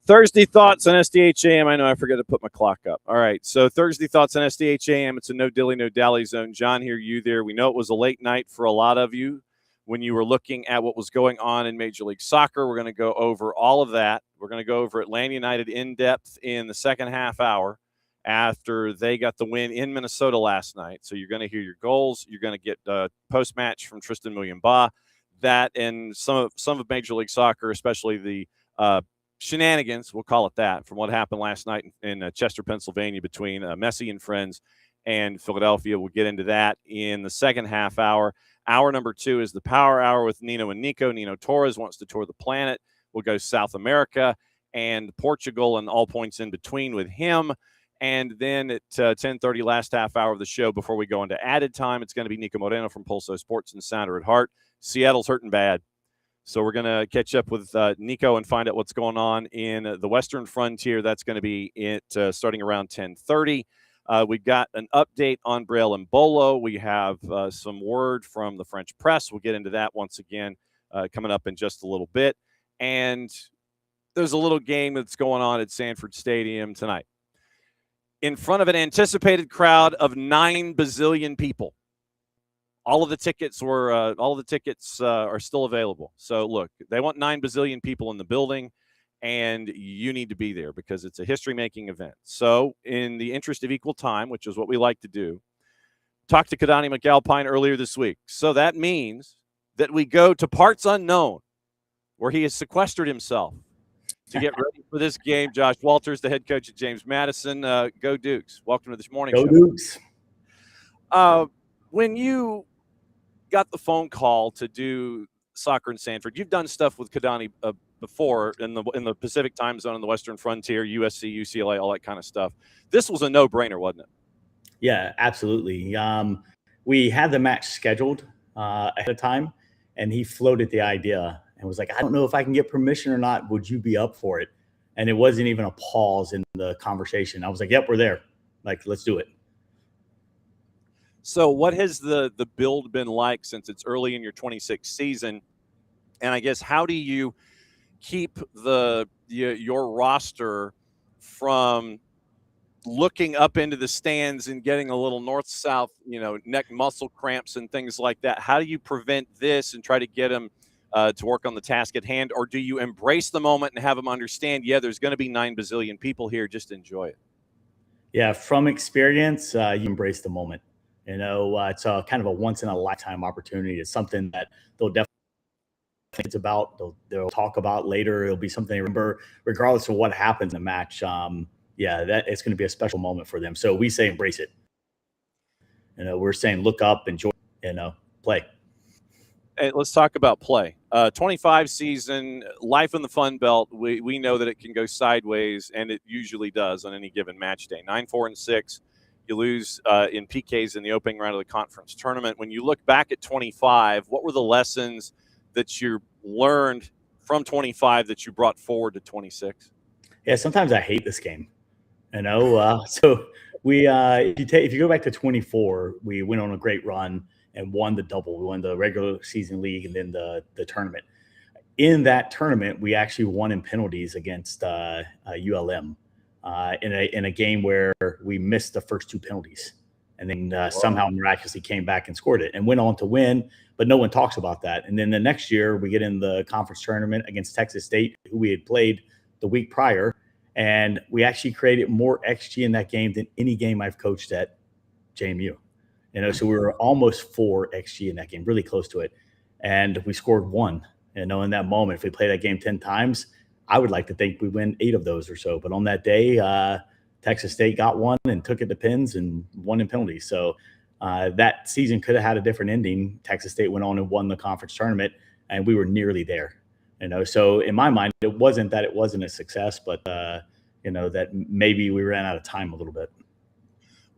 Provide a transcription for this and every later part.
Thursday Thoughts on SDH AM. I know I forgot to put my clock up. All right, so Thursday Thoughts on SDH AM. It's a no dilly, no dally zone. John here, you there. We know it was a late night for a lot of you when you were looking at what was going on in Major League Soccer. We're going to go over all of that. We're going to go over Atlanta United in depth in the second half hour after they got the win in Minnesota last night. So you're going to hear your goals. You're going to get post-match from Tristan Muyumba. That and some of Major League Soccer, especially the shenanigans, we'll call it that, from what happened last night in Chester, Pennsylvania between Messi and friends and Philadelphia. We'll get into that in the second half hour. Hour number 2 is the Power Hour with Nino and Niko. Nino Torres wants to tour the planet. We'll go South America and Portugal and all points in between with him. And then at 10:30, last half hour of the show before we go into added time, it's going to be Niko Moreno from Pulso Sports and Sounder at Heart. Seattle's hurting bad. So we're going to catch up with Niko and find out what's going on in the Western Frontier. That's going to be starting around 10:30. We've got an update on Breel and Bolo. We have some word from the French press. We'll get into that once again coming up in just a little bit. And there's a little game that's going on at Sanford Stadium tonight in front of an anticipated crowd of 9 bazillion people. All of the tickets are still available. So look, they want 9 bazillion people in the building, and you need to be there because it's a history-making event. So in the interest of equal time, which is what we like to do, talked to Kadani McAlpine earlier this week. So that means that we go to parts unknown, where he has sequestered himself to get ready for this game. Josh Walters, the head coach at James Madison. Go Dukes. Welcome to this morning show. Go Dukes. When you got the phone call to do soccer in Sanford, you've done stuff with Kadani before in the Pacific time zone, in the Western Frontier, USC, UCLA, all that kind of stuff. This was a no-brainer, wasn't it? Yeah, absolutely. We had the match scheduled ahead of time, and he floated the idea and was like, I don't know if I can get permission or not. Would you be up for it? And it wasn't even a pause in the conversation. I was like, yep, we're there. Like, let's do it. So what has the build been like since it's early in your 26th season? And I guess how do you keep your roster from looking up into the stands and getting a little north-south, neck muscle cramps and things like that? How do you prevent this and try to get them to work on the task at hand? Or do you embrace the moment and have them understand, there's going to be 9 bazillion people here, just enjoy it? Yeah, from experience, you embrace the moment. It's a kind of a once-in-a-lifetime opportunity. It's something that they'll definitely think about. They'll talk about later. It'll be something they remember, regardless of what happens in the match. That it's going to be a special moment for them. So we say embrace it. We're saying look up, enjoy, play. Hey, let's talk about play. 25 season, life in the Fun Belt. We know that it can go sideways, and it usually does on any given match day. 9-4-6. You lose in PKs in the opening round of the conference tournament. When you look back at 25, what were the lessons that you learned from 25 that you brought forward to 26? Yeah, sometimes I hate this game. So we if you go back to 24, we went on a great run and won the double. We won the regular season league and then the tournament. In that tournament, we actually won in penalties against ULM. In a game where we missed the first 2 penalties, and then somehow miraculously came back and scored it and went on to win, but no one talks about that. And then the next year we get in the conference tournament against Texas State, who we had played the week prior, and we actually created more XG in that game than any game I've coached at JMU. So we were almost 4 XG in that game, really close to it, and we scored 1. In that moment, if we play that game 10 times, I would like to think we win 8 of those or so. But on that day, Texas State got 1 and took it to pins and won in penalties. So that season could have had a different ending. Texas State went on and won the conference tournament, and we were nearly there. So in my mind, it wasn't that it wasn't a success, but that maybe we ran out of time a little bit.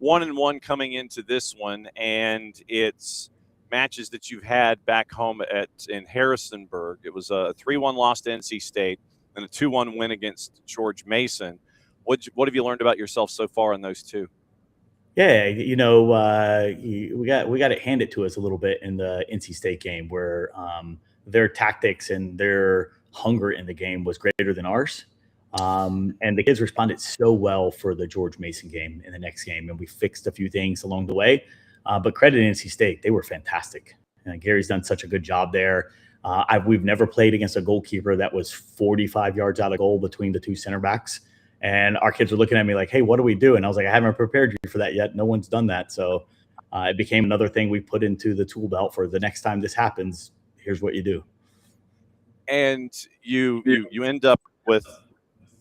1-1 coming into this one, and it's matches that you've had back home in Harrisonburg. It was a 3-1 loss to NC State and a 2-1 win against George Mason. What have you learned about yourself so far in those two? Yeah, we got it handed to us a little bit in the NC State game, where their tactics and their hunger in the game was greater than ours. And the kids responded so well for the George Mason game in the next game, and we fixed a few things along the way. But credit NC State, they were fantastic. Gary's done such a good job there. We've never played against a goalkeeper that was 45 yards out of goal between the two center backs. And our kids were looking at me like, hey, what do we do? And I was like, I haven't prepared you for that yet. No one's done that. So it became another thing we put into the tool belt for the next time this happens. Here's what you do. And you end up with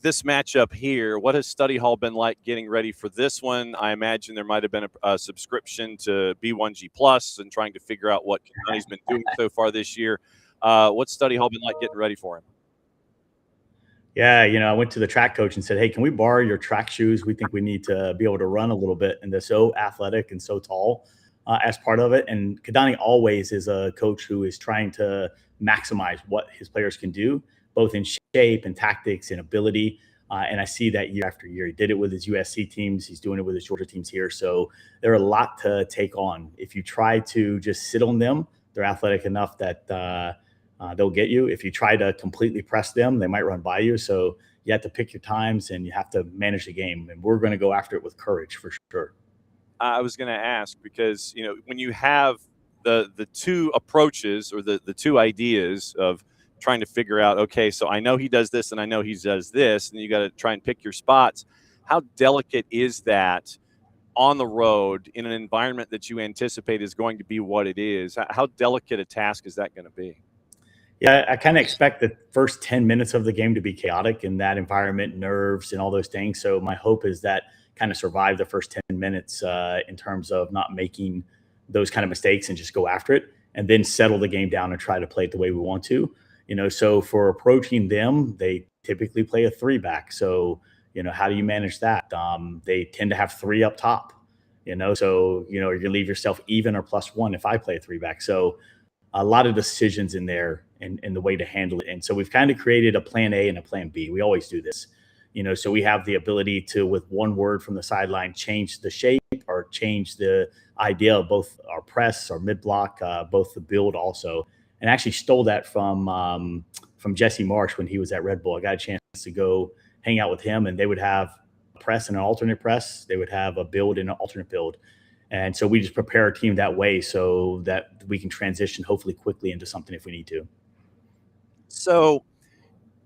this matchup here. What has study hall been like getting ready for this one? I imagine there might have been a subscription to B1G Plus and trying to figure out what Johnny's been doing so far this year. What's study hall been like getting ready for him? Yeah, I went to the track coach and said, hey, can we borrow your track shoes? We think we need to be able to run a little bit. And they're so athletic and so tall as part of it. And Kadani always is a coach who is trying to maximize what his players can do, both in shape and tactics and ability. And I see that year after year. He did it with his USC teams. He's doing it with his Georgia teams here. So they're a lot to take on. If you try to just sit on them, they're athletic enough that they'll get you. If you try to completely press them, they might run by you. So you have to pick your times and you have to manage the game. And we're going to go after it with courage for sure. I was going to ask because, when you have the two approaches or the two ideas of trying to figure out, okay, so I know he does this and I know he does this, and you got to try and pick your spots. How delicate is that on the road in an environment that you anticipate is going to be what it is? How delicate a task is that going to be? Yeah, I kind of expect the first 10 minutes of the game to be chaotic in that environment, nerves and all those things. So my hope is that kind of survive the first 10 minutes in terms of not making those kind of mistakes and just go after it, and then settle the game down and try to play it the way we want to. So for approaching them, they typically play a 3-back. So, how do you manage that? They tend to have 3 up top, so, you're going to leave yourself even or +1 if I play a 3-back. So a lot of decisions in there and the way to handle it. And so we've kind of created a plan A and a plan B. We always do this, so we have the ability to, with one word from the sideline, change the shape or change the idea of both our press, our mid block, both the build also. And actually stole that from Jesse Marsh when he was at Red Bull. I got a chance to go hang out with him, and they would have a press and an alternate press. They would have a build and an alternate build. And so we just prepare our team that way so that we can transition hopefully quickly into something if we need to. So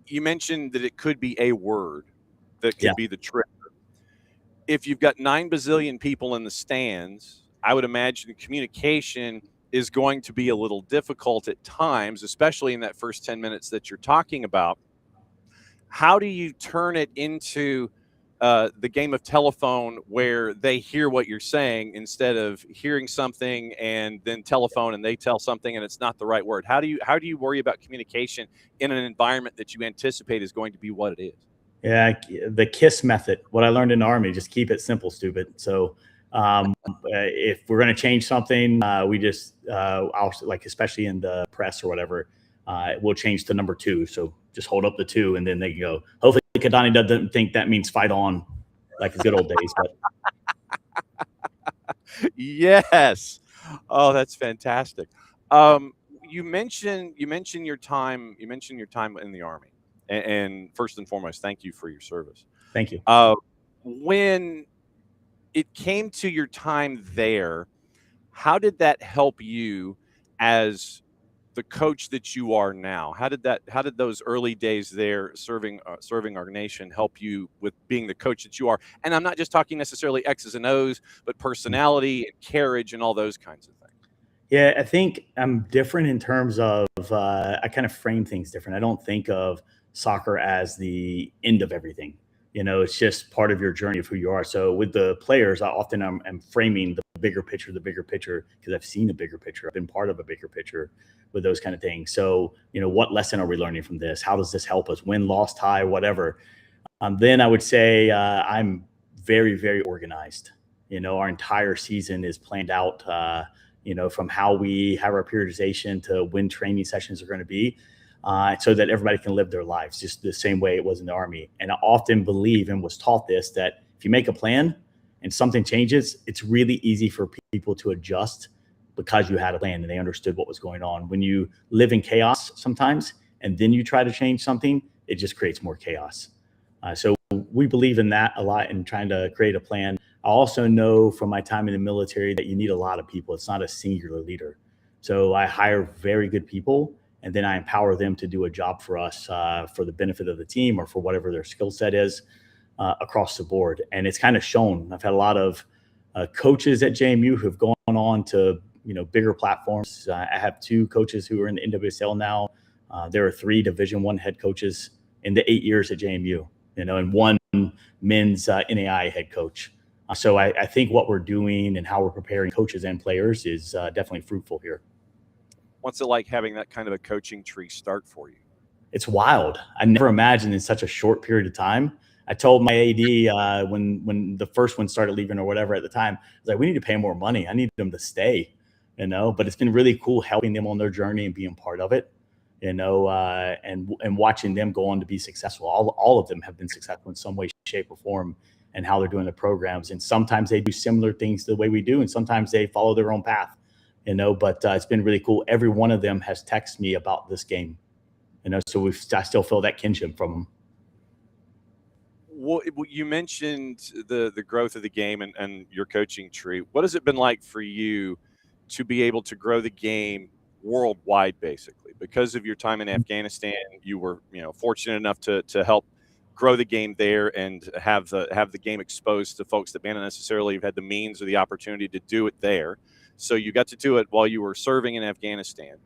you mentioned that it could be a word that could be the trigger. If you've got 9 bazillion people in the stands, I would imagine communication is going to be a little difficult at times, especially in that first 10 minutes that you're talking about. How do you turn it into the game of telephone where they hear what you're saying instead of hearing something and then telephone and they tell something and it's not the right word? How do you worry about communication in an environment that you anticipate is going to be what it is? Yeah, the KISS method. What I learned in the Army, just keep it simple, stupid. So if we're going to change something, we just, especially in the press or whatever, we'll change to number 2. So just hold up the 2 and then they can go. Hopefully Kadani doesn't think that means fight on like the good old days. But yes. Oh, that's fantastic. You mentioned your time in the Army, and first and foremost, thank you for your service. Thank you. When it came to your time there, how did that help you as the coach that you are now? How did those early days there serving our nation help you with being the coach that you are? And I'm not just talking necessarily X's and O's, but personality and carriage and all those kinds of things. Yeah, I think I'm different in terms of I kind of frame things different. I don't think of soccer as the end of everything. It's just part of your journey of who you are. So with the players, I often am framing the bigger picture, because I've seen a bigger picture. I've been part of a bigger picture with those kind of things. So, what lesson are we learning from this? How does this help us? Win, loss, tie, whatever. Then I would say I'm very, very organized. Our entire season is planned out, from how we have our periodization to when training sessions are going to be, so that everybody can live their lives just the same way it was in the Army. And I often believe and was taught this, that if you make a plan and something changes, it's really easy for people to adjust because you had a plan and they understood what was going on. When you live in chaos sometimes and then you try to change something, it just creates more chaos. So we believe in that a lot, in trying to create a plan. I also know from my time in the military that you need a lot of people. It's not a singular leader. So I hire very good people, and then I empower them to do a job for us, for the benefit of the team or for whatever their skill set is, across the board. And it's kind of shown. I've had a lot of coaches at JMU who've gone on to bigger platforms. I have 2 coaches who are in the NWSL now. There are 3 Division I head coaches in the 8 years at JMU, and 1 men's NAI head coach. So I think what we're doing and how we're preparing coaches and players is definitely fruitful here. What's it like having that kind of a coaching tree start for you? It's wild. I never imagined in such a short period of time. I told my AD when the first one started leaving or whatever at the time, I was like, we need to pay more money. I need them to stay, but it's been really cool helping them on their journey and being part of it, and watching them go on to be successful. All of them have been successful in some way, shape, or form, and how they're doing the programs. And sometimes they do similar things to the way we do, and sometimes they follow their own path, but it's been really cool. Every one of them has texted me about this game, so I still feel that kinship from them. Well, you mentioned the growth of the game and your coaching tree. What has it been like for you to be able to grow the game worldwide, basically? Because of your time in Afghanistan, you were fortunate enough to help grow the game there and have the game exposed to folks that may not necessarily have had the means or the opportunity to do it there. So you got to do it while you were serving in Afghanistan.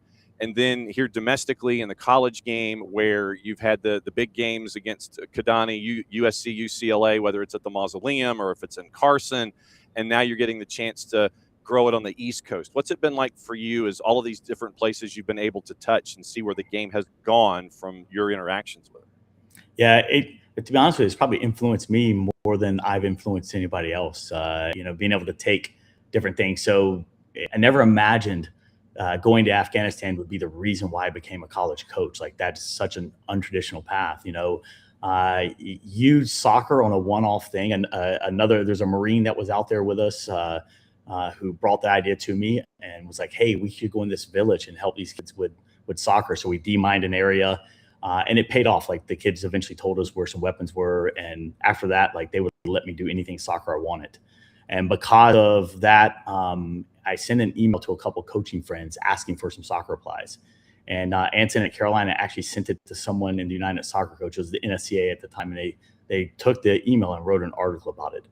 And then here domestically in the college game, where you've had the big games against Kadani, USC, UCLA, whether it's at the Mausoleum or if it's in Carson, and now you're getting the chance to grow it on the East Coast. What's it been like for you as all of these different places you've been able to touch and see where the game has gone from your interactions with it? Yeah, to be honest with you, it's probably influenced me more than I've influenced anybody else, being able to take different things. So I never imagined going to Afghanistan would be the reason why I became a college coach. Like, that's such an untraditional path. Use soccer on a one-off thing. And there's a Marine that was out there with us who brought the idea to me and was like, hey, we should go in this village and help these kids with soccer. So we demined an area, and it paid off. Like, the kids eventually told us where some weapons were. And after that, like, they would let me do anything soccer I wanted. And because of that, I sent an email to a couple coaching friends asking for some soccer applies. And Anson at Carolina actually sent it to someone in the United Soccer Coaches, the NSCA at the time, and they took the email and wrote an article about it.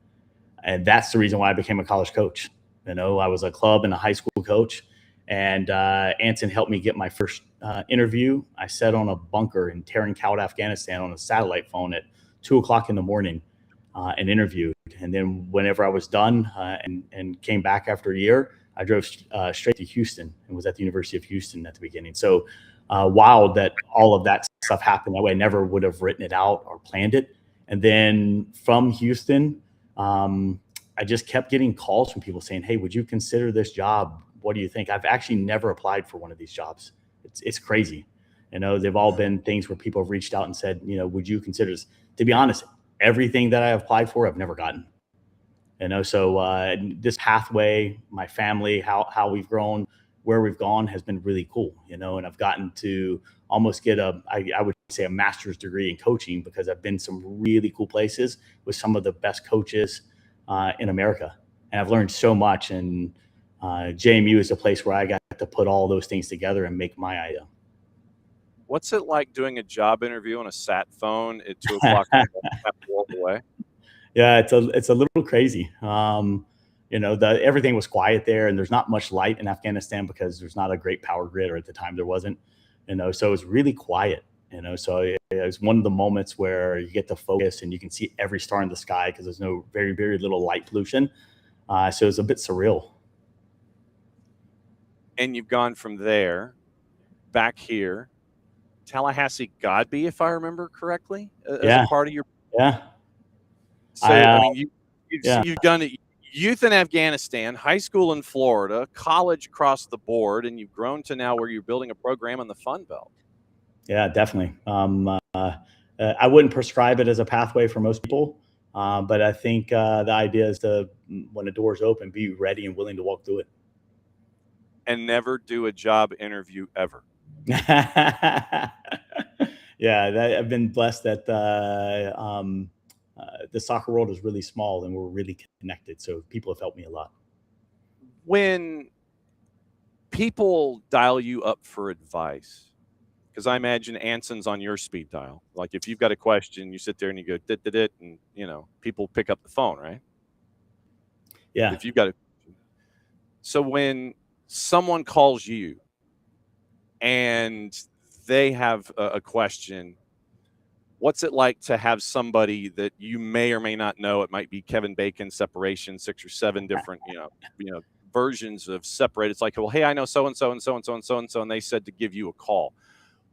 And that's the reason why I became a college coach. I was a club and a high school coach, and Anson helped me get my first interview. I sat on a bunker in Tarin Kowt, Afghanistan, on a satellite phone at 2:00 in the morning and interviewed. And then whenever I was done and came back after a year, I drove straight to Houston and was at the University of Houston at the beginning. So wild that all of that stuff happened that way. I never would have written it out or planned it. And then from Houston, I just kept getting calls from people saying, hey, would you consider this job? What do you think? I've actually never applied for one of these jobs. It's crazy. They've all been things where people have reached out and said, would you consider this? To be honest, everything that I have applied for, I've never gotten. So this pathway, my family, how we've grown, where we've gone has been really cool, and I've gotten to almost get I would say a master's degree in coaching, because I've been some really cool places with some of the best coaches in America. And I've learned so much, and JMU is a place where I got to put all those things together and make my idea. What's it like doing a job interview on a sat phone at 2:00 half a world away? Yeah, it's a little crazy. Everything was quiet there, and there's not much light in Afghanistan because there's not a great power grid, or at the time there wasn't. So it was really quiet. So it was one of the moments where you get to focus and you can see every star in the sky because there's no very, very little light pollution. So it was a bit surreal. And you've gone from there back here, Tallahassee Godby, if I remember correctly, as a part of your. Yeah. So I mean, you've done it. youth in Afghanistan, high school in Florida, college across the board, and you've grown to now where you're building a program in the Fun Belt. Yeah, definitely. I wouldn't prescribe it as a pathway for most people, but I think the idea is to, when the door's open, be ready and willing to walk through it. And never do a job interview ever. Yeah, I've been blessed that the soccer world is really small and we're really connected. So people have helped me a lot. When people dial you up for advice, because I imagine Anson's on your speed dial. Like if you've got a question, you sit there and you go dit dit dit, and people pick up the phone, right? Yeah. If you've got a so when someone calls you and they have a question, what's it like to have somebody that you may or may not know? It might be Kevin Bacon separation, 6 or 7 different versions of separate. It's like, well, hey, I know so and so and so and so and so and so, and they said to give you a call.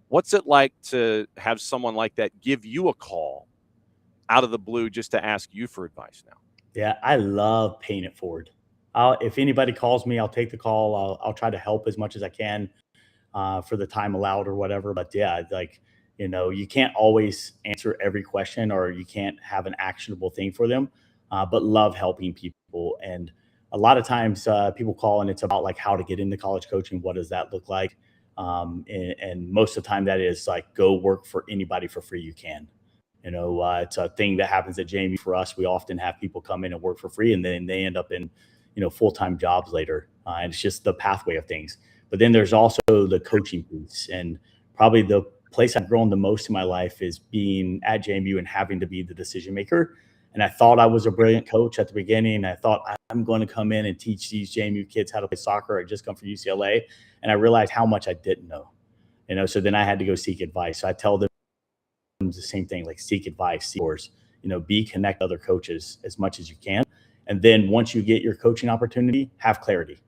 What's it like to have someone like that give you a call out of the blue just to ask you for advice now? Yeah, I love paying it forward. If anybody calls me, I'll take the call. I'll try to help as much as I can for the time allowed or whatever. But yeah, like, you can't always answer every question or you can't have an actionable thing for them, but love helping people. And a lot of times people call and it's about like how to get into college coaching. What does that look like? And most of the time that is like, go work for anybody for free you can. It's a thing that happens at JMU for us. We often have people come in and work for free and then they end up in, full-time jobs later. And it's just the pathway of things. But then there's also the coaching piece. And probably the place I've grown the most in my life is being at JMU and having to be the decision maker. And I thought I was a brilliant coach at the beginning. I thought I'm going to come in and teach these JMU kids how to play soccer. I just come from UCLA. And I realized how much I didn't know. So then I had to go seek advice. So I tell them the same thing, like seek advice, seek yours, be connect other coaches as much as you can. And then once you get your coaching opportunity, have clarity,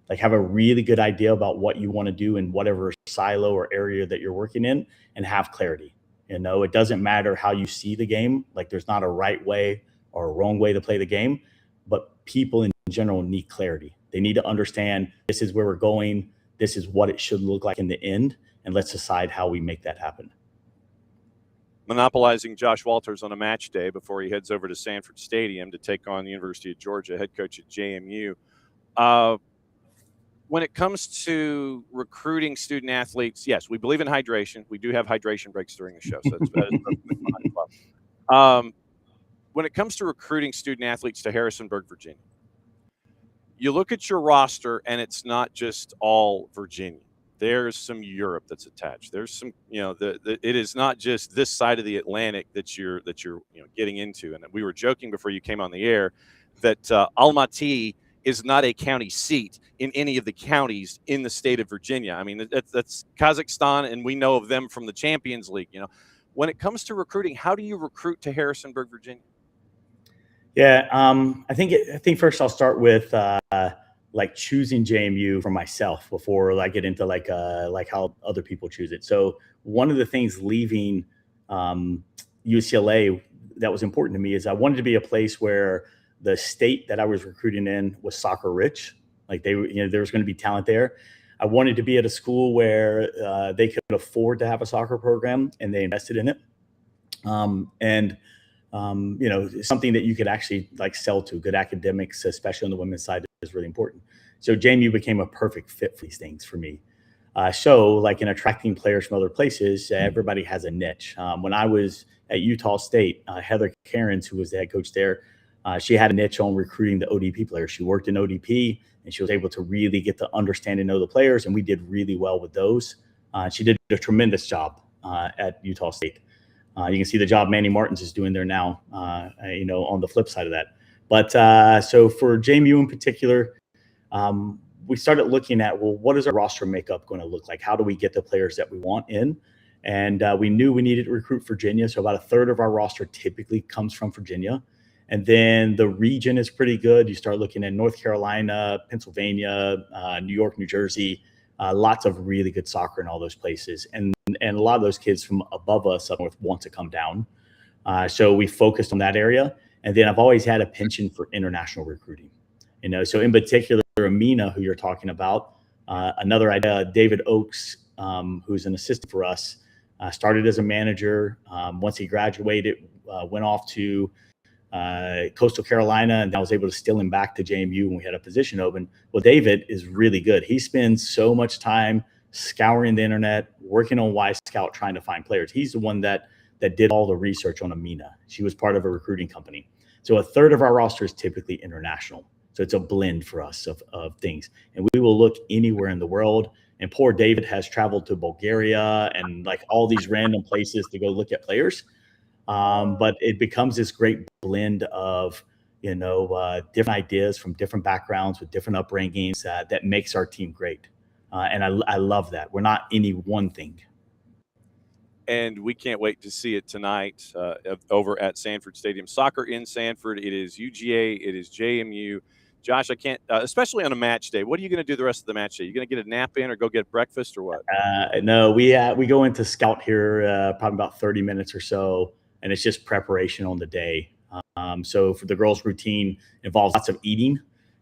like have a really good idea about what you want to do in whatever silo or area that you're working in and have clarity. It doesn't matter how you see the game. Like there's not a right way or a wrong way to play the game, but people in general need clarity. They need to understand this is where we're going. This is what it should look like in the end. And let's decide how we make that happen. Monopolizing Josh Walters on a match day before he heads over to Sanford Stadium to take on the University of Georgia, head coach at JMU. When it comes to recruiting student athletes, yes, we believe in hydration. We do have hydration breaks during the show. So when it comes to recruiting student athletes to Harrisonburg, Virginia, you look at your roster and it's not just all Virginia. There's some Europe that's attached. There's some, it is not just this side of the Atlantic that you're getting into. And we were joking before you came on the air that Almaty is not a county seat in any of the counties in the state of Virginia. I mean, that's Kazakhstan, and we know of them from the Champions League. When it comes to recruiting, how do you recruit to Harrisonburg, Virginia? Yeah, I think first I'll start with like choosing JMU for myself before I get into like how other people choose it. So one of the things leaving UCLA that was important to me is I wanted to be a place where the state that I was recruiting in was soccer rich. Like there was going to be talent there. I wanted to be at a school where they could afford to have a soccer program and they invested in it. Something that you could actually like sell to. Good academics, especially on the women's side, is really important. So JMU became a perfect fit for these things for me. So like in attracting players from other places, everybody has a niche. When I was at Utah State, Heather Cairns, who was the head coach there, she had a niche on recruiting the ODP players. She worked in ODP and she was able to really get to understand and know the players. And we did really well with those. She did a tremendous job at Utah State. You can see the job Manny Martins is doing there now, on the flip side of that. But so for JMU in particular, we started looking at, well, what is our roster makeup going to look like? How do we get the players that we want in? And we knew we needed to recruit Virginia. So about a third of our roster typically comes from Virginia. And then the region is pretty good. You start looking at North Carolina, Pennsylvania, New York, New Jersey, lots of really good soccer in all those places. And a lot of those kids from above us up north want to come down. So we focused on that area. And then I've always had a penchant for international recruiting. So in particular, Amina, who you're talking about, another idea, David Oakes, who's an assistant for us, started as a manager. Once he graduated, went off to Coastal Carolina, and I was able to steal him back to JMU when we had a position open. Well, David is really good. He spends so much time scouring the internet, working on Y Scout, trying to find players. He's the one that did all the research on Amina. She was part of a recruiting company. So a third of our roster is typically international. So it's a blend for us of things. And we will look anywhere in the world. And poor David has traveled to Bulgaria and like all these random places to go look at players. But it becomes this great blend of, different ideas from different backgrounds with different upbringings that makes our team great. And I love that. We're not any one thing. And we can't wait to see it tonight over at Sanford Stadium. Soccer in Sanford. It is UGA. It is JMU. Josh, I can't, especially on a match day. What are you going to do the rest of the match day? You going to get a nap in or go get breakfast or what? No, we go into scout here probably about 30 minutes or so, and it's just preparation on the day. So for the girls' routine involves lots of eating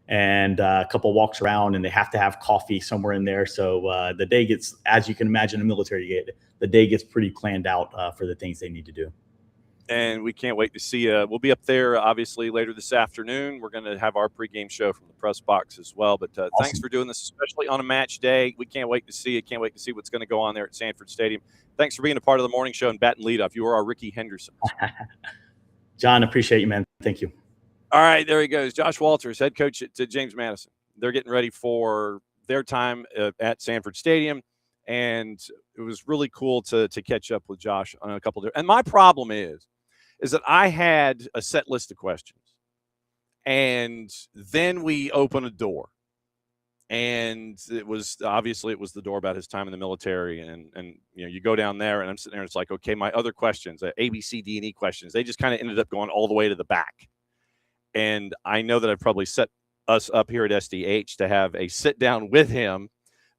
and a couple walks around, and they have to have coffee somewhere in there. So the day gets, as you can imagine, in the military, the day gets pretty planned out for the things they need to do. And we can't wait to see you. We'll be up there, obviously, later this afternoon. We're going to have our pregame show from the press box as well. But Awesome. Thanks for doing this, especially on a match day. We can't wait to see it. Can't wait to see what's going to go on there at Sanford Stadium. Thanks for being a part of the morning show and batting leadoff. You are our Ricky Henderson. John, appreciate you, man. Thank you. All right, there he goes. Josh Walters, head coach at James Madison. They're getting ready for their time at Sanford Stadium. And it was really cool to catch up with Josh on a couple of different. And my problem is that I had a set list of questions, and then we open a door, and it was the door about his time in the military, and you go down there, and I'm sitting there, and it's like, okay, my other questions, A, B, C, D, and E questions, they just kind of ended up going all the way to the back, and I know that I've probably set us up here at SDH to have a sit down with him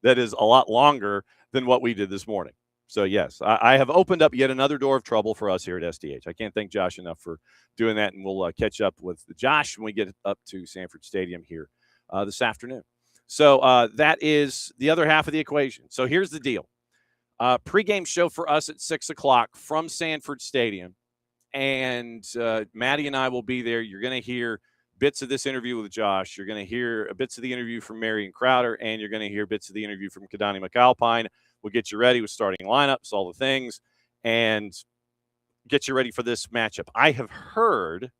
that is a lot longer than what we did this morning. So, yes, I have opened up yet another door of trouble for us here at SDH. I can't thank Josh enough for doing that, and we'll catch up with Josh when we get up to Sanford Stadium here this afternoon. So that is the other half of the equation. So here's the deal. Pregame show for us at 6 o'clock from Sanford Stadium, and Maddie and I will be there. You're going to hear bits of this interview with Josh. You're going to hear bits of the interview from Marion Crowder, and you're going to hear bits of the interview from Kadani McAlpine. We'll get you ready with starting lineups, all the things, and get you ready for this matchup. I have heard,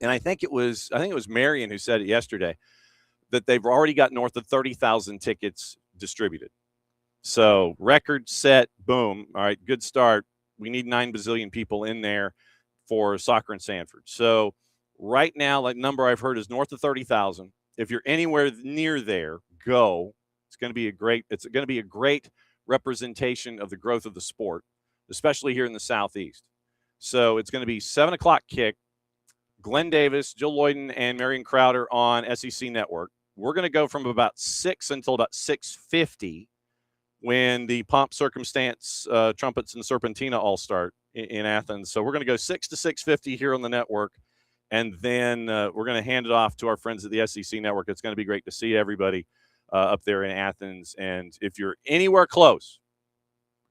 and I think it was Marion who said it yesterday, that they've already got north of 30,000 tickets distributed. So record set, boom. All right, good start. We need 9 bazillion people in there for soccer in Sanford. So right now, that number I've heard is north of 30,000. If you're anywhere near there, go. It's going to be a great representation of the growth of the sport, especially here in the Southeast. So it's going to be 7 o'clock kick. Glenn Davis, Jill Lloyden, and Marion Crowder on SEC Network. We're going to go from about 6 until about 6:50 when the pomp, circumstance, trumpets, and serpentina all start in Athens. So we're going to go 6 to 6:50 here on the network. And then we're going to hand it off to our friends at the SEC Network. It's going to be great to see everybody up there in Athens. And if you're anywhere close,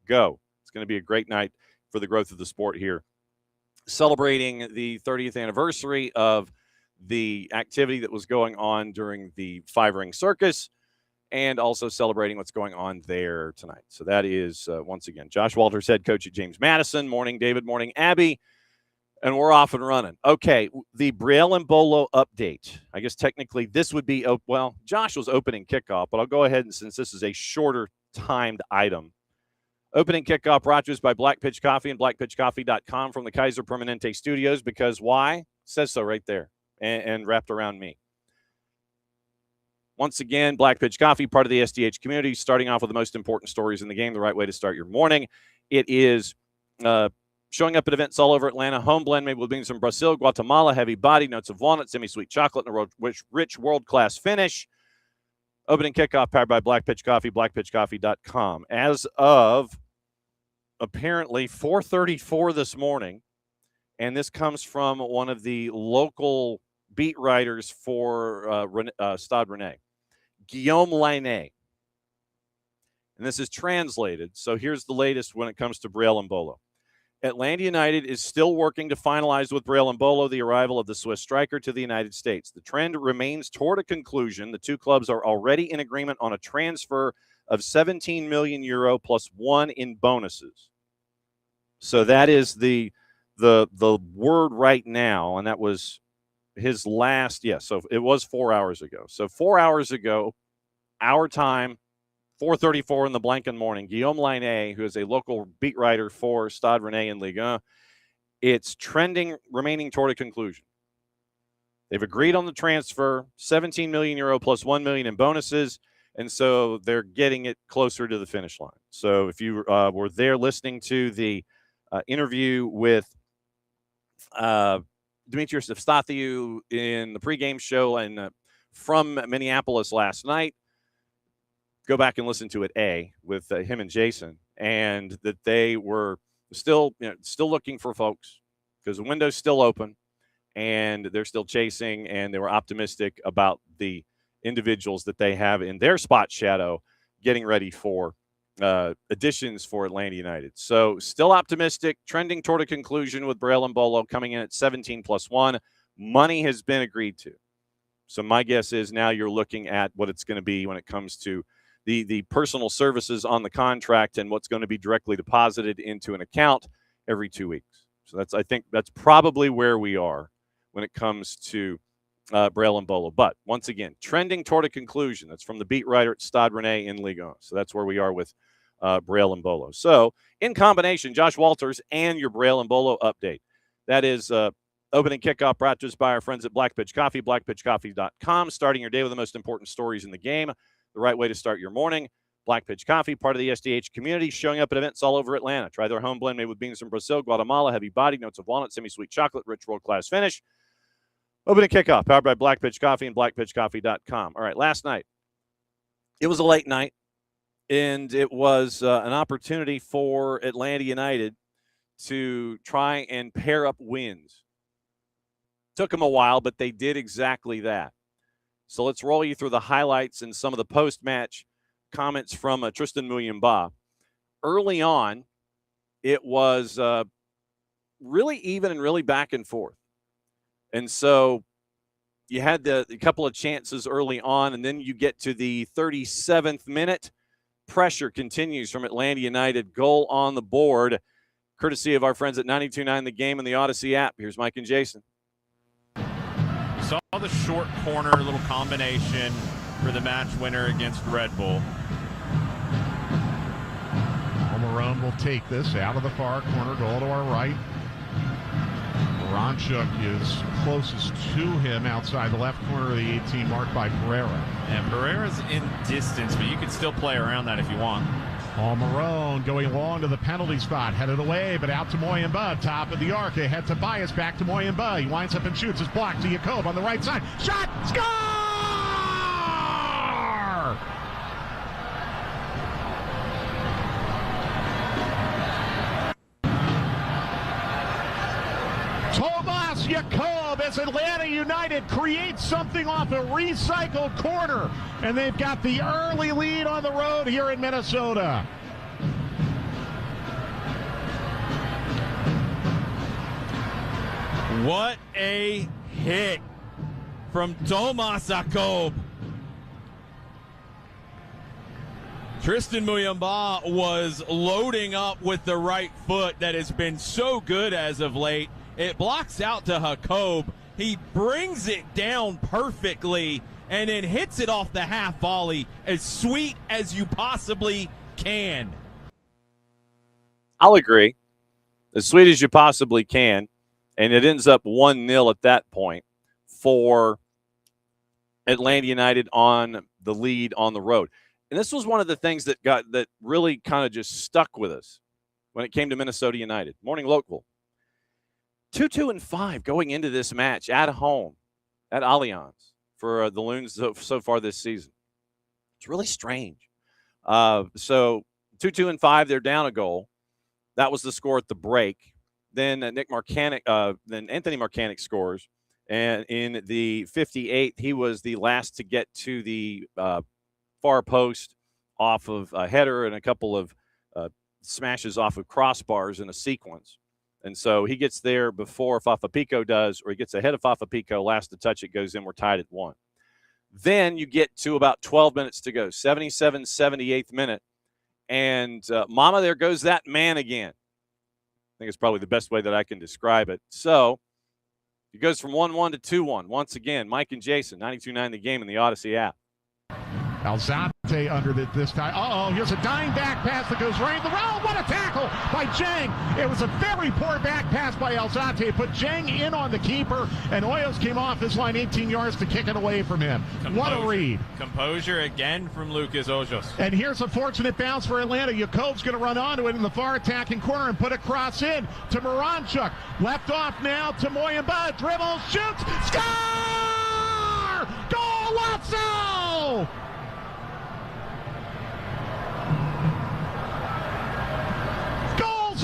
go. It's going to be a great night for the growth of the sport here, celebrating the 30th anniversary of the activity that was going on during the Five-Ring Circus, and also celebrating what's going on there tonight. So that is, once again, Josh Walters, head coach at James Madison. Morning, David. Morning, Abby. And we're off and running. Okay, the Brielle and Bolo update. I guess technically this would be, Josh was opening kickoff, but I'll go ahead, and since this is a shorter timed item. Opening kickoff brought to us by Black Pitch Coffee and blackpitchcoffee.com from the Kaiser Permanente Studios, because why? It says so right there and wrapped around me. Once again, Black Pitch Coffee, part of the SDH community, starting off with the most important stories in the game, the right way to start your morning. It is showing up at events all over Atlanta. Home blend made with beans from Brazil, Guatemala, heavy body, notes of walnut, semi-sweet chocolate, and a rich world-class finish. Opening kickoff powered by Black Pitch Coffee, blackpitchcoffee.com. As of apparently 4:34 this morning, and this comes from one of the local beat writers for Stade Rennais, Guillaume Lainé. And this is translated. So here's the latest when it comes to Breel Mbolo. Atlanta United is still working to finalize with Breel Mbolo the arrival of the Swiss striker to the United States. The trend remains toward a conclusion. The two clubs are already in agreement on a transfer of 17 million euro plus 1 in bonuses. So that is the word right now, and that was his last. So it was 4 hours ago. So 4 hours ago, our time, 4:34 in the Blanken morning, Guillaume Lainé, who is a local beat writer for Stade Rennais in Ligue 1, it's trending, remaining toward a conclusion. They've agreed on the transfer, 17 million euro plus 1 million in bonuses, and so they're getting it closer to the finish line. So if you were there listening to the interview with Dimitrios Evstathiou in the pregame show and from Minneapolis last night, go back and listen to it, with him and Jason, and that they were still looking for folks because the window's still open and they're still chasing, and they were optimistic about the individuals that they have in their spot shadow getting ready for additions for Atlanta United. So still optimistic, trending toward a conclusion with Breel Mbolo coming in at 17 plus 1. Money has been agreed to. So my guess is now you're looking at what it's going to be when it comes to the personal services on the contract and what's going to be directly deposited into an account every 2 weeks. So I think that's probably where we are when it comes to Breel Mbolo. But once again, trending toward a conclusion. That's from the beat writer at Stade Rennais in Ligue 1. So that's where we are with Breel Mbolo. So in combination, Josh Walters and your Breel Mbolo update. That is opening kickoff brought to us by our friends at Black Pitch Coffee, blackpitchcoffee.com. Starting your day with the most important stories in the game. The right way to start your morning. Black Pitch Coffee, part of the SDH community, showing up at events all over Atlanta. Try their home blend made with beans from Brazil, Guatemala, heavy body, notes of walnut, semi-sweet chocolate, rich world-class finish. Opening kickoff, powered by Black Pitch Coffee and blackpitchcoffee.com. All right, last night, it was a late night, and it was an opportunity for Atlanta United to try and pair up wins. Took them a while, but they did exactly that. So let's roll you through the highlights and some of the post-match comments from Tristan Muyumba. Early on, it was really even and really back and forth. And so you had a couple of chances early on, and then you get to the 37th minute. Pressure continues from Atlanta United. Goal on the board, courtesy of our friends at 92.9 The Game and the Odyssey app. Here's Mike and Jason. Saw the short corner, little combination for the match winner against Red Bull. Moreno will take this out of the far corner, goal to our right. Ronchuk is closest to him outside the left corner of the 18, marked by Pereira. And Pereira's in distance, but you can still play around that if you want. Marone going long to the penalty spot, headed away, but out to Muyumba, top of the arc, ahead to Bias, back to Muyumba. He winds up and shoots, his block to Jacob on the right side. Shot! Score! Tomas Jacob as Atlanta United creates something off a recycled corner, and they've got the early lead on the road here in Minnesota. What a hit from Tomas Jacob. Tristan Muyumba was loading up with the right foot that has been so good as of late. It blocks out to Jacob. He brings it down perfectly and then hits it off the half volley as sweet as you possibly can. I'll agree. As sweet as you possibly can. And it ends up 1-0 at that point for Atlanta United on the lead on the road. And this was one of the things that really kind of just stuck with us when it came to Minnesota United. Morning Local. 2-2-5 going into this match at home at Allianz for the Loons so far this season. It's really strange. So 2-2-5, they're down a goal. That was the score at the break. Then Anthony Marcanic scores. And in the 58th, he was the last to get to the far post off of a header and a couple of smashes off of crossbars in a sequence. And so he gets there before Fafapico does, or he gets ahead of Fafapico. Last to touch it goes in. We're tied at 1. Then you get to about 12 minutes to go, 77, 78th minute. And mama, there goes that man again. I think it's probably the best way that I can describe it. So it goes from 1-1 to 2-1. Once again, Mike and Jason, 92.9 The Game in the Odyssey app. Alzate under this time. Here's a dying back pass that goes right in the row. What a tackle by Jang. It was a very poor back pass by Alzate. Put Jang in on the keeper, and Hoyos came off his line 18 yards to kick it away from him. What a read. Composure again from Lucas Ojos. And here's a fortunate bounce for Atlanta. Yakov's going to run onto it in the far attacking corner and put a cross in to Moranchuk. Left off now to Moyamba. Dribbles, shoots, score! Golazo!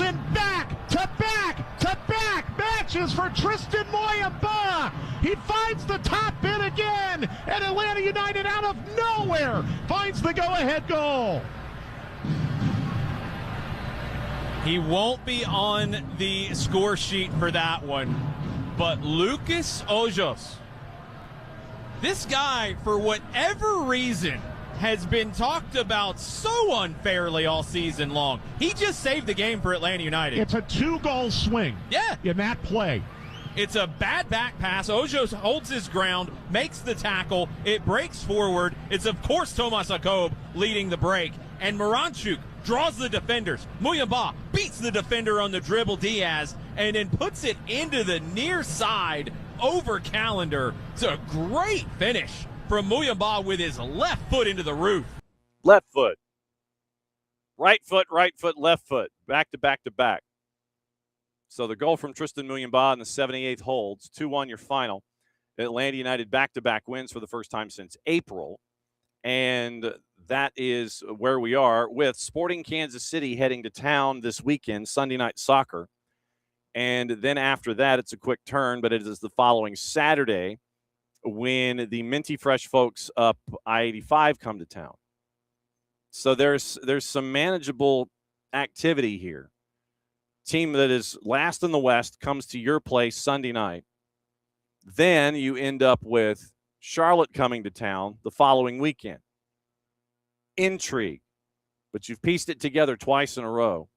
And back to back to back matches for Tristan Moyamba. He finds the top bin again, and Atlanta United out of nowhere finds the go-ahead goal. He won't be on the score sheet for that one, but Lucas Ojos, this guy, for whatever reason, has been talked about so unfairly all season long. He just saved the game for Atlanta United. It's a 2-goal swing. Yeah. In that play. It's a bad back pass. Ojos holds his ground, makes the tackle. It breaks forward. It's, of course, Tomas Jakob leading the break. And Moranchuk draws the defenders. Muyamba beats the defender on the dribble, Diaz, and then puts it into the near side over Calendar. It's a great finish from Muyamba with his left foot into the roof. Left foot. Right foot, left foot. Back to back to back. So the goal from Tristan Muyamba in the 78th holds. 2-1 your final. Atlanta United back-to-back wins for the first time since April. And that is where we are with Sporting Kansas City heading to town this weekend, Sunday Night Soccer. And then after that, it's a quick turn, but it is the following Saturday when the Minty Fresh folks up I-85 come to town. So there's some manageable activity here. Team that is last in the West comes to your place Sunday night. Then you end up with Charlotte coming to town the following weekend. Intrigue, but you've pieced it together twice in a row.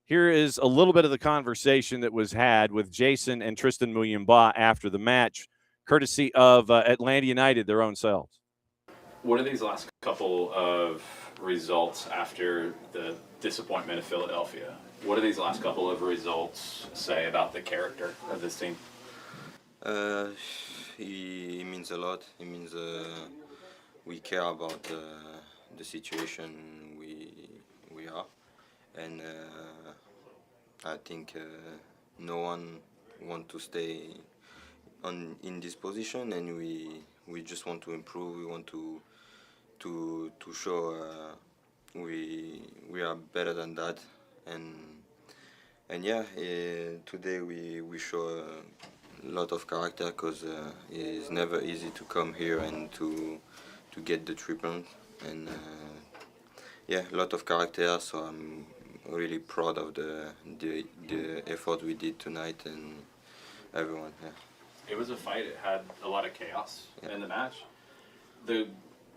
Here is a little bit of the conversation that was had with Jason and Tristan Muyamba after the match, courtesy of Atlanta United, their own selves. What are these last couple of results after the disappointment of Philadelphia? What do these last couple of results say about the character of this team? It means a lot. It means we care about the situation we are, and I think no one wants to stay in this position, and we just want to improve. We want to show we are better than that, and yeah, today we show a lot of character, because it's never easy to come here and to get the 3 points, and yeah, a lot of character. So I'm really proud of the effort we did tonight, and everyone. Yeah. It was a fight. It had a lot of chaos in the match. The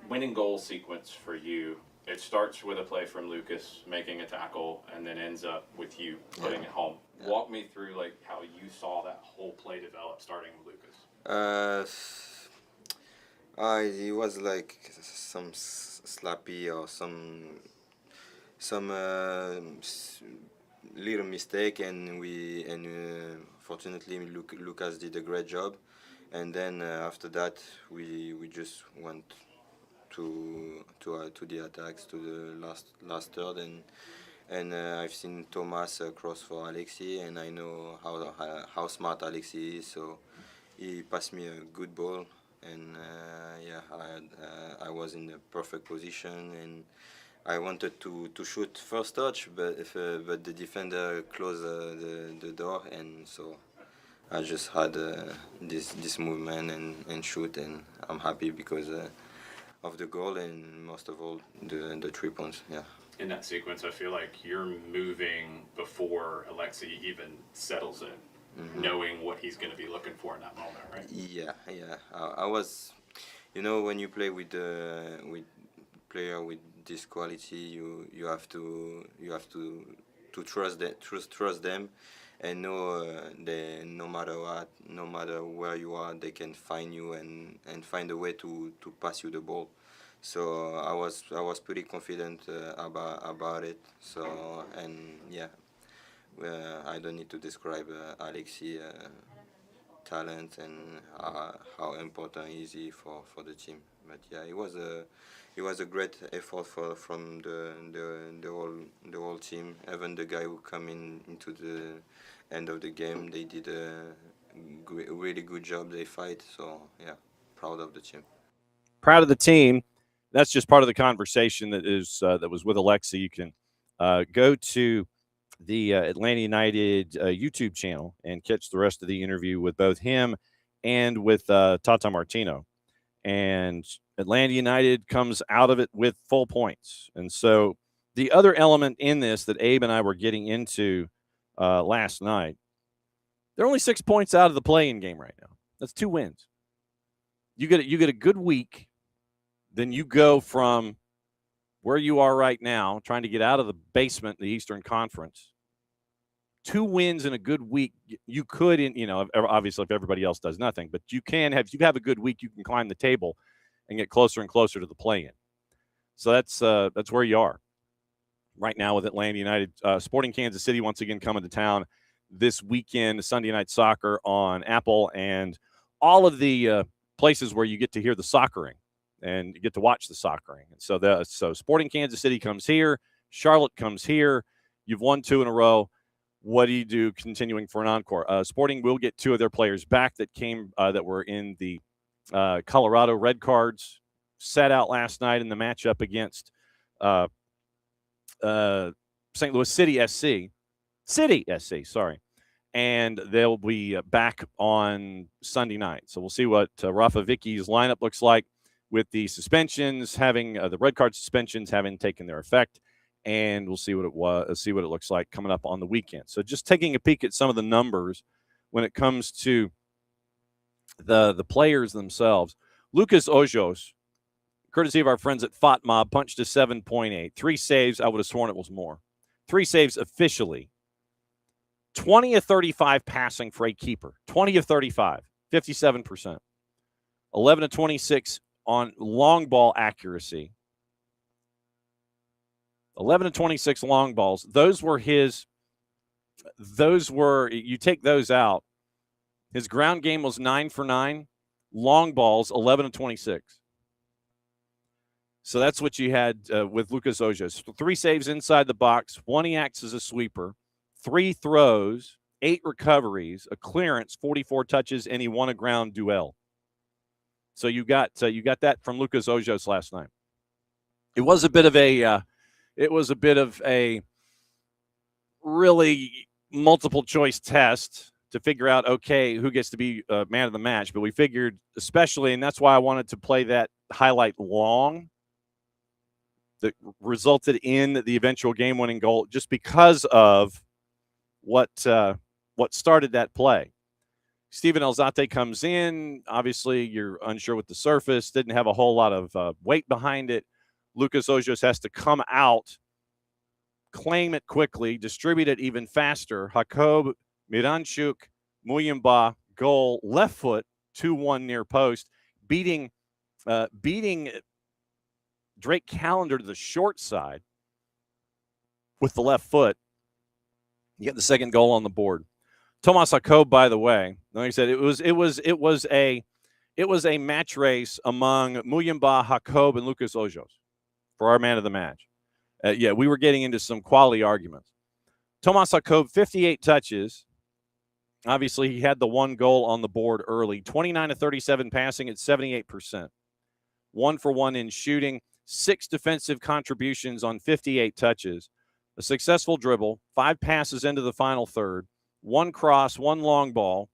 winning goal sequence for you, it starts with a play from Lucas making a tackle and then ends up with you putting it home. Yeah. Walk me through like how you saw that whole play develop, starting with Lucas. It was like some slappy or some little mistake, and fortunately Lucas did a great job, and then after that we just went to the attacks, to the last third, and I've seen Thomas cross for Alexi, and I know how smart Alexi is, so he passed me a good ball, and I was in the perfect position, and I wanted to shoot first touch, but the defender closed the door, and so I just had this movement and shoot, and I'm happy because of the goal and most of all the 3 points. Yeah. In that sequence, I feel like you're moving before Alexi even settles in, knowing what he's going to be looking for in that moment, right? Yeah. I was, when you play with player with this quality, you have to trust them, and know they, no matter what, no matter where you are, they can find you and find a way to pass you the ball. So I was pretty confident about it. So, and yeah, I don't need to describe Alexi talent and how important is he for the team. But yeah, it was a great effort from the whole team. Even the guy who come into the end of the game, they did a really good job. They fight. So yeah, proud of the team. Proud of the team. That's just part of the conversation that was with Alexi. You can go to the Atlanta United YouTube channel and catch the rest of the interview with both him and with Tata Martino. And Atlanta United comes out of it with full points. And so the other element in this that Abe and I were getting into last night, they're only 6 points out of the play-in game right now. That's 2 wins. You get a good week, then you go from where you are right now, trying to get out of the basement in the Eastern Conference. 2 wins in a good week, you could, obviously if everybody else does nothing, but you have a good week, you can climb the table and get closer and closer to the play-in. So that's where you are right now with Atlanta United. Sporting Kansas City once again coming to town this weekend, Sunday Night Soccer on Apple, and all of the places where you get to hear the soccering and you get to watch the soccering. And so Sporting Kansas City comes here, Charlotte comes here. You've won 2 in a row. What do you do continuing for an encore? Sporting will get 2 of their players back that were in the Colorado Red Cards, sat out last night in the matchup against St. Louis City SC, sorry. And they'll be back on Sunday night. So we'll see what Rafa Vicky's lineup looks like with the suspensions the red card suspensions having taken their effect. And we'll see what it looks like coming up on the weekend. So just taking a peek at some of the numbers when it comes to the players themselves. Lucas Ojos, courtesy of our friends at FOTMob, punched a 7.8. 3 saves. I would have sworn it was more. 3 saves officially. 20 of 35 passing for a keeper. 20 of 35, 57%. 11 of 26 on long ball accuracy. 11 of 26 long balls. You take those out. His ground game was 9 for 9. Long balls, 11 of 26. So that's what you had with Lucas Ojos. 3 saves inside the box. 1 he acts as a sweeper. 3 throws, 8 recoveries, a clearance, 44 touches, and he won a ground duel. So you got that from Lucas Ojos last night. It was a bit of a really multiple choice test to figure out, okay, who gets to be man of the match. But we figured, especially, and that's why I wanted to play that highlight long, that resulted in the eventual game-winning goal, just because of what started that play. Steven Alzate comes in. Obviously, you're unsure with the surface. Didn't have a whole lot of weight behind it. Lucas Ojos has to come out, claim it quickly, distribute it even faster. Jacob Miranchuk, Muyumba, goal, left foot, 2-1 near post, beating Drake Callender to the short side with the left foot. You get the second goal on the board. Tomas Jacob, by the way, like I said, it was a match race among Muyumba, Jacob, and Lucas Ojos for our man of the match. We were getting into some quality arguments. Tomas Jacob, 58 touches. Obviously, he had the 1 goal on the board early. 29 of 37 passing at 78%. 1 for 1 in shooting. 6 defensive contributions on 58 touches. A successful dribble. 5 passes into the final third. 1 cross, 1 long ball.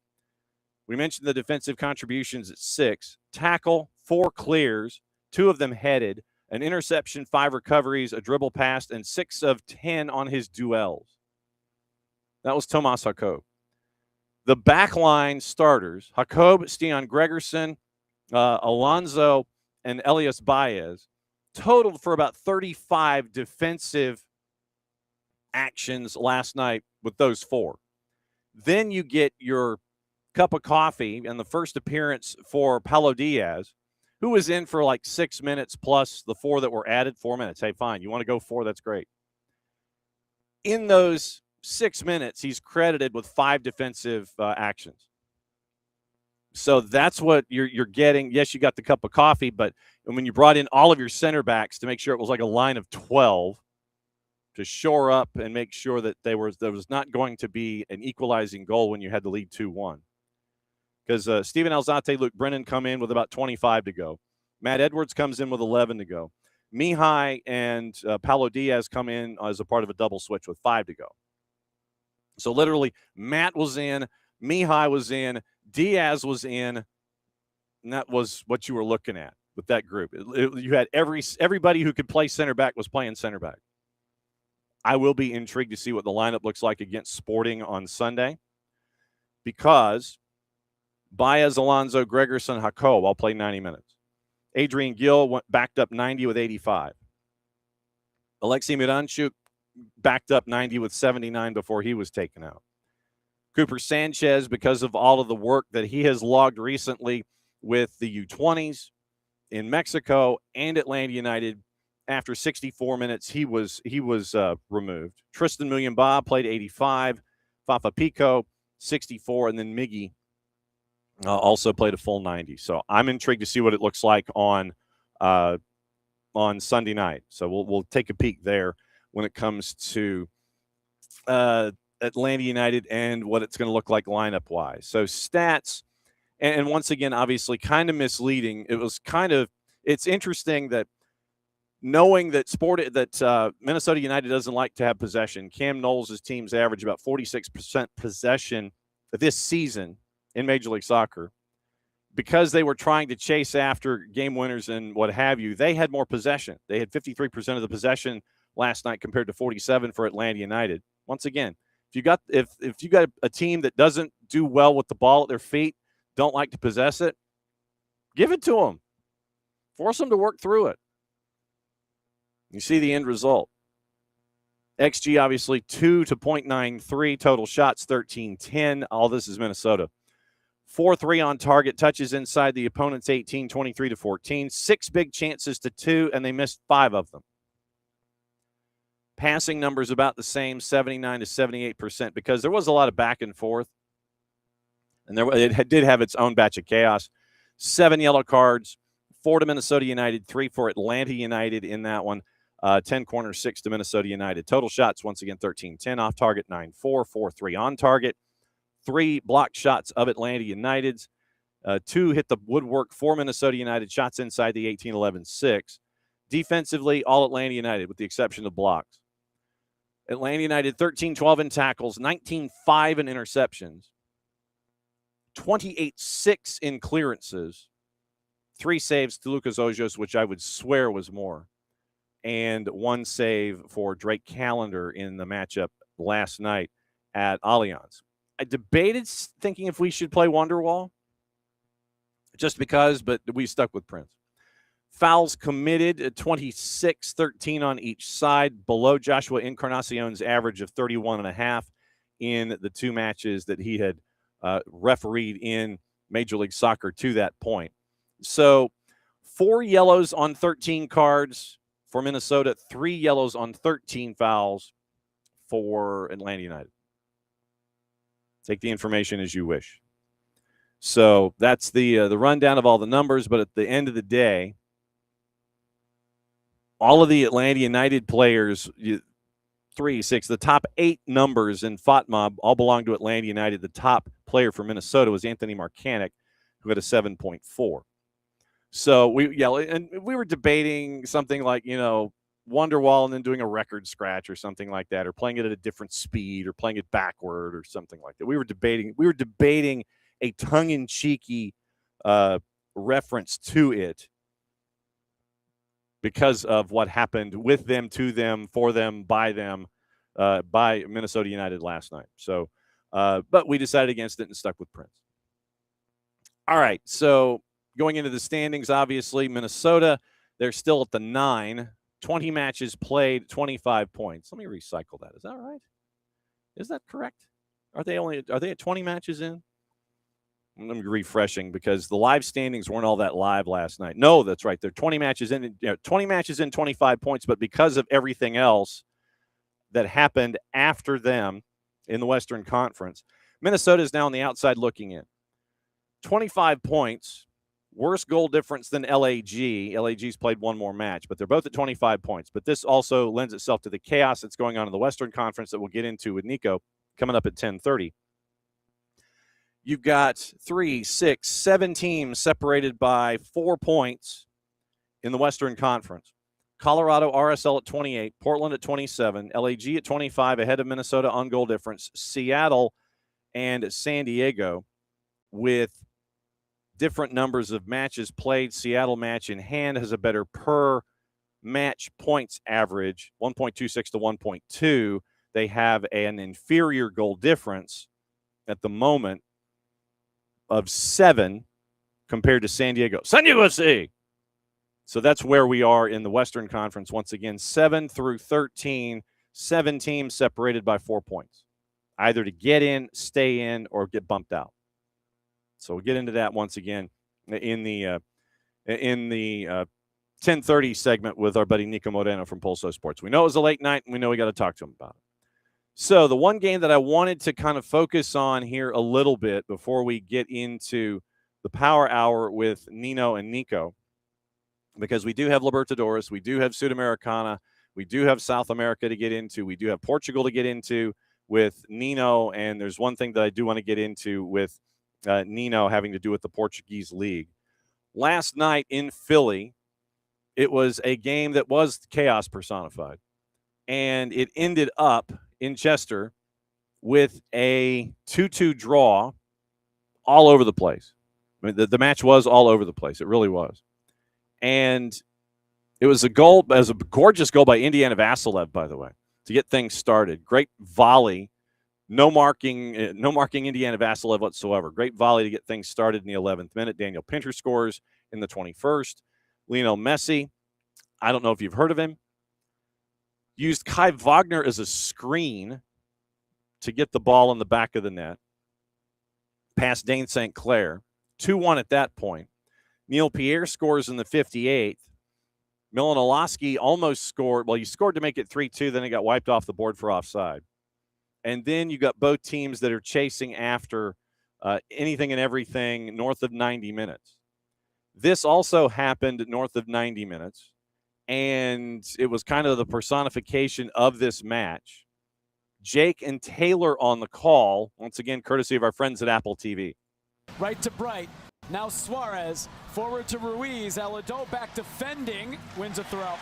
We mentioned the defensive contributions at 6. Tackle, 4 clears, 2 of them headed, an interception, 5 recoveries, a dribble pass, and 6 of 10 on his duels. That was Tomas Jakob. The backline starters, Jakob, Stian Gregerson, Alonso, and Elias Baez, totaled for about 35 defensive actions last night with those 4. Then you get your cup of coffee and the first appearance for Paulo Diaz, who was in for like 6 minutes plus the 4 that were added, 4 minutes. Hey, fine. You want to go 4? That's great. In those 6 minutes, he's credited with 5 defensive actions. So that's what you're getting. Yes, you got the cup of coffee, but when you brought in all of your center backs to make sure it was like a line of 12 to shore up and make sure that there was not going to be an equalizing goal when you had the lead 2-1. Because Steven Alzate, Luke Brennan come in with about 25 to go. Matt Edwards comes in with 11 to go. Mihai and Paulo Diaz come in as a part of a double switch with 5 to go. So literally, Matt was in, Mihai was in, Diaz was in, and that was what you were looking at with that group. You had everybody who could play center back was playing center back. I will be intrigued to see what the lineup looks like against Sporting on Sunday, because Baez, Alonso, Gregerson, Jakob all played 90 minutes. Adrian Gill backed up 90 with 85. Alexei Miranchuk backed up 90 with 79 before he was taken out. Cooper Sanchez, because of all of the work that he has logged recently with the U20s in Mexico and Atlanta United, after 64 minutes, he was removed. Tristan Muyumba played 85. Fafa Pico, 64. And then Miggy also played a full 90. So I'm intrigued to see what it looks like on Sunday night. So we'll take a peek there when it comes to Atlanta United and what it's going to look like lineup-wise. So stats, and once again, obviously kind of misleading. It's interesting that knowing that Minnesota United doesn't like to have possession. Cam Knowles' teams average about 46% possession this season in Major League Soccer. Because they were trying to chase after game winners and what have you, they had more possession. They had 53% of the possession last night compared to 47 for Atlanta United. Once again, if you got a team that doesn't do well with the ball at their feet, don't like to possess it, give it to them. Force them to work through it. You see the end result. XG, obviously, 2 to 0.93. Total shots, 13-10. All this is Minnesota. 4-3 on target. Touches inside the opponent's 18, 23-14. 6 big chances to 2, and they missed 5 of them. Passing numbers about the same, 79 to 78%, because there was a lot of back and forth. And it did have its own batch of chaos. 7 yellow cards, 4 to Minnesota United, 3 for Atlanta United in that one. 10 corners, 6 to Minnesota United. Total shots, once again, 13-10. Off target, 9-4. 4-3 on target. 3 blocked shots of Atlanta United's. 2 hit the woodwork for Minnesota United. Shots inside the 18, 11-6. Defensively, all Atlanta United, with the exception of blocks. Atlanta United, 13-12 in tackles, 19-5 in interceptions, 28-6 in clearances, 3 saves to Lucas Ojos, which I would swear was more, and 1 save for Drake Callender in the matchup last night at Allianz. I debated thinking if we should play Wonderwall, just because, but we stuck with Prince. Fouls committed at 26-13 on each side, below Joshua Encarnacion's average of 31.5 in the 2 matches that he had refereed in Major League Soccer to that point. So 4 yellows on 13 cards for Minnesota, 3 yellows on 13 fouls for Atlanta United. Take the information as you wish. So that's the rundown of all the numbers, but at the end of the day, all of the Atlanta United players, 3, 6, the top 8 numbers in FOTMOB all belong to Atlanta United. The top player for Minnesota was Anthony Marcanic, who had a 7.4. So we were debating something like, Wonderwall and then doing a record scratch or something like that, or playing it at a different speed or playing it backward or something like that. We were debating a tongue-in-cheeky reference to it because of what happened with them, to them, for them, by Minnesota United last night. So, but we decided against it and stuck with Prince. All right, so going into the standings, obviously, Minnesota, they're still at the 9. 20 matches played, 25 points. Let me recycle that. Is that right? Is that correct? Are they at 20 matches in? I'm refreshing because the live standings weren't all that live last night. No, that's right. They're 20 matches in, 20 matches in, 25 points, but because of everything else that happened after them in the Western Conference, Minnesota is now on the outside looking in. 25 points, worse goal difference than LAG. LAG's played one more match, but they're both at 25 points. But this also lends itself to the chaos that's going on in the Western Conference that we'll get into with Niko coming up at 10:30. You've got 3, 6, 7 teams separated by 4 points in the Western Conference. Colorado, RSL at 28, Portland at 27, LAG at 25, ahead of Minnesota on goal difference. Seattle and San Diego with different numbers of matches played. Seattle match in hand has a better per match points average, 1.26 to 1.2. They have an inferior goal difference at the moment of 7 compared to San Diego. San Diego FC! So that's where we are in the Western Conference. Once again, 7 through 13, 7 teams separated by 4 points, either to get in, stay in, or get bumped out. So we'll get into that once again in the 10:30 segment with our buddy Niko Moreno from Pulso Sports. We know it was a late night, and we know we got to talk to him about it. So the one game that I wanted to kind of focus on here a little bit before we get into the Power Hour with Nino and Niko, because we do have Libertadores, we do have Sudamericana, we do have South America to get into, we do have Portugal to get into with Nino, and there's one thing that I do want to get into with Nino having to do with the Portuguese league. Last night in Philly, it was a game that was chaos personified, and it ended up in Chester with a 2-2 draw all over the place. I mean, the match was all over the place. It really was. And it was a gorgeous goal by Indiana Vassilev, by the way, to get things started. Great volley. No marking Indiana Vassilev whatsoever. Great volley to get things started in the 11th minute. Daniel Pinter scores in the 21st. Lionel Messi, I don't know if you've heard of him, used Kai Wagner as a screen to get the ball in the back of the net. Past Dane St. Clair. 2-1 at that point. Neil Pierre scores in the 58th. Milan Olaski almost scored. Well, he scored to make it 3-2, then he got wiped off the board for offside. And then you got both teams that are chasing after anything and everything north of 90 minutes. This also happened north of 90 minutes, and it was kind of the personification of this match. Jake and Taylor on the call, once again, courtesy of our friends at Apple TV. Right to Bright. Now Suarez, forward to Ruiz. Alado back defending, wins a throw.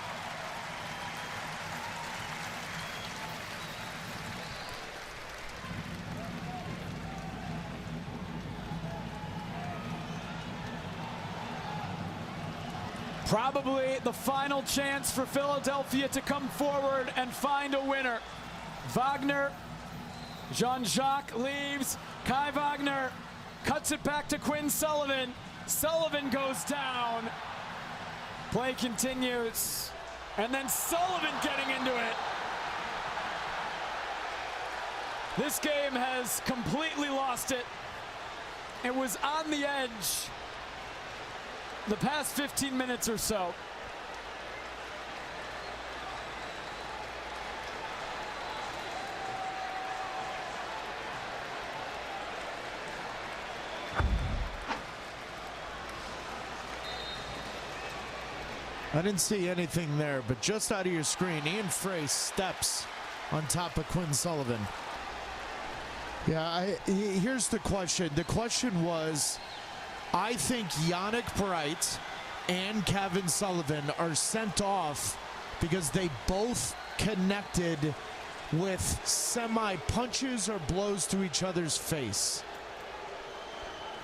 Probably the final chance for Philadelphia to come forward and find a winner. Wagner, Jean-Jacques leaves. Kai Wagner cuts it back to Quinn Sullivan. Sullivan goes down. Play continues. And then Sullivan getting into it. This game has completely lost it. It was on the edge the past 15 minutes or so. I didn't see anything there, but just out of your screen, Ian Frey steps on top of Quinn Sullivan. Yeah, here's the question. The question was, I think Yannick Bright and Kevin Sullivan are sent off because they both connected with semi-punches or blows to each other's face.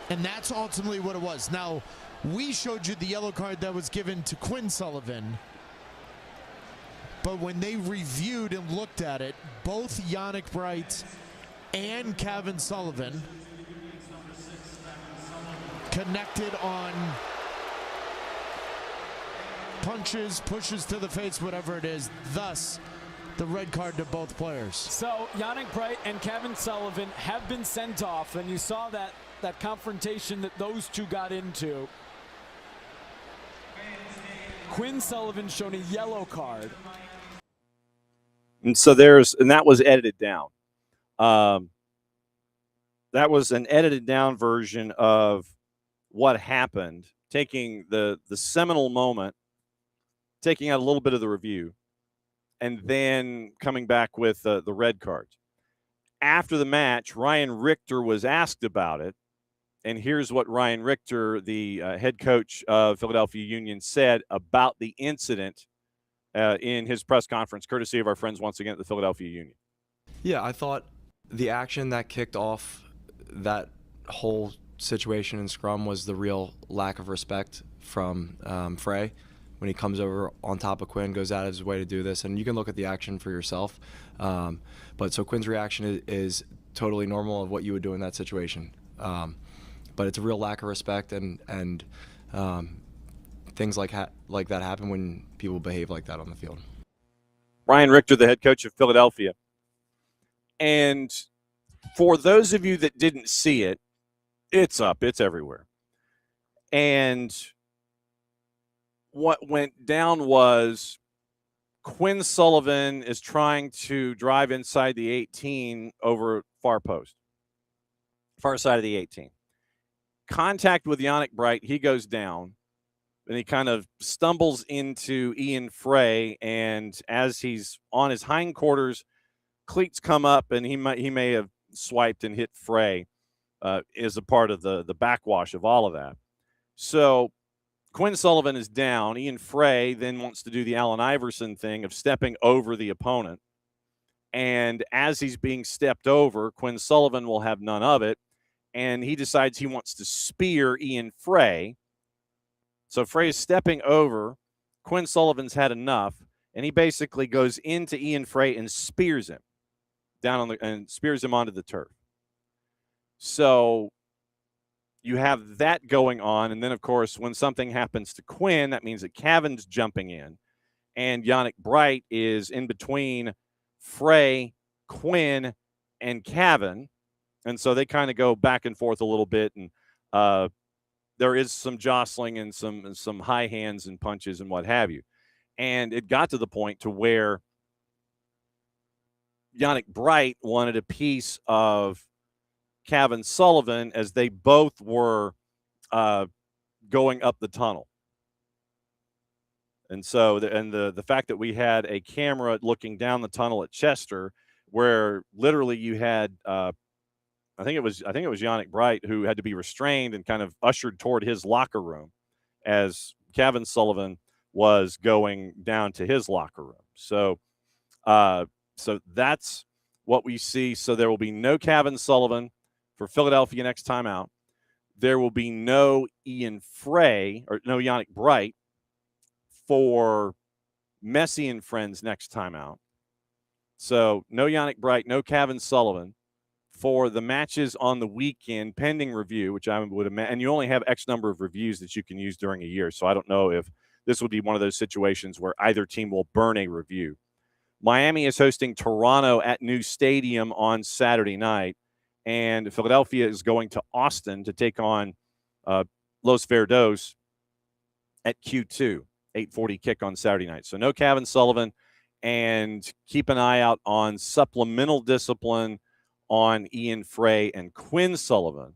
And that's ultimately what it was. Now, we showed you the yellow card that was given to Quinn Sullivan. But when they reviewed and looked at it, both Yannick Bright and Kevin Sullivan connected on punches, pushes to the face, whatever it is. Thus, the red card to both players. So Yannick Bright and Kevin Sullivan have been sent off, and you saw that confrontation that those two got into. Quinn Sullivan shown a yellow card. And so that was edited down. That was an edited down version of what happened, taking the seminal moment, taking out a little bit of the review, and then coming back with the red cards. After the match, Ryan Richter was asked about it, and here's what Ryan Richter, the head coach of Philadelphia Union, said about the incident in his press conference, courtesy of our friends once again at the Philadelphia Union. Yeah, I thought the action that kicked off that whole situation in scrum was the real lack of respect from Frey when he comes over on top of Quinn, goes out of his way to do this. And you can look at the action for yourself. But so Quinn's reaction is totally normal of what you would do in that situation. But it's a real lack of respect, and things like that happen when people behave like that on the field. Ryan Richter, the head coach of Philadelphia. And for those of you that didn't see it, it's up. It's everywhere. And what went down was Quinn Sullivan is trying to drive inside the 18 over far post, far side of the 18. Contact with Yannick Bright. He goes down. And he kind of stumbles into Ian Frey, and as he's on his hindquarters, cleats come up, and he may have swiped and hit Frey as a part of the backwash of all of that. So Quinn Sullivan is down. Ian Frey then wants to do the Allen Iverson thing of stepping over the opponent. And as he's being stepped over, Quinn Sullivan will have none of it, and he decides he wants to spear Ian Frey. So Frey is stepping over. Quinn Sullivan's had enough, and he basically goes into Ian Frey and spears him and spears him onto the turf. So you have that going on, and then of course when something happens to Quinn, that means that Kevin's jumping in, and Yannick Bright is in between Frey, Quinn, and Kevin, and so they kind of go back and forth a little bit, and there is some jostling and some high hands and punches and what have you. And it got to the point to where Yannick Bright wanted a piece of Kevin Sullivan as they both were going up the tunnel. And so the fact that we had a camera looking down the tunnel at Chester, where literally you had I think it was Yannick Bright who had to be restrained and kind of ushered toward his locker room as Kevin Sullivan was going down to his locker room. So that's what we see. So there will be no Kevin Sullivan for Philadelphia next time out. There will be no Ian Frey or no Yannick Bright for Messi and Friends next time out. So no Yannick Bright, no Kevin Sullivan for the matches on the weekend pending review, which I would imagine, and you only have X number of reviews that you can use during a year. So I don't know if this would be one of those situations where either team will burn a review. Miami is hosting Toronto at New Stadium on Saturday night, and Philadelphia is going to Austin to take on Los Verdos at Q2, 8:40 kick on Saturday night. So no Kevin Sullivan, and keep an eye out on supplemental discipline on Ian Frey and Quinn Sullivan.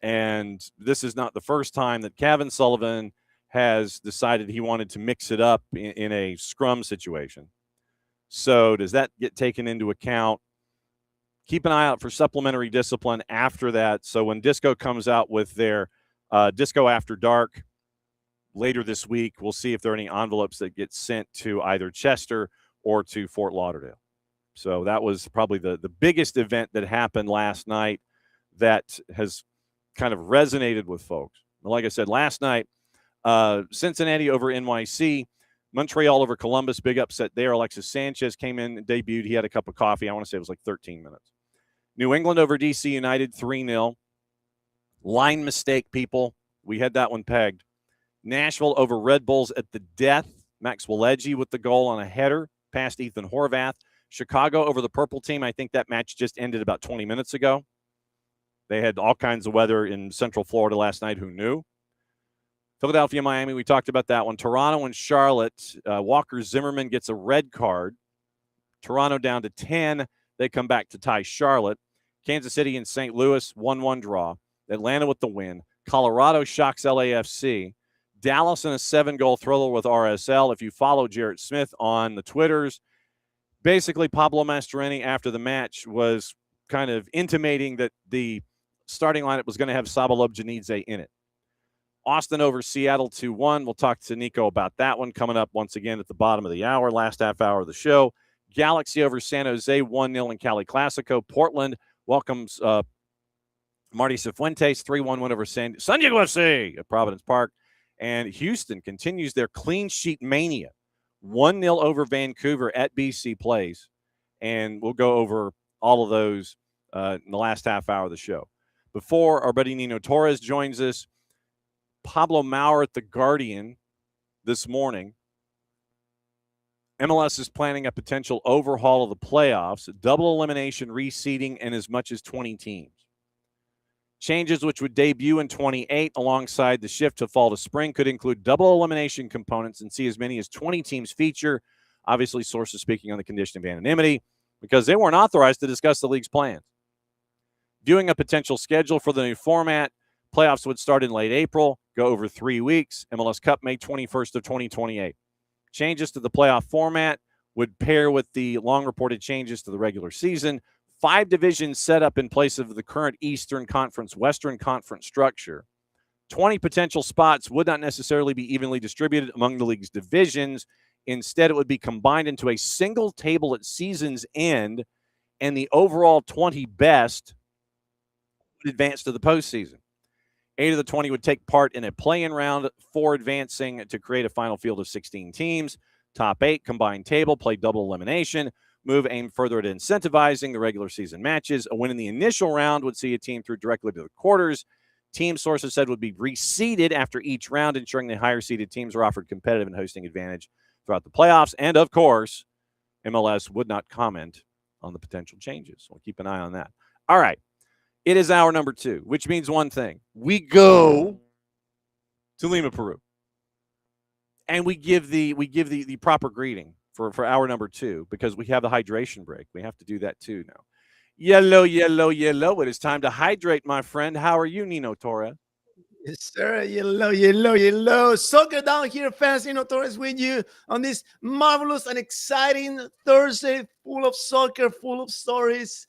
And this is not the first time that Kevin Sullivan has decided he wanted to mix it up in a scrum situation. So does that get taken into account? Keep an eye out for supplementary discipline after that. So when Disco comes out with their Disco After Dark later this week, we'll see if there are any envelopes that get sent to either Chester or to Fort Lauderdale. So that was probably the biggest event that happened last night that has kind of resonated with folks. Like I said, last night, Cincinnati over NYC, Montreal over Columbus, big upset there. Alexis Sanchez came in and debuted. He had a cup of coffee. I want to say it was like 13 minutes. New England over DC United, 3-0. Line mistake, people. We had that one pegged. Nashville over Red Bulls at the death. Max Waleji with the goal on a header past Ethan Horvath. Chicago over the Purple Team. I think that match just ended about 20 minutes ago. They had all kinds of weather in Central Florida last night. Who knew? Philadelphia, Miami, we talked about that one. Toronto and Charlotte. Walker Zimmerman gets a red card. Toronto down to 10. They come back to tie Charlotte. Kansas City and St. Louis, 1-1 draw. Atlanta with the win. Colorado shocks LAFC. Dallas in a 7-goal thriller with RSL. If you follow Jarrett Smith on the Twitters, basically Pablo Mastroeni after the match was kind of intimating that the starting lineup was going to have Sabalob Janidze in it. Austin over Seattle 2-1. We'll talk to Niko about that one coming up once again at the bottom of the hour, last half hour of the show. Galaxy over San Jose 1-0 in Cali Classico. Portland welcomes Marty Cifuentes 3-1 win over San Diego FC at Providence Park. And Houston continues their clean sheet mania. 1-0 over Vancouver at BC Place. And we'll go over all of those in the last half hour of the show. Before our buddy Nino Torres joins us, Pablo Maurer at The Guardian this morning. MLS is planning a potential overhaul of the playoffs, double elimination, reseeding, and as much as 20 teams. Changes which would debut in 28 alongside the shift to fall to spring could include double elimination components and see as many as 20 teams feature. Obviously, sources speaking on the condition of anonymity because they weren't authorized to discuss the league's plans. Viewing a potential schedule for the new format, playoffs would start in late April, go over 3 weeks. MLS Cup May 21st of 2028. Changes to the playoff format would pair with the long-reported changes to the regular season. 5 divisions set up in place of the current Eastern Conference, Western Conference structure. 20 potential spots would not necessarily be evenly distributed among the league's divisions. Instead, it would be combined into a single table at season's end, and the overall 20 best would advance to the postseason. 8 of the 20 would take part in a play-in round, 4 advancing to create a final field of 16 teams. Top 8 combined table, play double elimination. Move aimed further at incentivizing the regular season matches. A win in the initial round would see a team through directly to the quarters. Team sources said would be reseeded after each round, ensuring the higher-seeded teams are offered competitive and hosting advantage throughout the playoffs. And, of course, MLS would not comment on the potential changes. We'll keep an eye on that. All right. It is hour number 2, which means one thing. We go to Lima, Peru. And we give the proper greeting for hour number 2 because we have the hydration break. We have to do that too now. Yellow, yellow, yellow. It is time to hydrate, my friend. How are you, Nino Torres? Yes, sir. Yellow, yellow, yellow. Soccer Down here, fans. Nino Torres with you on this marvelous and exciting Thursday, full of soccer, full of stories.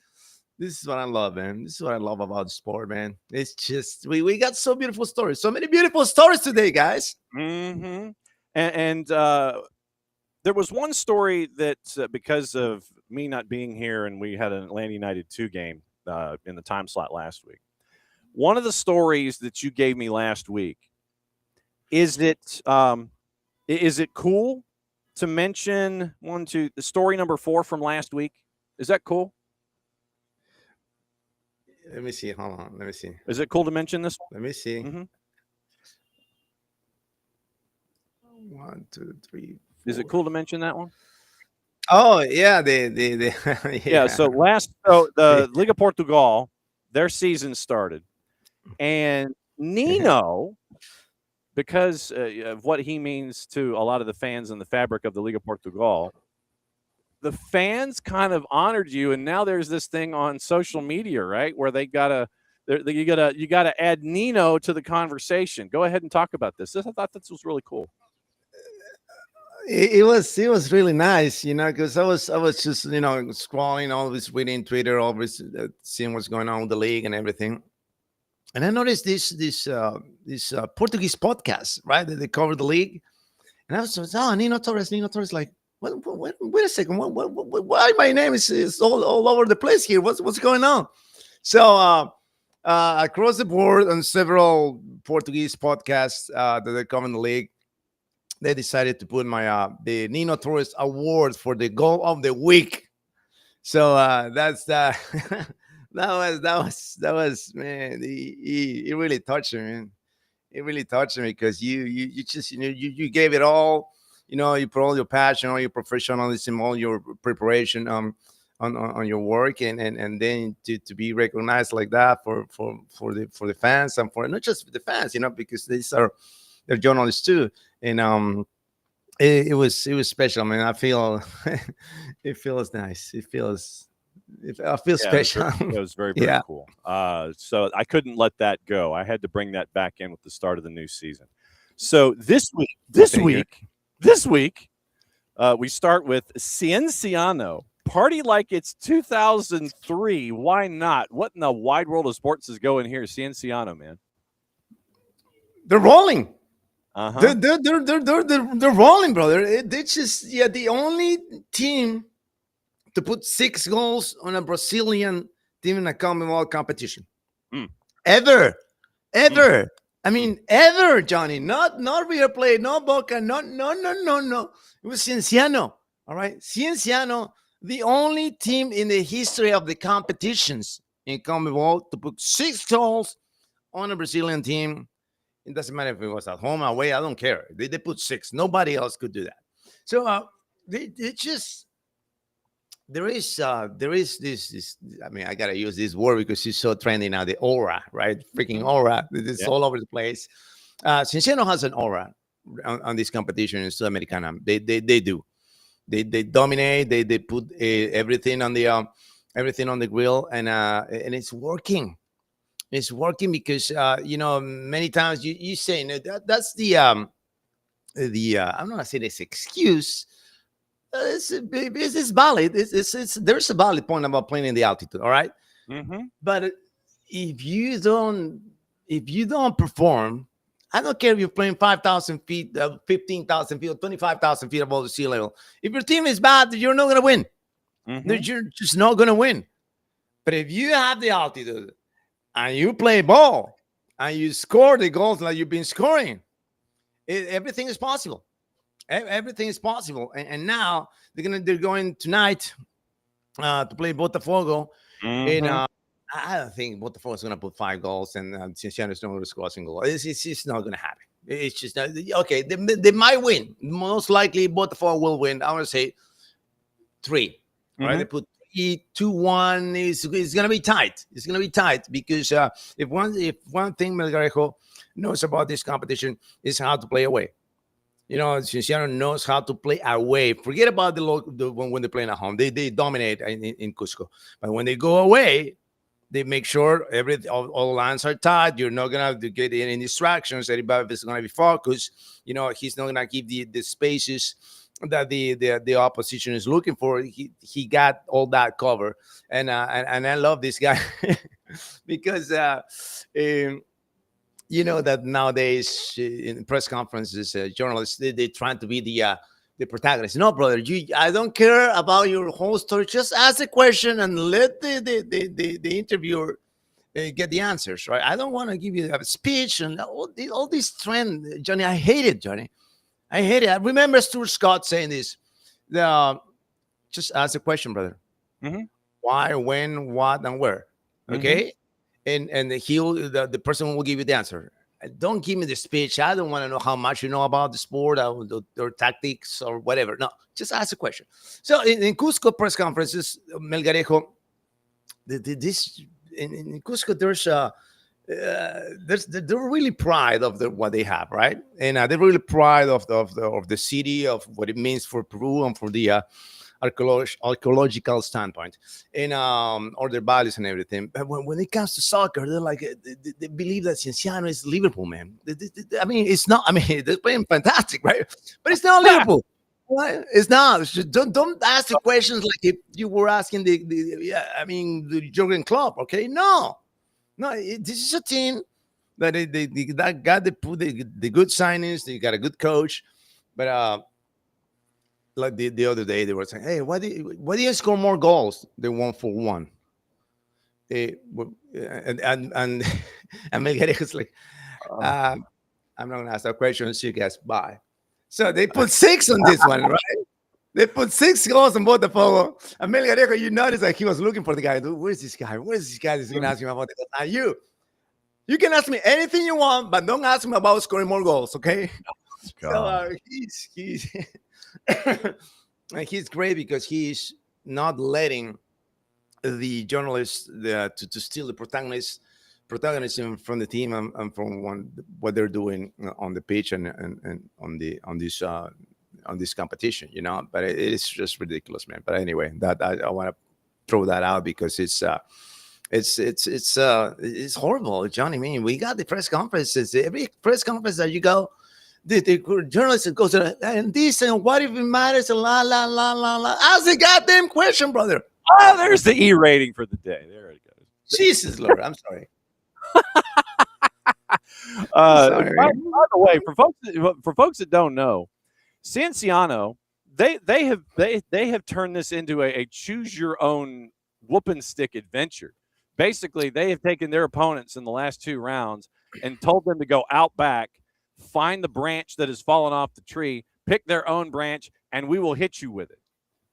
This is what I love, man. This is what I love about sport, man. It's just, we got so beautiful stories. So many beautiful stories today, guys. Mm-hmm. And there was one story that because of me not being here and we had an Atlanta United 2 game in the time slot last week. One of the stories that you gave me last week, is it cool to mention the story number 4 from last week? Is that cool? Let me see. Hold on. Let me see. Is it cool to mention this? Let me see. Mm-hmm. 1, 2, 3, 4. Is it cool to mention that one? Oh yeah, yeah. So the Liga Portugal, their season started, and Nino, because of what he means to a lot of the fans in the fabric of the Liga Portugal, the fans kind of honored you, and now there's this thing on social media, right, where you gotta add Nino to the conversation. Go ahead and talk about this. I thought this was really cool. It was really nice, because I was just scrolling, always reading Twitter, always seeing what's going on with the league and everything, and I noticed this Portuguese podcast, right, that they cover the league, and I was Nino Torres, like, wait a second, why my name is all over the place here? What's going on? So across the board on several Portuguese podcasts that they come in the league, they decided to put my the Nino Torres award for the goal of the week. So that's that. that was man. He really touched me, man. It really touched me because you just you gave it all. You put all your passion, all your professionalism, all your preparation on your work, and then to be recognized like that for the fans, and for not just the fans, because they're journalists too, and it was special, man. I feel it feels nice. I feel special. It was very, very Yeah. cool. So I couldn't let that go. I had to bring that back in with the start of the new season. So this week, we start with Cienciano. Party like it's 2003. Why not? What in the wide world of sports is going here? Cienciano, man. They're rolling. Uh-huh. They're rolling, brother. It's just the only team to put 6 goals on a Brazilian team in a Commonwealth competition. Ever. I mean, ever, Johnny. Not River Plate, no Boca, no. It was Cienciano. All right, Cienciano, the only team in the history of the competitions in Commonwealth to put 6 goals on a Brazilian team. It doesn't matter if it was at home or away. I don't care. They put 6. Nobody else could do that. So they just. There is this. I mean, I gotta use this word because it's so trendy now. The aura, right? Freaking aura. It's all over the place. Cienciano has an aura on this competition in Sudamericana. They do. They dominate. They put everything on the grill, and it's working. It's working because many times you say that's the I'm not gonna say this excuse. It's valid. There's a valid point about playing in the altitude. All right, but if you don't perform, I don't care if you're playing 5,000 feet, 15,000 feet, 25,000 feet above the sea level. If your team is bad, you're not gonna win. You're just not gonna win. But if you have the altitude and you play ball and you score the goals like you've been scoring, everything is possible. Everything is possible, and now they're going tonight to play Botafogo, and I don't think Botafogo is going to put 5 goals, and Cienciano is not going to score a single goal. It's not going to happen. It's just not, okay. They might win. Most likely, Botafogo will win. I want to say 3. Right? They put 3-2-1. It's going to be tight. It's going to be tight because if one thing Melgarejo knows about this competition is how to play away. Cienciano knows how to play away. Forget about when they're playing at home. They dominate in Cusco. But when they go away, they make sure all lines are tight. You're not going to get any distractions. Everybody is going to be focused. He's not going to give the spaces that the opposition is looking for. He got all that cover. And I love this guy because that nowadays in press conferences, journalists, they're trying to be the protagonist. No, brother, I don't care about your whole story. Just ask a question and let the interviewer get the answers, right? I don't want to give you a speech and all this trend, Johnny. I hate it, Johnny. I hate it. I remember Stuart Scott saying this. Just ask a question, brother. Why, when, what, and where. Okay? And the person will give you the answer. Don't give me the speech. I don't want to know how much you know about the sport or tactics or whatever. No, just ask a question. So in Cusco press conferences, Melgarejo, in Cusco, they're really proud of what they have, right? And they're really proud of the city, of what it means for Peru and for the archaeological standpoint, and or their values and everything. But when it comes to soccer, they're like they believe that Cienciano is Liverpool, man. I mean, it's not. I mean, they're playing fantastic, right? But it's not Liverpool. Right? It's not. Don't ask the questions like if you were asking the Jurgen Klopp. Okay, no. This is a team that they got the good signings. They got a good coach, but like the other day, they were saying, "Hey, why do you score more goals than 1-for-1?" and Melgarejo's like, I'm not going to ask that question. So you guys bye. So they put 6 on this one, right? They put 6 goals on Botafogo. And Melgarejo, you notice that he was looking for the guy. Where's this guy? Where's this guy that's going to ask him about it? Now you can ask me anything you want, but don't ask me about scoring more goals, okay? So he's and he's great because he's not letting the journalists to steal the protagonism from the team and from what they're doing on the pitch and on this competition, you know. But it's just ridiculous, man. But anyway, that I want to throw that out because it's horrible, Johnny. I mean, we got the press conferences. Every press conference that you go, the journalist goes and this and what if it matters? La la la la la. Ask the goddamn question, brother. Oh, there's the E rating for the day. There it goes. Jesus Lord, I'm sorry. By the way, for folks that don't know, Cienciano, they have turned this into a choose your own whooping stick adventure. Basically, they have taken their opponents in the last 2 rounds and told them to go out back, find the branch that has fallen off the tree, pick their own branch, and we will hit you with it.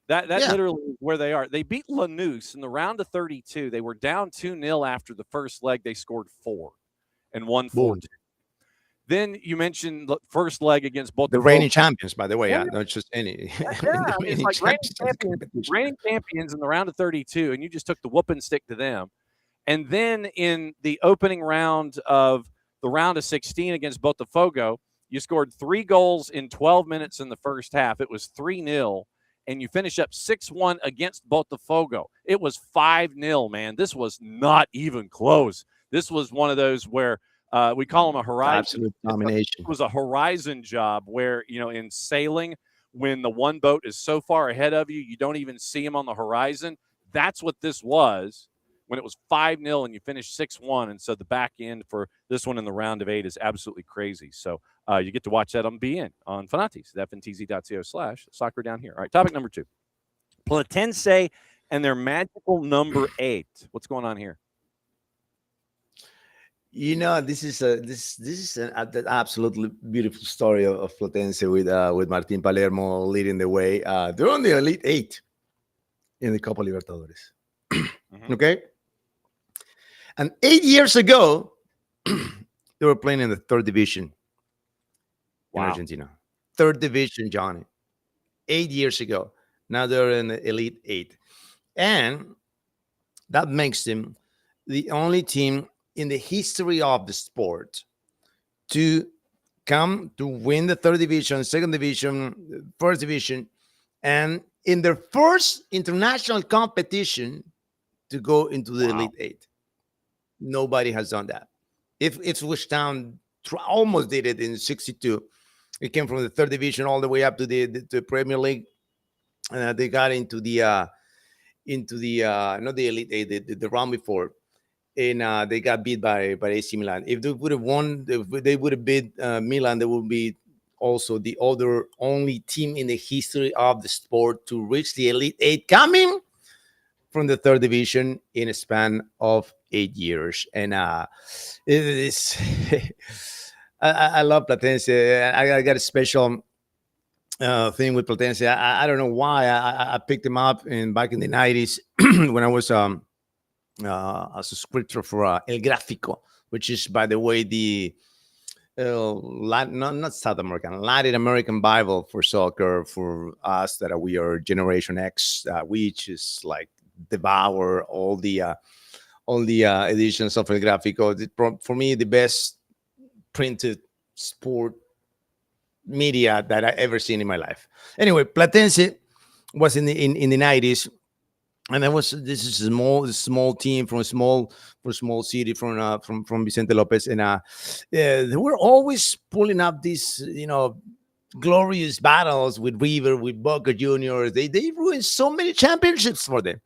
That literally is where they are. They beat Lanús in the round of 32. They were down 2-0 after the first leg. They scored 4 and won 4-2. Then you mentioned the first leg against both the reigning champions, by the way, not just any. It's like reigning champions in the round of 32, and you just took the whooping stick to them. And then in the opening round of the round of 16 against Botafogo, you scored 3 goals in 12 minutes in the first half. It was 3-0, and you finish up 6-1 against Botafogo. It was 5-0, man. This was not even close. This was one of those where we call them a horizon. Absolute domination. It was a horizon job where, you know, in sailing, when the one boat is so far ahead of you, you don't even see him on the horizon. That's what this was when it was 5-0 and you finished 6-1. And so the back end for this one in the round of 8 is absolutely crazy. So you get to watch that on BN, on Fanatis, fntz.co/soccer down here. All right, topic number 2. Platense and their magical number 8. What's going on here? You know, this is an absolutely beautiful story of Platense with Martin Palermo leading the way. They're on the Elite 8 in the Copa Libertadores. Okay? And 8 years ago, they were playing in the 3rd division in Argentina. 3rd division, Johnny. 8 years ago. Now they're in the Elite 8. And that makes them the only team in the history of the sport to come to win the 3rd division, 2nd division, 1st division, and in their first international competition to go into the Elite 8. Nobody has done that. If Ipswich Town almost did it in 62, it came from the 3rd division all the way up to the Premier League. They got into the not the Elite 8, the round before. And they got beat by AC Milan. If they would have won, if they would have beat Milan, they would be also the only team in the history of the sport to reach the Elite 8, coming from the 3rd division in a span of 8 years. And it is I love Platense. I got a special thing with Platense. I don't know why. I picked them up back in the 90s when I was a subscriptor for El Gráfico, which is, by the way, the not South American, Latin American Bible for soccer for us that we are Generation X, which is like devour all the editions of El Gráfico. For me, the best printed sport media that I ever seen in my life. Anyway, Platense was in the 90s. And this is a small team from a small city from Vicente Lopez, and they were always pulling up these glorious battles with River, with Boca Juniors. They ruined so many championships for them.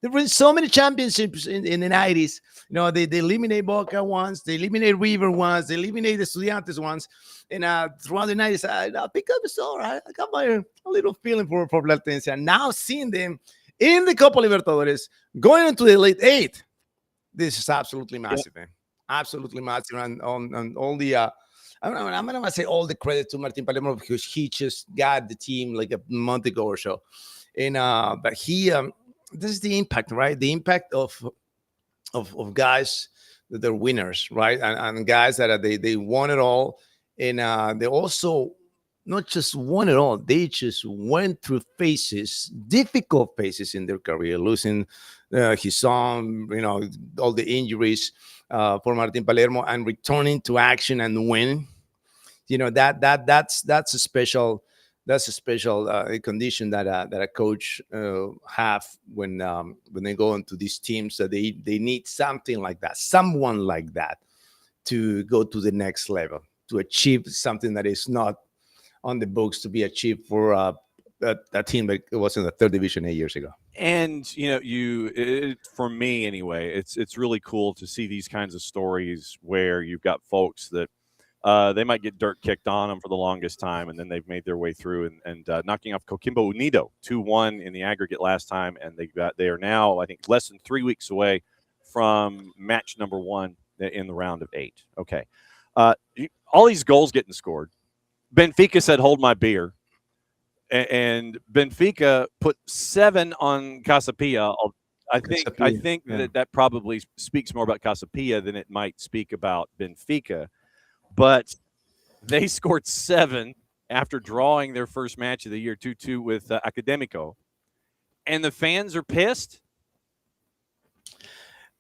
They ruined so many championships in the 90s. They eliminate Boca once, they eliminate River once, they eliminate the Estudiantes once, and throughout the 90s, I pick up the story. I got a little feeling for Platense, and now seeing them in the Copa Libertadores, going into the Elite 8, This is absolutely massive, man. Absolutely massive. And on all the, I'm not going to say all the credit to Martin Palermo because he just got the team like a month ago or so. And, but he, this is the impact, right? The impact of guys that they're winners, right? And guys that they won it all. And they also not just won it all, they just went through phases, difficult phases in their career, losing his son, all the injuries for Martin Palermo, and returning to action and win. That's a special condition that a coach have when they go into these teams, that they need something like that, someone like that, to go to the next level, to achieve something that is not on the books to be achieved for a team that was in the third division 8 years ago. And for me anyway, it's really cool to see these kinds of stories where you've got folks that they might get dirt kicked on them for the longest time, and then they've made their way through and knocking off Coquimbo Unido 2-1 in the aggregate last time, and they are now, I think, less than 3 weeks away from match number 1 in the round of 8. Okay, all these goals getting scored. Benfica said, "Hold my beer," and Benfica put 7 on Casapia. I think that probably speaks more about Casapia than it might speak about Benfica. But they scored 7 after drawing their first match of the year 2-2 with Académico, and the fans are pissed.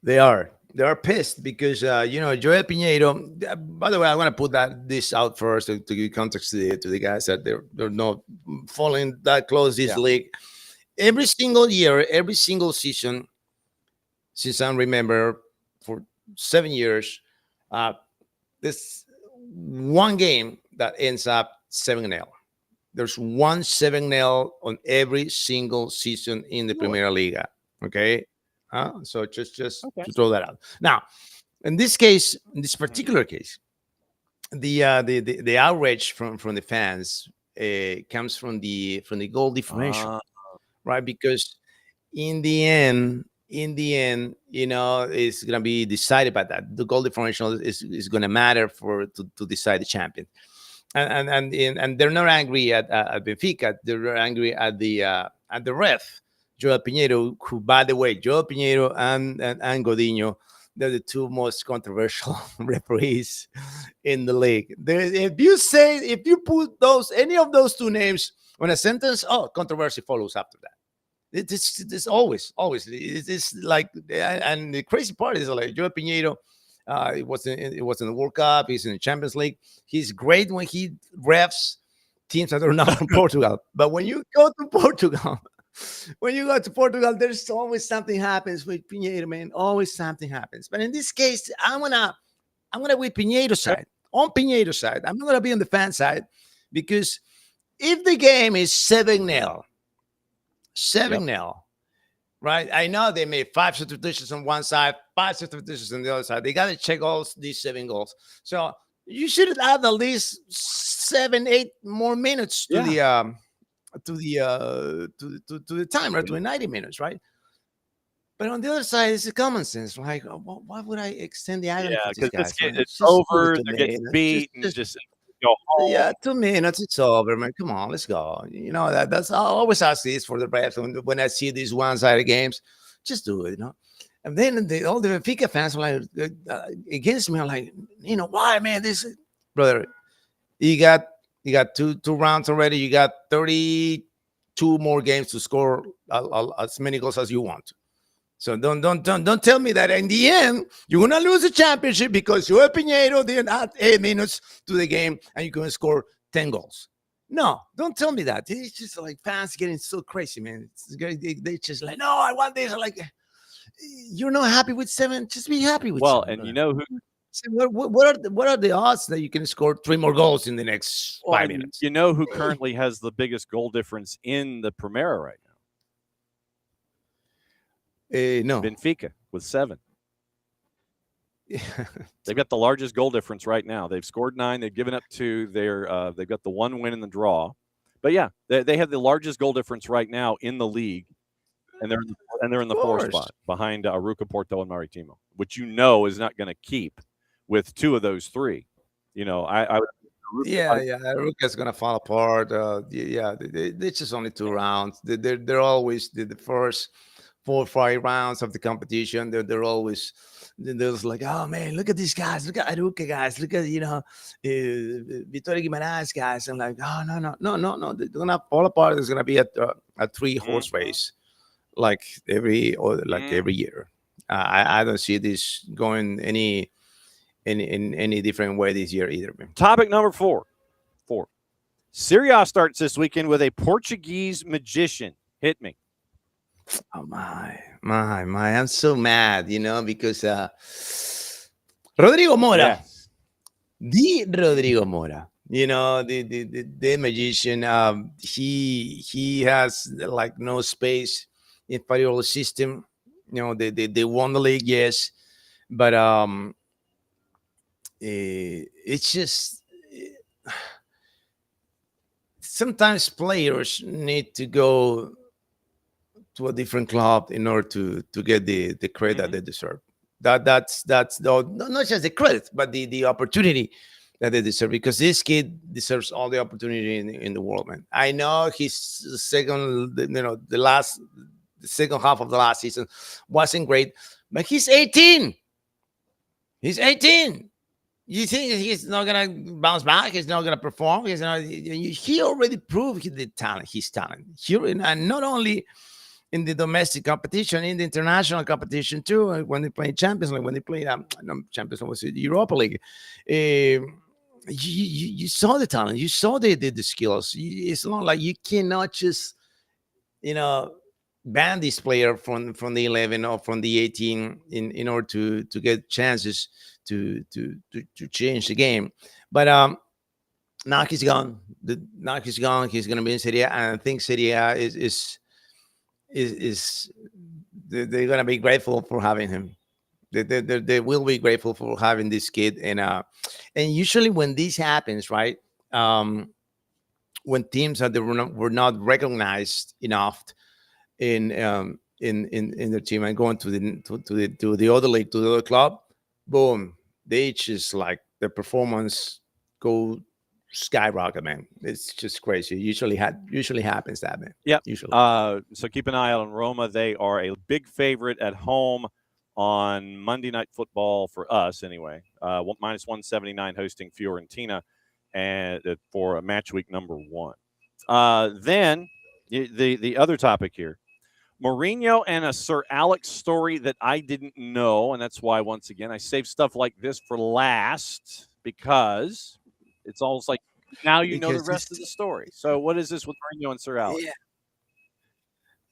They are pissed because Joel Piñeiro. By the way, I want to put this out first to give context to the guys that they're not following that close this league. Every single year, every single season, since I remember, for 7 years, this one game that ends up 7-0. There's one 7-0 on every single season in the Primera Liga. Okay. So just to throw that out. Now, in this case, in this particular case, the outrage from the fans comes from the goal differential, right? Because in the end, it's gonna be decided by that. The goal differential is gonna matter to decide the champion. And they're not angry at Benfica. They're angry at the ref, Joel Piñeiro, who, by the way, Joel Piñeiro and Godinho, they're the two most controversial referees in the league. If you put any of those two names on a sentence, controversy follows after that. It's always. It's like, and the crazy part is like Joel Piñeiro. It was in the World Cup. He's in the Champions League. He's great when he refs teams that are not from Portugal. But when you go to Portugal. There's always something happens with Piñeiro, man. Always something happens. But in this case, I'm gonna with Piñeiro's side. On Piñeiro's side, I'm not gonna be on the fan side, because if the game is 7-0, right? I know they made 5 substitutions on one side, 5 substitutions on the other side. They gotta check all these 7 goals. So you should add at least 7-8 more minutes to the timer, to the 90 minutes, right? But on the other side, it's a common sense. Like, why would I extend the agony for these guys? It's over. They're getting beat. Just go home. Yeah, 2 minutes, it's over, man. Come on, let's go. That's I always ask this for the refs when I see these one-sided games. Just do it, And then all the Benfica fans were like against me. I'm like, why, man? This brother, you got two rounds already. You got 32 more games to score as many goals as you want. So don't tell me that in the end you're gonna lose the championship because Joel Piñeiro didn't add 8 minutes to the game and you're gonna score 10 goals. No, don't tell me that. It's just like fans getting so crazy, man. They just like, no, I want this. Like, you're not happy with 7. Just be happy with 7. And you know who? So what are the odds that you can score 3 more goals in the next 5 minutes? You know who currently has the biggest goal difference in the Primera right now? No. Benfica with 7. They've got the largest goal difference right now. They've scored 9. They've given up 2. They've got the 1 win in the draw. But yeah, they have the largest goal difference right now in the league. and they're in the Of 4 course. spot behind Aruca, Porto, and Maritimo, which is not going to keep with 2 of those 3. I would. Yeah, Ruka's gonna fall apart. Yeah, it's just only 2 rounds. They're always the first 4 or 5 rounds of the competition. They're always they're just like, oh man, look at these guys, look at Aruca guys, look at Vittorio Guimaraes guys. I'm like, oh no, they're gonna fall apart. There's gonna be a 3-horse race like every year. I don't see this going any different way this year either, man. Topic number 4. Serie A starts this weekend with a Portuguese magician. Hit me. Oh my! I'm so mad, because Rodrigo Mora, Yes. the Rodrigo Mora, the magician. He has like no space in Fayetteville system. They won the league, yes, but it's just sometimes players need to go to a different club in order to get the credit that they deserve. That's not just the credit, but the opportunity that they deserve, because this kid deserves all the opportunity in the world, man. I know his the second half of the last season wasn't great, but he's 18. He's 18. You think he's not gonna bounce back? He's not gonna perform? He's not. He already proved his talent. And not only in the domestic competition, in the international competition too. When they play Champions League, when they play Champions League, was it Europa League? You saw the talent. You saw the skills. It's not like you cannot just ban this player from the 11 or from the 18 in order to get chances to change the game. But now he's gone. Now he's gone. He's going to be in Serie A, and I think Serie A is they're going to be grateful for having him. They will be grateful for having this kid. And usually when this happens, right, when teams were not recognized enough in their team and going to the other league, to the other club, boom, they just like the performance go skyrocket, man. It's just crazy. Usually happens that, man. Yeah. Usually. So keep an eye out on Roma. They are a big favorite at home on Monday Night Football for us, anyway. Minus 179 hosting Fiorentina, and for match week number 1. Then the other topic here. Moreno and a Sir Alex story that I didn't know, and that's why, once again, I save stuff like this for last, because it's almost like now you know the rest of the story. So what is this with Moreno and Sir Alex? Yeah.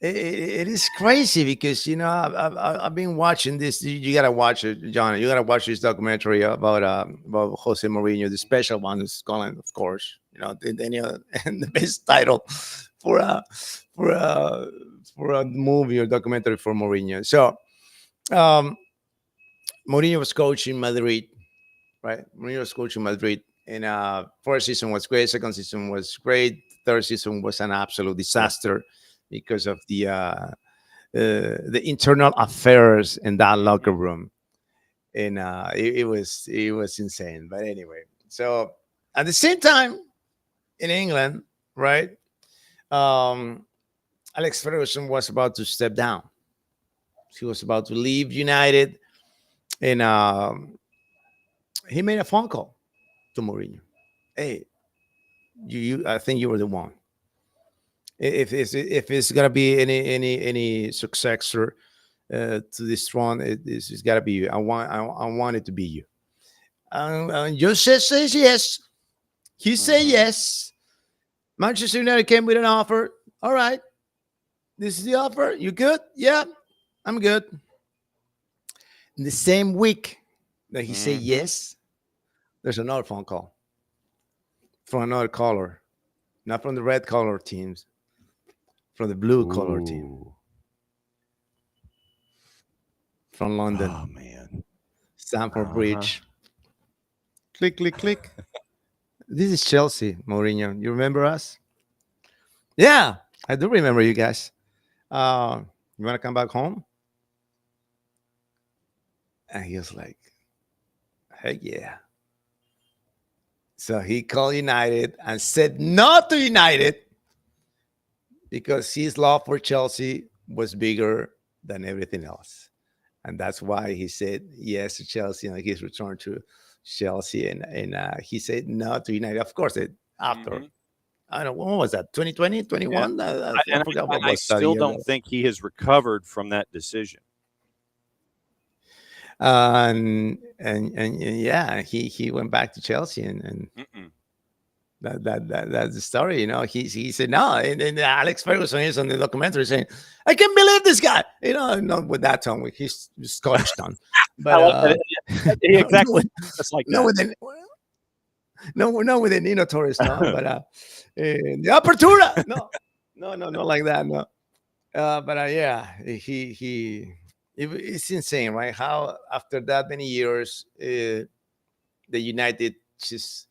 It is crazy because, I've been watching this. You got to watch it, John. You got to watch this documentary about Jose Mourinho, the special one, is calling, of course, the best title for a movie or documentary for Mourinho. So, Mourinho was coaching Madrid, right? Mourinho was coaching Madrid, and first season was great, second season was great, third season was an absolute disaster because of the internal affairs in that locker room, and it was insane. But anyway, so at the same time in England, right? Alex Ferguson was about to step down. He was about to leave United, and he made a phone call to Mourinho. Hey, I think you were the one. If it's gonna be any successor to this throne, it's got to be you. I want it to be you. Jose says yes. He said yes. Manchester United came with an offer. All right, this is the offer. You good? Yeah, I'm good. In the same week that he said yes, there's another phone call from another caller, not from the red collar teams, from the blue collar team, from London. Oh man, Sanford Bridge. Click, click, click. This is Chelsea, Mourinho. You remember us? Yeah, I do remember you guys. You want to come back home? And he was like, heck yeah. So he called United and said no to United because his love for Chelsea was bigger than everything else. And that's why he said yes to Chelsea and his return to Chelsea. And he said no to United. Of course, after, I don't know, when was that? 2020, 21? Yeah. I forgot what I was that still year. don't think he has recovered from that decision. And yeah, he went back to Chelsea and that's the story. You know, he said no, and Alex Ferguson is on the documentary saying, "I can't believe this guy." You know, not with that tone, with his Scottish tone, but exactly, that's like no, that. Not with the Nino Torres tone, but the apertura, no, like that, no. But yeah, it's insane, right? How after that many years, the United just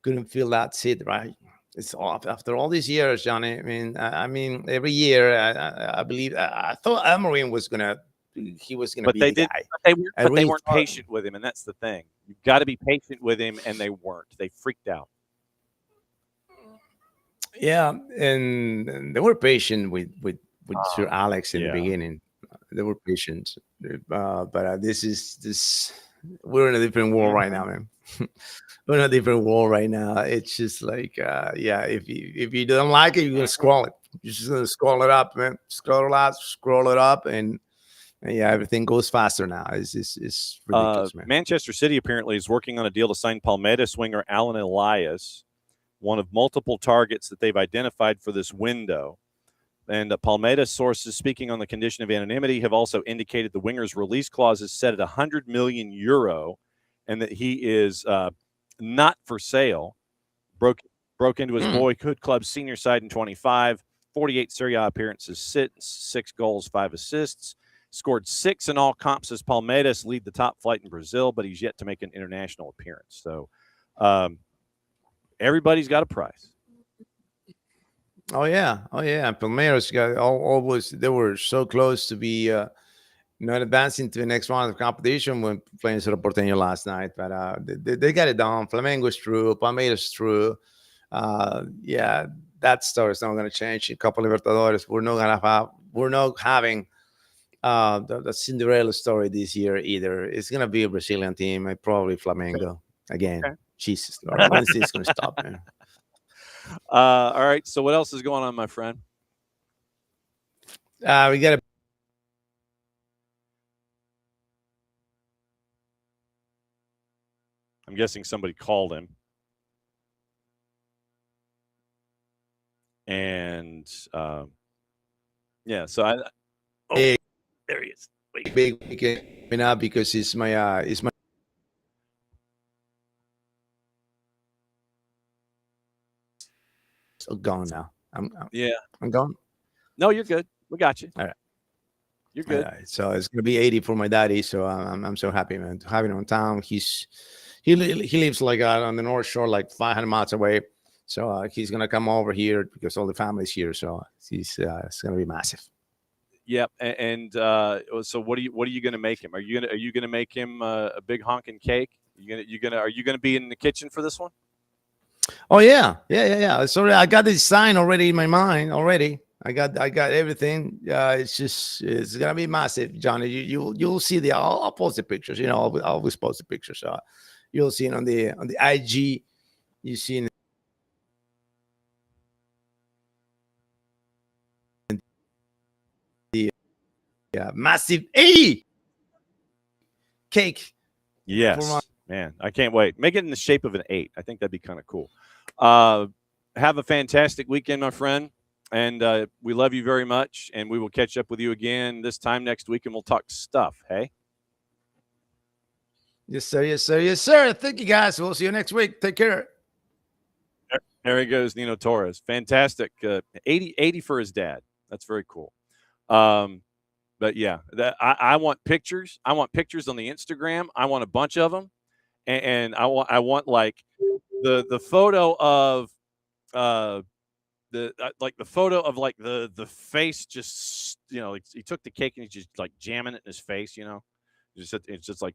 couldn't feel that seat, right? It's all, after all these years, Johnny. I mean, every year, I believe I thought Amorim was gonna be the guy. But they weren't patient with him, and that's the thing. You've got to be patient with him, and they weren't. They freaked out. Yeah, and they were patient with Sir Alex in the beginning. They were patient, but this. We're in a different world right now, man. We're in a different world right now. It's just like, yeah, if you don't like it, you're gonna scroll it. You're just gonna scroll it up, man. Scroll it up, and yeah, everything goes faster now. It's ridiculous, man. Manchester City apparently is working on a deal to sign Palmeiras winger Alan Elias, one of multiple targets that they've identified for this window. And Palmeiras sources speaking on the condition of anonymity have also indicated the winger's release clause is set at €100 million and that he is not for sale. Broke into his boyhood club senior side in 25, 48 Serie A appearances, 6 goals, 5 assists, scored 6 in all comps as Palmeiras lead the top flight in Brazil, but he's yet to make an international appearance. So everybody's got a price. Oh yeah. Palmeiras got always. They were so close to be not advancing to the next round of competition when playing Cerro Porteño last night, but they got it done. Flamengo's through. Palmeiras through. Yeah, that story is not going to change. A couple of Libertadores. We're not having the Cinderella story this year either. It's going to be a Brazilian team, probably Flamengo again. Okay. Jesus, Lord, when is this going to stop, man? All right. So what else is going on, my friend? We got I'm guessing somebody called him. And yeah, so there he is. Big weekend now because it's my gone now. I'm gone. No, you're good. We got you. All right. You're good. All right. So it's gonna be 80 for my daddy. So I'm so happy, man, to have him on town. He lives like on the North Shore, like 500 miles away. So he's gonna come over here because all the family's here. So it's gonna be massive. Yep. And so what are you gonna make him? Are you gonna make him a big honking cake? Are you gonna be in the kitchen for this one? Oh yeah. So I got the design already in my mind already. I got everything. It's gonna be massive, Johnny. You'll see I'll post the pictures. You know, I'll always post the pictures. So you'll see it on the IG. You see the massive 80 cake. Yes. Man, I can't wait. Make it in the shape of an 8. I think that'd be kind of cool. Have a fantastic weekend, my friend. And we love you very much. And we will catch up with you again this time next week, and we'll talk stuff, hey? Yes, sir. Yes, sir. Yes, sir. Thank you, guys. We'll see you next week. Take care. There he goes, Nino Torres. Fantastic. 80 for his dad. That's very cool. But, yeah, I want pictures. I want pictures on the Instagram. I want a bunch of them. And I want like the photo of like the photo of like the face, just like he took the cake and he's just like jamming it in his face. It's just like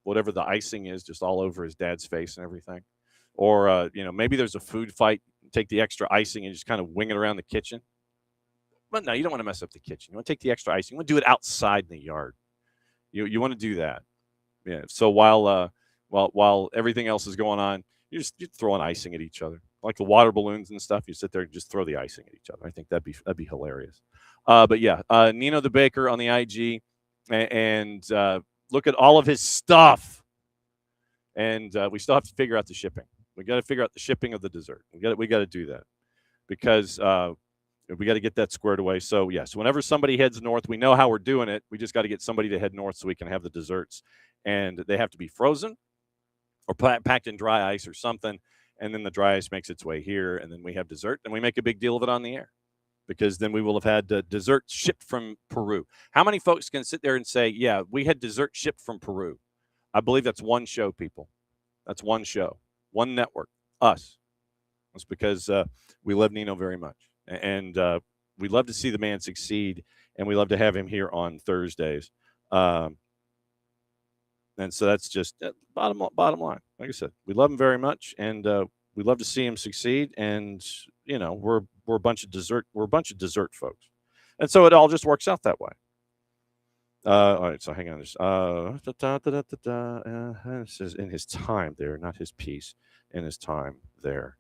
whatever the icing is, just all over his dad's face and everything. Or maybe there's a food fight. Take the extra icing and just kind of wing it around the kitchen. But no, you don't want to mess up the kitchen. You want to take the extra icing. You want to do it outside in the yard. You want to do that. Yeah. So while everything else is going on, you're throwing icing at each other, like the water balloons and stuff. You sit there and just throw the icing at each other. I think that'd be hilarious. But yeah, Nino the Baker on the IG, and look at all of his stuff. And we still have to figure out the shipping. We got to figure out the shipping of the dessert. We got to do that because we got to get that squared away. So yes, whenever somebody heads north, we know how we're doing it. We just got to get somebody to head north so we can have the desserts, and they have to be frozen or packed in dry ice or something. And then the dry ice makes its way here, and then we have dessert, and we make a big deal of it on the air, because then we will have had dessert shipped from Peru. How many folks can sit there and say, yeah, we had dessert shipped from Peru? I believe that's one show, people. That's one show, one network, us. That's because we love Nino very much. And we love to see the man succeed, and we love to have him here on Thursdays. And so that's just bottom line. Like I said, we love him very much, and we love to see him succeed. And we're a bunch of dessert folks, and so it all just works out that way. All right, so hang on. This is in his time there, not his piece. In his time there.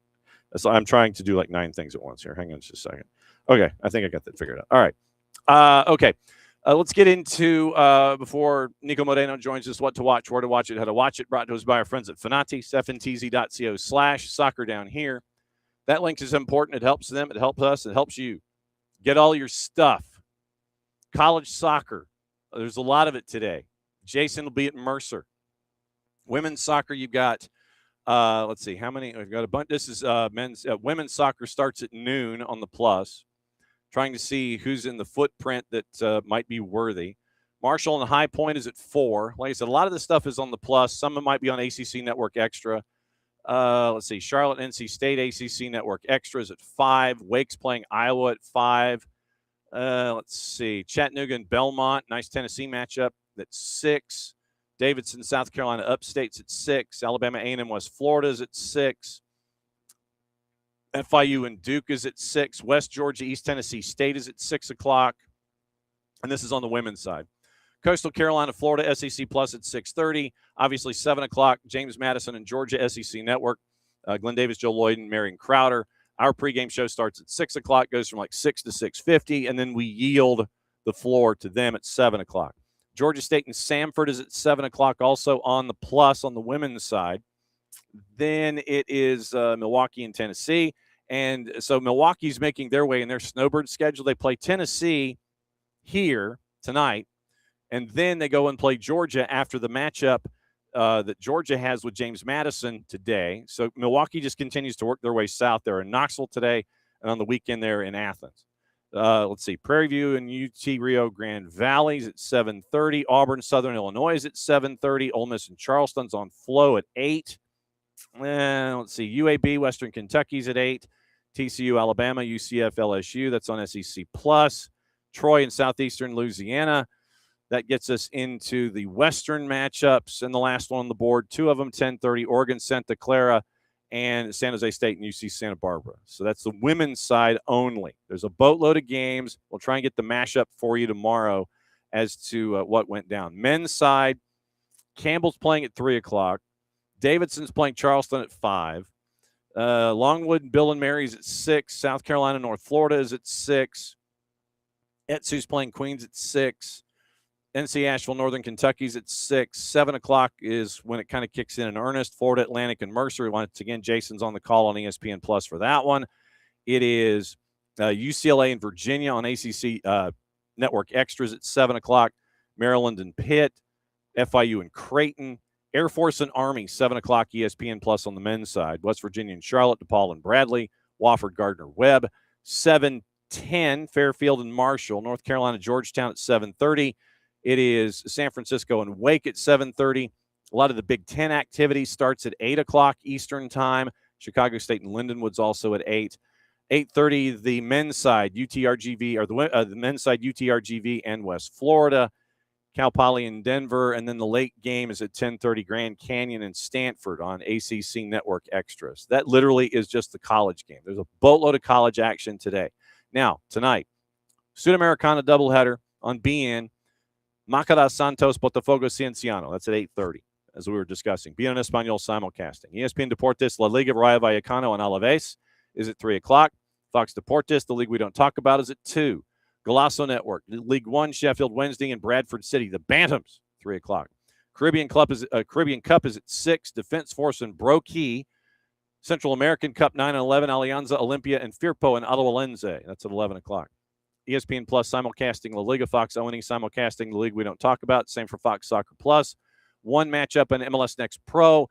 So I'm trying to do like 9 things at once here. Hang on just a second. Okay, I think I got that figured out. All right. Okay. Let's get into, before Niko Moreno joins us, what to watch, where to watch it, how to watch it, brought to us by our friends at Fanati, fntz.co/soccer down here. That link is important. It helps them. It helps us. It helps you. Get all your stuff. College soccer. There's a lot of it today. Jason will be at Mercer. Women's soccer, you've got, let's see, how many? We've got a bunch. This is women's soccer starts at noon on the Plus. Trying to see who's in the footprint that might be worthy. Marshall and High Point is at 4. Like I said, a lot of this stuff is on the Plus. Some of it might be on ACC Network Extra. Let's see, Charlotte, NC State, ACC Network Extra is at 5. Wake's playing Iowa at 5. Let's see, Chattanooga and Belmont, nice Tennessee matchup at 6. Davidson, South Carolina, Upstate's at 6. Alabama A&M, West Florida is at 6. FIU and Duke is at 6. West Georgia, East Tennessee State is at 6 o'clock. And this is on the women's side. Coastal Carolina, Florida, SEC Plus at 6:30. Obviously, 7 o'clock, James Madison and Georgia, SEC Network. Glenn Davis, Joe Lloyd, and Marion Crowder. Our pregame show starts at 6 o'clock, goes from like 6 to 6:50, and then we yield the floor to them at 7 o'clock. Georgia State and Sanford is at 7 o'clock, also on the Plus on the women's side. Then it is Milwaukee and Tennessee. And so Milwaukee's making their way in their snowbird schedule. They play Tennessee here tonight, and then they go and play Georgia after the matchup that Georgia has with James Madison today. So Milwaukee just continues to work their way south. They're in Knoxville today, and on the weekend they're in Athens. Let's see, Prairie View and UT Rio Grande Valley's at 7:30. Auburn, Southern Illinois is at 7:30. Ole Miss and Charleston's on Flow at 8. Let's see, UAB, Western Kentucky's at 8. TCU, Alabama, UCF, LSU, that's on SEC Plus. Troy and Southeastern Louisiana. That gets us into the Western matchups. And the last one on the board, 2 of them, 10:30, Oregon, Santa Clara, and San Jose State and UC Santa Barbara. So that's the women's side only. There's a boatload of games. We'll try and get the mashup for you tomorrow as to what went down. Men's side, Campbell's playing at 3 o'clock. Davidson's playing Charleston at 5. Longwood and Bill and Mary's at 6. South Carolina, North Florida is at 6. Etsu's playing Queens at 6. NC Asheville, Northern Kentucky's at 6. 7 o'clock is when it kind of kicks in earnest. Florida Atlantic and Mercer. Once again, Jason's on the call on ESPN Plus for that one. It is UCLA and Virginia on ACC Network Extras at 7 o'clock. Maryland and Pitt. FIU and Creighton. Air Force and Army, 7 o'clock, ESPN Plus on the men's side. West Virginia and Charlotte, DePaul and Bradley. Wofford, Gardner Webb. 7:10, Fairfield and Marshall. North Carolina, Georgetown at 7:30. It is San Francisco and Wake at 7:30. A lot of the Big Ten activity starts at 8 o'clock Eastern time. Chicago State and Lindenwood's also at 8. 8:30, the men's side, UTRGV, or the men's side, UTRGV and West Florida, Cal Poly in Denver, and then the late game is at 10:30, Grand Canyon and Sanford on ACC Network Extras. That literally is just the college game. There's a boatload of college action today. Now, tonight, Sudamericana doubleheader on BN, Macará Santos, Botafogo Cienciano. That's at 8:30, as we were discussing. BN Español simulcasting. ESPN Deportes, La Liga, Rayo Vallecano, and Alaves is at 3 o'clock. Fox Deportes, the league we don't talk about, is at 2. Golazo Network, League One, Sheffield Wednesday, and Bradford City. The Bantams, 3 o'clock. Caribbean Cup is at 6. Defense Force and Broquis. Central American Cup, 9 and 11. Alianza Olimpia and Firpo and Alajuelense. That's at 11 o'clock. ESPN Plus simulcasting La Liga. Fox O&E simulcasting the league we don't talk about. Same for Fox Soccer Plus. One matchup in MLS Next Pro.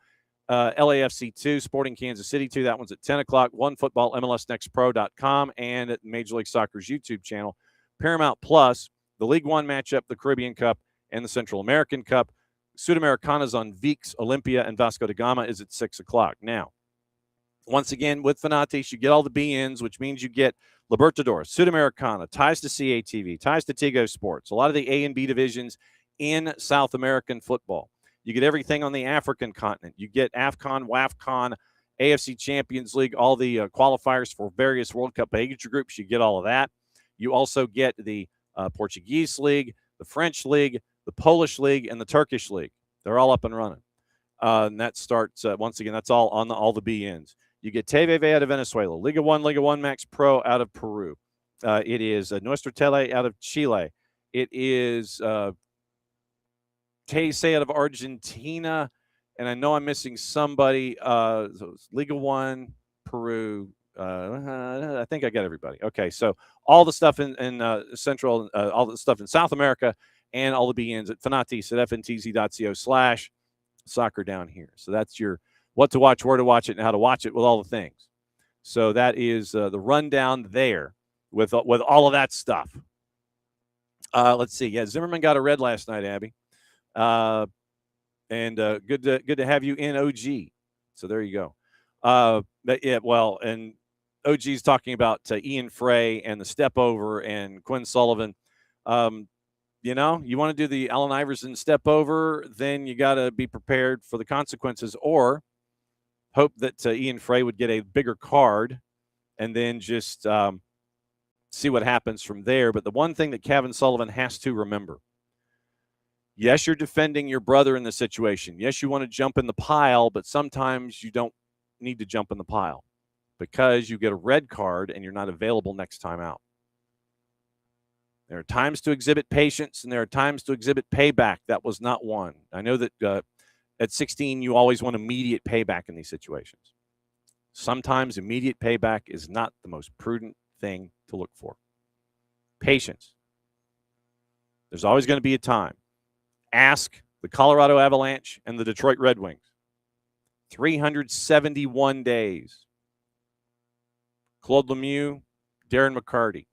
LAFC 2, Sporting Kansas City 2. That one's at 10 o'clock. One football, MLSNextPro.com, and at Major League Soccer's YouTube channel. Paramount Plus, the League One matchup, the Caribbean Cup, and the Central American Cup. Sudamericana's on VIX, Olympia, and Vasco da Gama is at 6 o'clock. Now, once again, with Fanatis, you get all the BNs, which means you get Libertadores, Sudamericana, ties to CATV, ties to Tigo Sports, a lot of the A and B divisions in South American football. You get everything on the African continent. You get AFCON, WAFCON, AFC Champions League, all the qualifiers for various World Cup age groups. You get all of that. You also get the Portuguese League, the French League, the Polish League, and the Turkish League. They're all up and running. And that starts, once again, that's all on all the BNs. You get TVV out of Venezuela, Liga 1 Max Pro out of Peru. It is Nuestra Tele out of Chile. It is Teisei out of Argentina, and I know I'm missing somebody. So it's Liga 1, Peru. I think I got everybody. Okay, so all the stuff in Central, all the stuff in South America, and all the BNs at Fanatis at fntz.co/soccer down here. So that's your what to watch, where to watch it, and how to watch it with all the things. So that is the rundown there with all of that stuff. Let's see. Yeah, Zimmerman got a red last night, Abby. And good to have you in, OG. So there you go. But yeah, well, and OG's talking about Ian Frey and the step over and Quinn Sullivan. You know, you want to do the Allen Iverson step over, then you got to be prepared for the consequences, or hope that Ian Frey would get a bigger card and then just see what happens from there. But the one thing that Kevin Sullivan has to remember, yes, you're defending your brother in the situation. Yes, you want to jump in the pile, but sometimes you don't need to jump in the pile because you get a red card and you're not available next time out. There are times to exhibit patience and there are times to exhibit payback. That was not one. I know that at 16, you always want immediate payback in these situations. Sometimes immediate payback is not the most prudent thing to look for. Patience. There's always going to be a time. Ask the Colorado Avalanche and the Detroit Red Wings. 371 days. Claude Lemieux, Darren McCarty.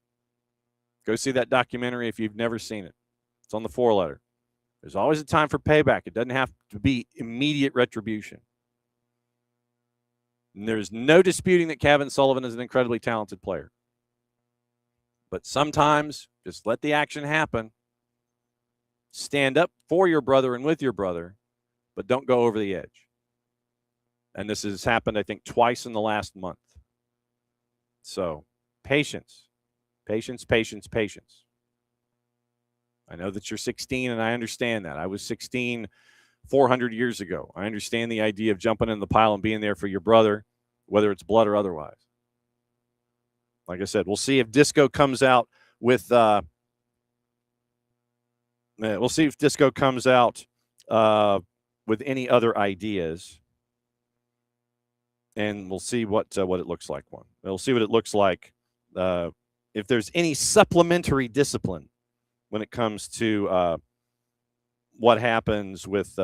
Go see that documentary if you've never seen it. It's on the 4-letter. There's always a time for payback. It doesn't have to be immediate retribution. And there's no disputing that Kevin Sullivan is an incredibly talented player. But sometimes just let the action happen. Stand up for your brother and with your brother, but don't go over the edge. And this has happened, I think, twice in the last month. So, patience. Patience, patience, patience. I know that you're 16, and I understand that. I was 16 400 years ago. I understand the idea of jumping in the pile and being there for your brother, whether it's blood or otherwise. Like I said, we'll see if Disco comes out with with any other ideas, and we'll see what it looks like. We'll see what it looks like if there's any supplementary discipline when it comes to what happens with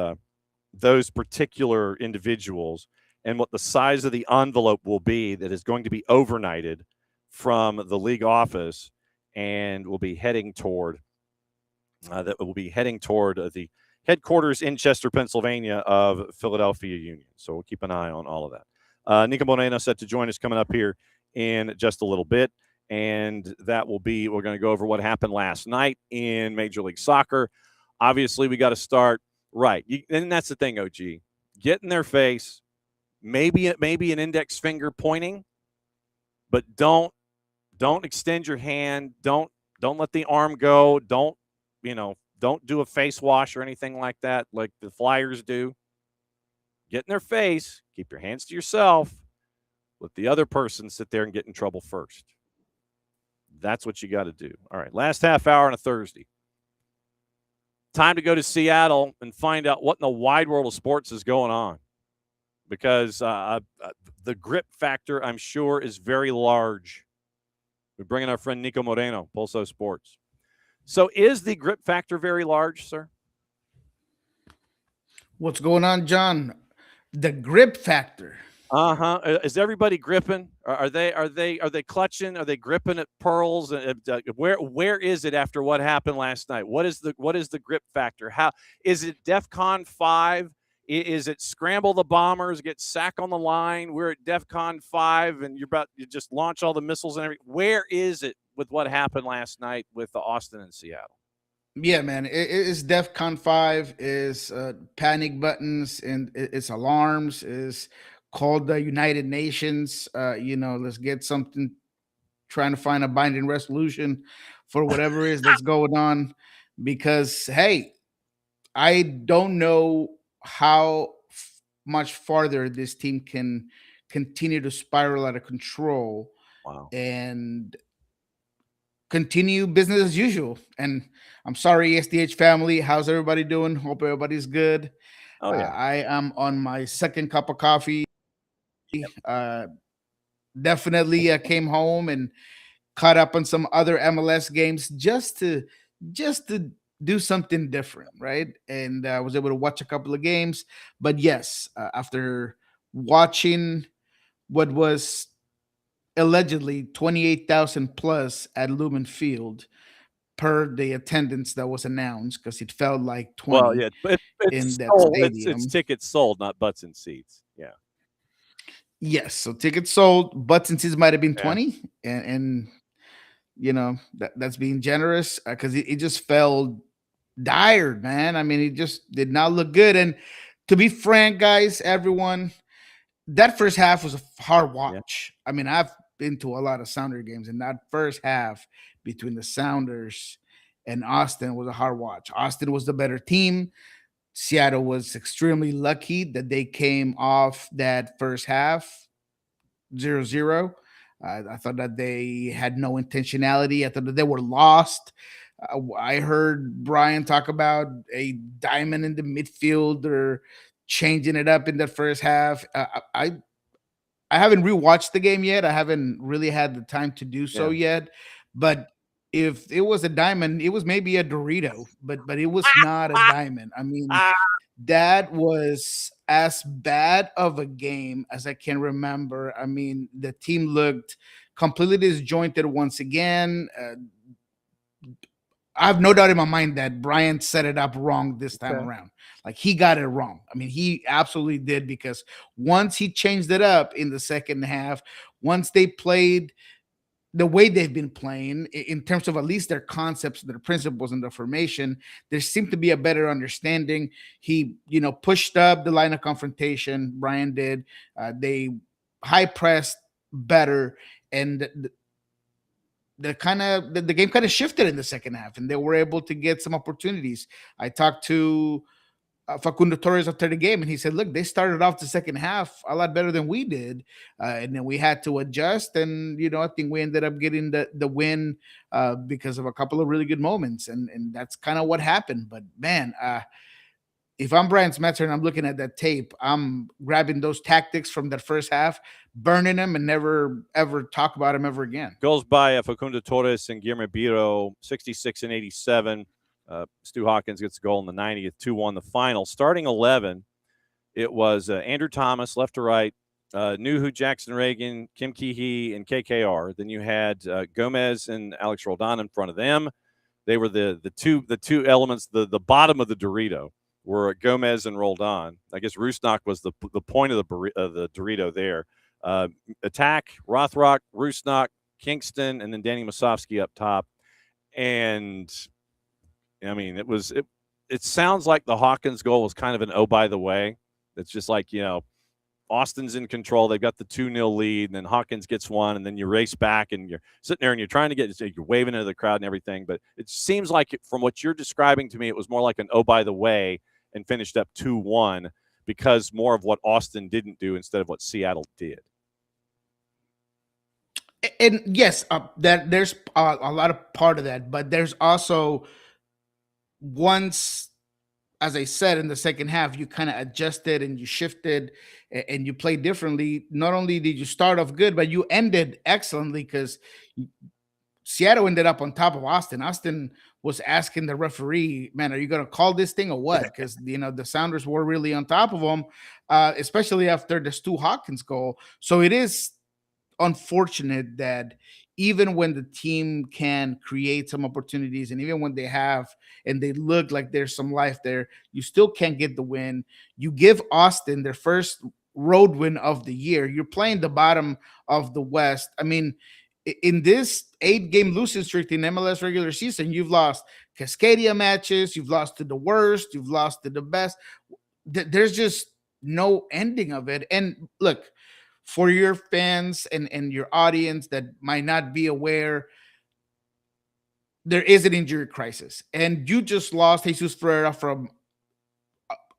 those particular individuals and what the size of the envelope will be that is going to be overnighted from the league office and will be heading toward the headquarters in Chester, Pennsylvania of Philadelphia Union. So we'll keep an eye on all of that. Niko Moreno set to join us coming up here in just a little bit. And that will be, we're going to go over what happened last night in Major League Soccer. Obviously, we got to start right. And that's the thing, OG. Get in their face, maybe an index finger pointing, but don't extend your hand. Don't let the arm go. Don't do a face wash or anything like that, like the Flyers do. Get in their face, keep your hands to yourself, let the other person sit there and get in trouble first. That's what you got to do. All right, last half hour on a Thursday. Time to go to Seattle and find out what in the wide world of sports is going on, because the grip factor, I'm sure, is very large. We're bringing our friend Niko Moreno, Pulso Sports. So is the grip factor very large, sir? What's going on, John? The grip factor. Is everybody gripping? Are they clutching? Are they gripping at pearls? Where is it after what happened last night? What is the grip factor? How is it? DEFCON 5? Is it scramble the bombers, get sack on the line? We're at DEFCON 5, and you just launch all the missiles and everything. Where is it with what happened last night with the Austin and Seattle? Yeah, man, it is DEFCON 5. Is panic buttons and it's alarms. Is called the United Nations. Let's get something, trying to find a binding resolution for whatever it is that's going on. Because, hey, I don't know how much farther this team can continue to spiral out of control. Wow. And continue business as usual. And I'm sorry, SDH family. How's everybody doing? Hope everybody's good. Oh, yeah. I am on my second cup of coffee. Definitely came home and caught up on some other MLS games just to do something different, right? And I was able to watch a couple of games. But yes, after watching what was allegedly 28,000 plus at Lumen Field per the attendance that was announced, because it felt like 20 well, yeah, in sold. that stadium. It's tickets sold, not butts and seats. Yeah. Yes, so tickets sold, butts and seats might have been 20, and that's being generous, because it just felt dire, man. I mean, it just did not look good. And to be frank, guys, everyone, that first half was a hard watch. Yeah. I mean, I've been to a lot of Sounder games, and that first half between the Sounders and Austin was a hard watch. Austin was the better team. Seattle was extremely lucky that they came off that first half 0-0. I thought that they had no intentionality. I thought that they were lost. I heard Brian talk about a diamond in the midfield or changing it up in the first half. I haven't rewatched the game yet. I haven't really had the time to do so yet. But if it was a diamond, it was maybe a Dorito, but it was not a diamond. I mean, that was as bad of a game as I can remember. I mean, the team looked completely disjointed once again. I have no doubt in my mind that Brian set it up wrong this time around. Like, he got it wrong. I mean, he absolutely did, because once he changed it up in the second half, once they played the way they've been playing in terms of at least their concepts, their principles, and the formation, there seemed to be a better understanding. He, pushed up the line of confrontation. Brian did. They high pressed better, and the game kind of shifted in the second half, and they were able to get some opportunities. I talked to Facundo Torres after the game, and he said, look, they started off the second half a lot better than we did, and then we had to adjust, and I think we ended up getting the win because of a couple of really good moments, and that's kind of what happened. But man, if I'm Brian Smetzer and I'm looking at that tape, I'm grabbing those tactics from that first half, burning them, and never ever talk about them ever again. Goals by Facundo Torres and Guillermo Biro, 66 and 87. Stu Hawkins gets a goal in the 90th, 2-1 the final. Starting 11, it was Andrew Thomas, left to right, Nuhu, Jackson Reagan, Kim Ki-hee, and KKR. Then you had Gomez and Alex Roldan in front of them. They were the two elements, the bottom of the Dorito were Gomez and Roldan. I guess Rusnak was the point of the Dorito there. Attack, Rothrock, Rusnak, Kingston, and then Danny Musovsky up top. And I mean, it sounds like the Hawkins goal was kind of an oh by the way. It's just like, Austin's in control. They've got the 2-0 lead, and then Hawkins gets one, and then you race back, and you're sitting there and you're trying to you're waving into the crowd and everything. But it seems like from what you're describing to me, it was more like an oh by the way, and finished up 2-1 because more of what Austin didn't do instead of what Seattle did. And yes, that there's a lot of part of that, but there's also once, as I said, in the second half, you kind of adjusted and you shifted and you played differently. Not only did you start off good, but you ended excellently because Seattle ended up on top of Austin. Austin was asking the referee, man, are you going to call this thing or what? Because, the Sounders were really on top of them, especially after the Stu Hawkins goal. So it is unfortunate that even when the team can create some opportunities and even when they have and they look like there's some life there, you still can't get the win. You give Austin their first road win of the year. You're playing the bottom of the West. I mean, in this 8-game losing streak in MLS regular season, you've lost Cascadia matches, you've lost to the worst, you've lost to the best. There's just no ending of it. And look, for your fans and your audience that might not be aware, there is an injury crisis. And you just lost Jesus Ferreira from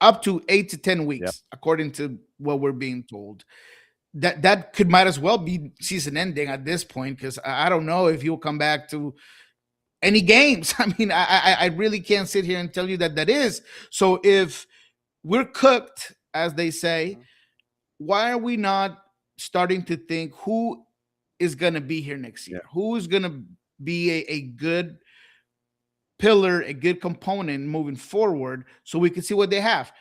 up to 8 to 10 weeks, according to what we're being told. That might as well be season ending at this point, because I don't know if he'll come back to any games. I mean, I really can't sit here and tell you that is. So if we're cooked, as they say, why are we not starting to think who is going to be here next year? Who is going to be a good pillar, a good component moving forward so we can see what they have?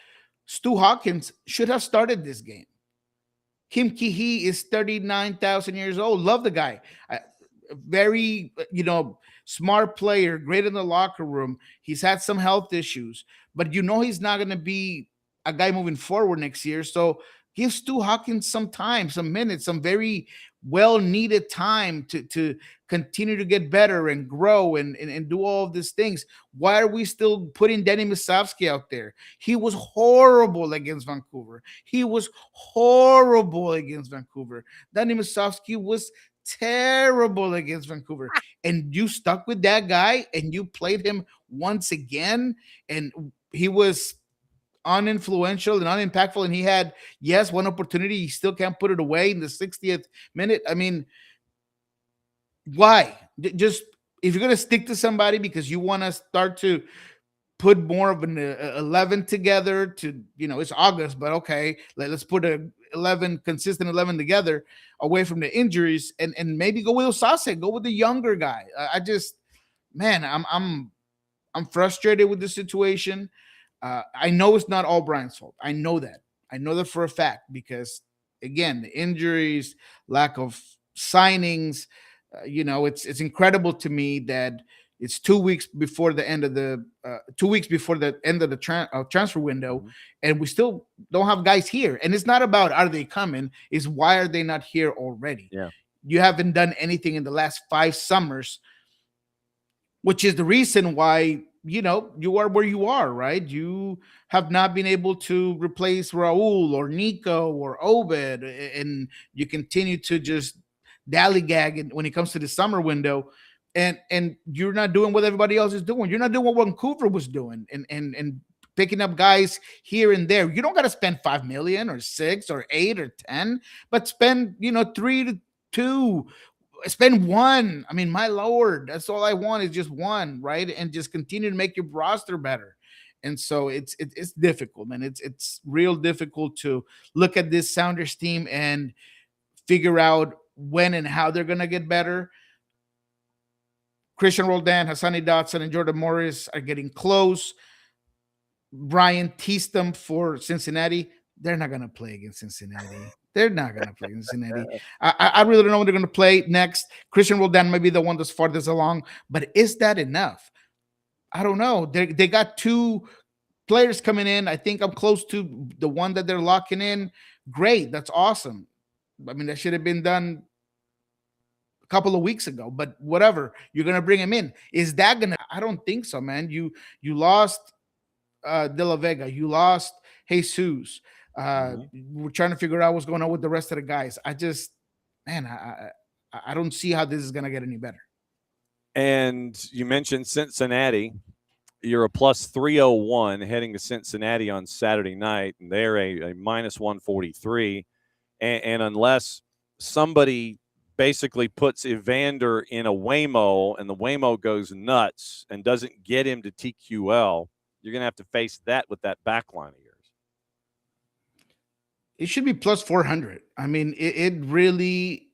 Stu Hawkins should have started this game. Kim Ki-hee is 39,000 years old. Love the guy. Very, smart player, great in the locker room. He's had some health issues, but he's not going to be a guy moving forward next year. So give Stu Hawkins some time, some minutes, some very well-needed time to continue to get better and grow and do all of these things. Why are we still putting Danny Musovsky out there? He was horrible against Vancouver. Danny Musovsky was terrible against Vancouver. And you stuck with that guy and you played him once again, and he was uninfluential and unimpactful, and he had one opportunity, he still can't put it away in the 60th minute. I mean, why? Just if you're going to stick to somebody because you want to start to put more of an 11 together to, it's August, but okay, let's put a consistent 11 together away from the injuries and maybe go with Osase, go with the younger guy. I'm frustrated with the situation. I know it's not all Brian's fault. I know that for a fact, because again, the injuries, lack of signings, it's incredible to me that it's 2 weeks before the end of the transfer window, and we still don't have guys here. And it's not about are they coming, it's why are they not here already? Yeah, you haven't done anything in the last 5 summers, which is the reason why you are where you are, right? You have not been able to replace Raul or Niko or Obed, and you continue to just dallygag when it comes to the summer window, and you're not doing what everybody else is doing. You're not doing what Vancouver was doing, and picking up guys here and there. You don't got to spend $5 million or 6 or 8 or 10, but spend 3 to 2. Spend 1. I mean, my Lord, that's all I want is just 1, right? And just continue to make your roster better. And so it's difficult, man. It's real difficult to look at this Sounders team and figure out when and how they're gonna get better. Christian Roldan, Hassani Dotson, and Jordan Morris are getting close. Brian teased them for Cincinnati. They're not gonna play against Cincinnati. They're not going to play in Cincinnati. I really don't know when they're going to play next. Christian Roldan might be the one that's farthest along, but is that enough? I don't know. They got 2 players coming in. I think I'm close to the one that they're locking in. Great. That's awesome. I mean, that should have been done a couple of weeks ago, but whatever. You're gonna bring him in. Is that gonna? I don't think so, man. You lost De La Vega. You lost Jesus. We're trying to figure out what's going on with the rest of the guys. I just, man, I don't see how this is gonna get any better. And you mentioned Cincinnati. You're a plus 301 heading to Cincinnati on Saturday night, and they're a minus 143. And unless somebody basically puts Evander in a Waymo and the Waymo goes nuts and doesn't get him to TQL, you're going to have to face that with that back line of yours. It should be plus 400. I mean, it really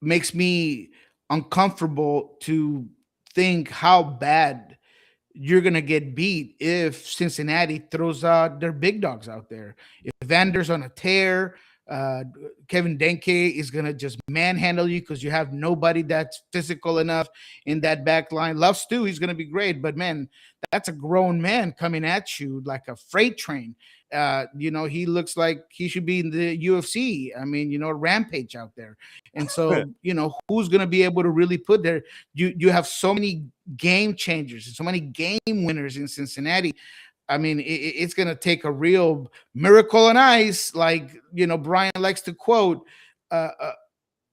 makes me uncomfortable to think how bad you're going to get beat if Cincinnati throws out their big dogs out there. If Vander's on a tear, Kevin Denke is going to just manhandle you because you have nobody that's physical enough in that back line. Love Stu, he's going to be great, but man, that's a grown man coming at you like a freight train. He looks like he should be in the UFC. I mean, Rampage out there. And so, who's going to be able to really put there? You have so many game changers and so many game winners in Cincinnati. I mean, it's going to take a real miracle on ice, like, Brian likes to quote,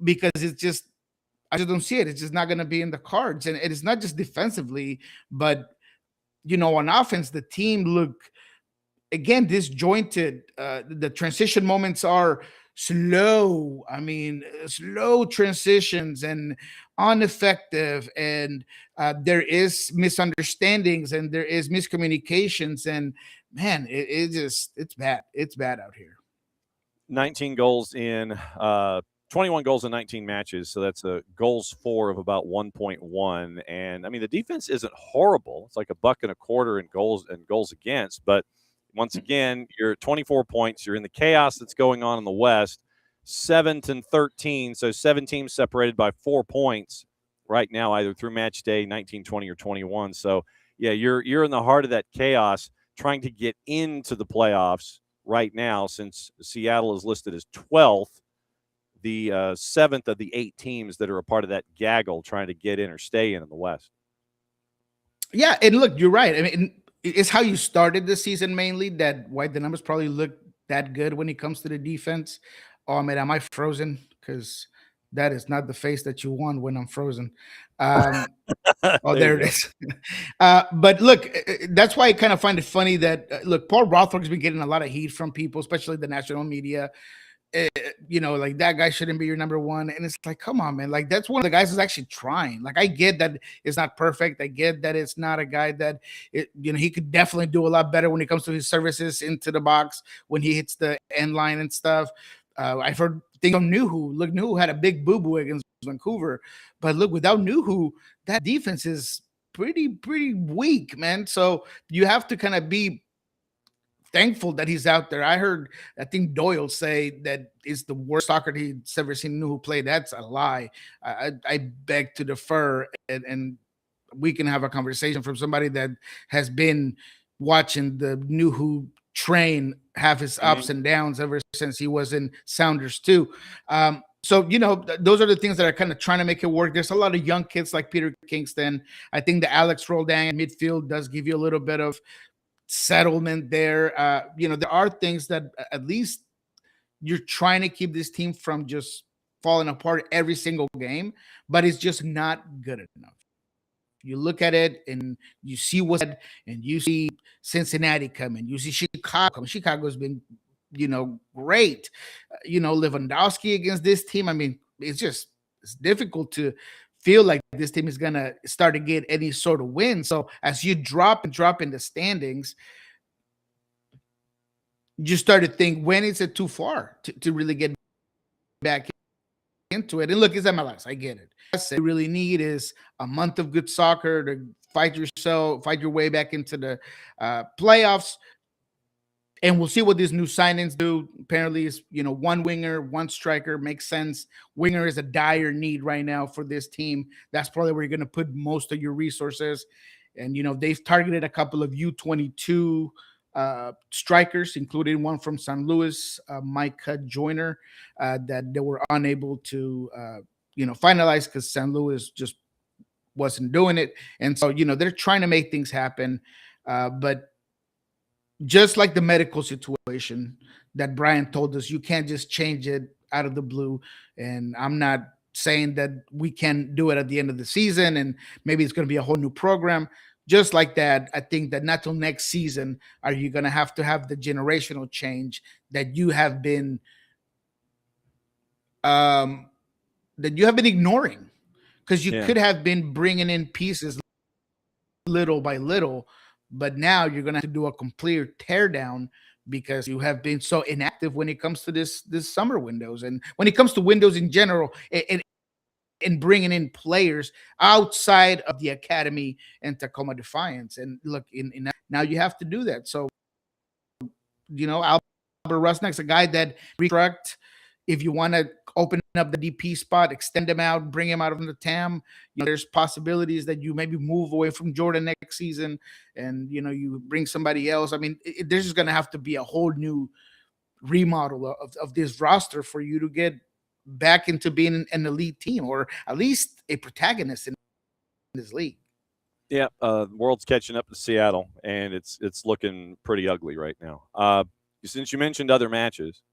because I just don't see it. It's just not going to be in the cards. And it's not just defensively, but, on offense, the team look, again, disjointed. The transition moments are slow. I mean, slow transitions and ineffective, and there is misunderstandings and there is miscommunications, and man, it's bad. It's bad out here. 19 goals in 21 goals in 19 matches, so that's a goals for of about 1.1. And I mean, the defense isn't horrible. It's like $1.25 in goals against, but once again, you're at 24 points. You're in the chaos that's going on in the West, 7-13. So 7 teams separated by 4 points right now, either through match day 19, 20, or 21. So yeah, you're in the heart of that chaos, trying to get into the playoffs right now, since Seattle is listed as 12th, the 7th of the 8 teams that are a part of that gaggle trying to get in or stay in the West. Yeah, and look, you're right. I mean, it's how you started the season mainly that why the numbers probably look that good when it comes to the defense. Oh, man, am I frozen? Because that is not the face that you want when I'm frozen. Oh, there it is. But look, that's why I kind of find it funny that, look, Paul Rothberg's been getting a lot of heat from people, especially the national media. Like, that guy shouldn't be your number one. And it's like, come on, man. Like, that's one of the guys who's actually trying. Like, I get that it's not perfect. I get that it's not a guy that, he could definitely do a lot better when it comes to his services into the box, when he hits the end line and stuff. I've heard things on Nuhu. Look, Nuhu had a big boo-boo against Vancouver. But look, without Nuhu, that defense is pretty weak, man. So you have to kind of be thankful that he's out there. I think Doyle say that is the worst soccer he's ever seen Nuhu play. That's a lie. I beg to defer, and we can have a conversation from somebody that has been watching the Nuhu train have his ups and downs ever since he was in Sounders too. So, those are the things that are kind of trying to make it work. There's a lot of young kids like Peter Kingston. I think the Alex Roldan in midfield does give you a little bit of settlement there. There are things that at least you're trying to keep this team from just falling apart every single game, but it's just not good enough. You look at it and you see and you see Cincinnati coming, you see Chicago coming. Chicago's been, great. Lewandowski against this team. I mean, it's difficult to feel like this team is going to start to get any sort of win. So as you drop in the standings, you start to think, when is it too far to really get back into it? And look, it's MLS. I get it. What you really need is a month of good soccer to fight your way back into the playoffs. And we'll see what these new signings do. Apparently, it's, one winger, one striker makes sense. Winger is a dire need right now for this team. That's probably where you're going to put most of your resources. And, they've targeted a couple of U22 strikers, including one from St. Louis, Mike Joyner, that they were unable to, finalize because St. Louis just wasn't doing it. And so, they're trying to make things happen. But just like the medical situation that Brian told us, you can't just change it out of the blue. And I'm not saying that we can do it at the end of the season and maybe it's going to be a whole new program. Just like that, I think that not till next season are you going to have the generational change that you have been ignoring, because you could have been bringing in pieces little by little, but now you're going to have to do a complete teardown because you have been so inactive when it comes to this summer windows and when it comes to windows in general, and bringing in players outside of the academy and Tacoma Defiance. And look, in now you have to do that. So, Albert Rusnak's a guy that restruct. If you want to open up the DP spot, extend him out, bring him out of the TAM, there's possibilities that you maybe move away from Jordan next season and, you bring somebody else. I mean, there's just going to have to be a whole new remodel of this roster for you to get back into being an elite team or at least a protagonist in this league. Yeah, world's catching up to Seattle, and it's looking pretty ugly right now. Since you mentioned other matches,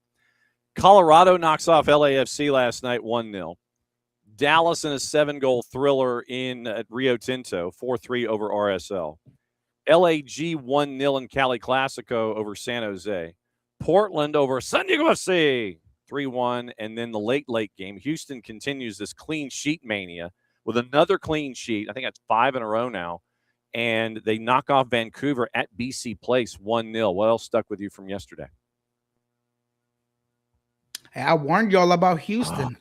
Colorado knocks off LAFC last night 1-0. Dallas in a 7-goal thriller at Rio Tinto, 4-3 over RSL. LAG 1-0 in Cali Classico over San Jose. Portland over San Diego FC, 3-1. And then the late game, Houston continues this clean sheet mania with another clean sheet. I think that's 5 in a row now. And they knock off Vancouver at BC Place 1-0. What else stuck with you from yesterday? I warned y'all about Houston.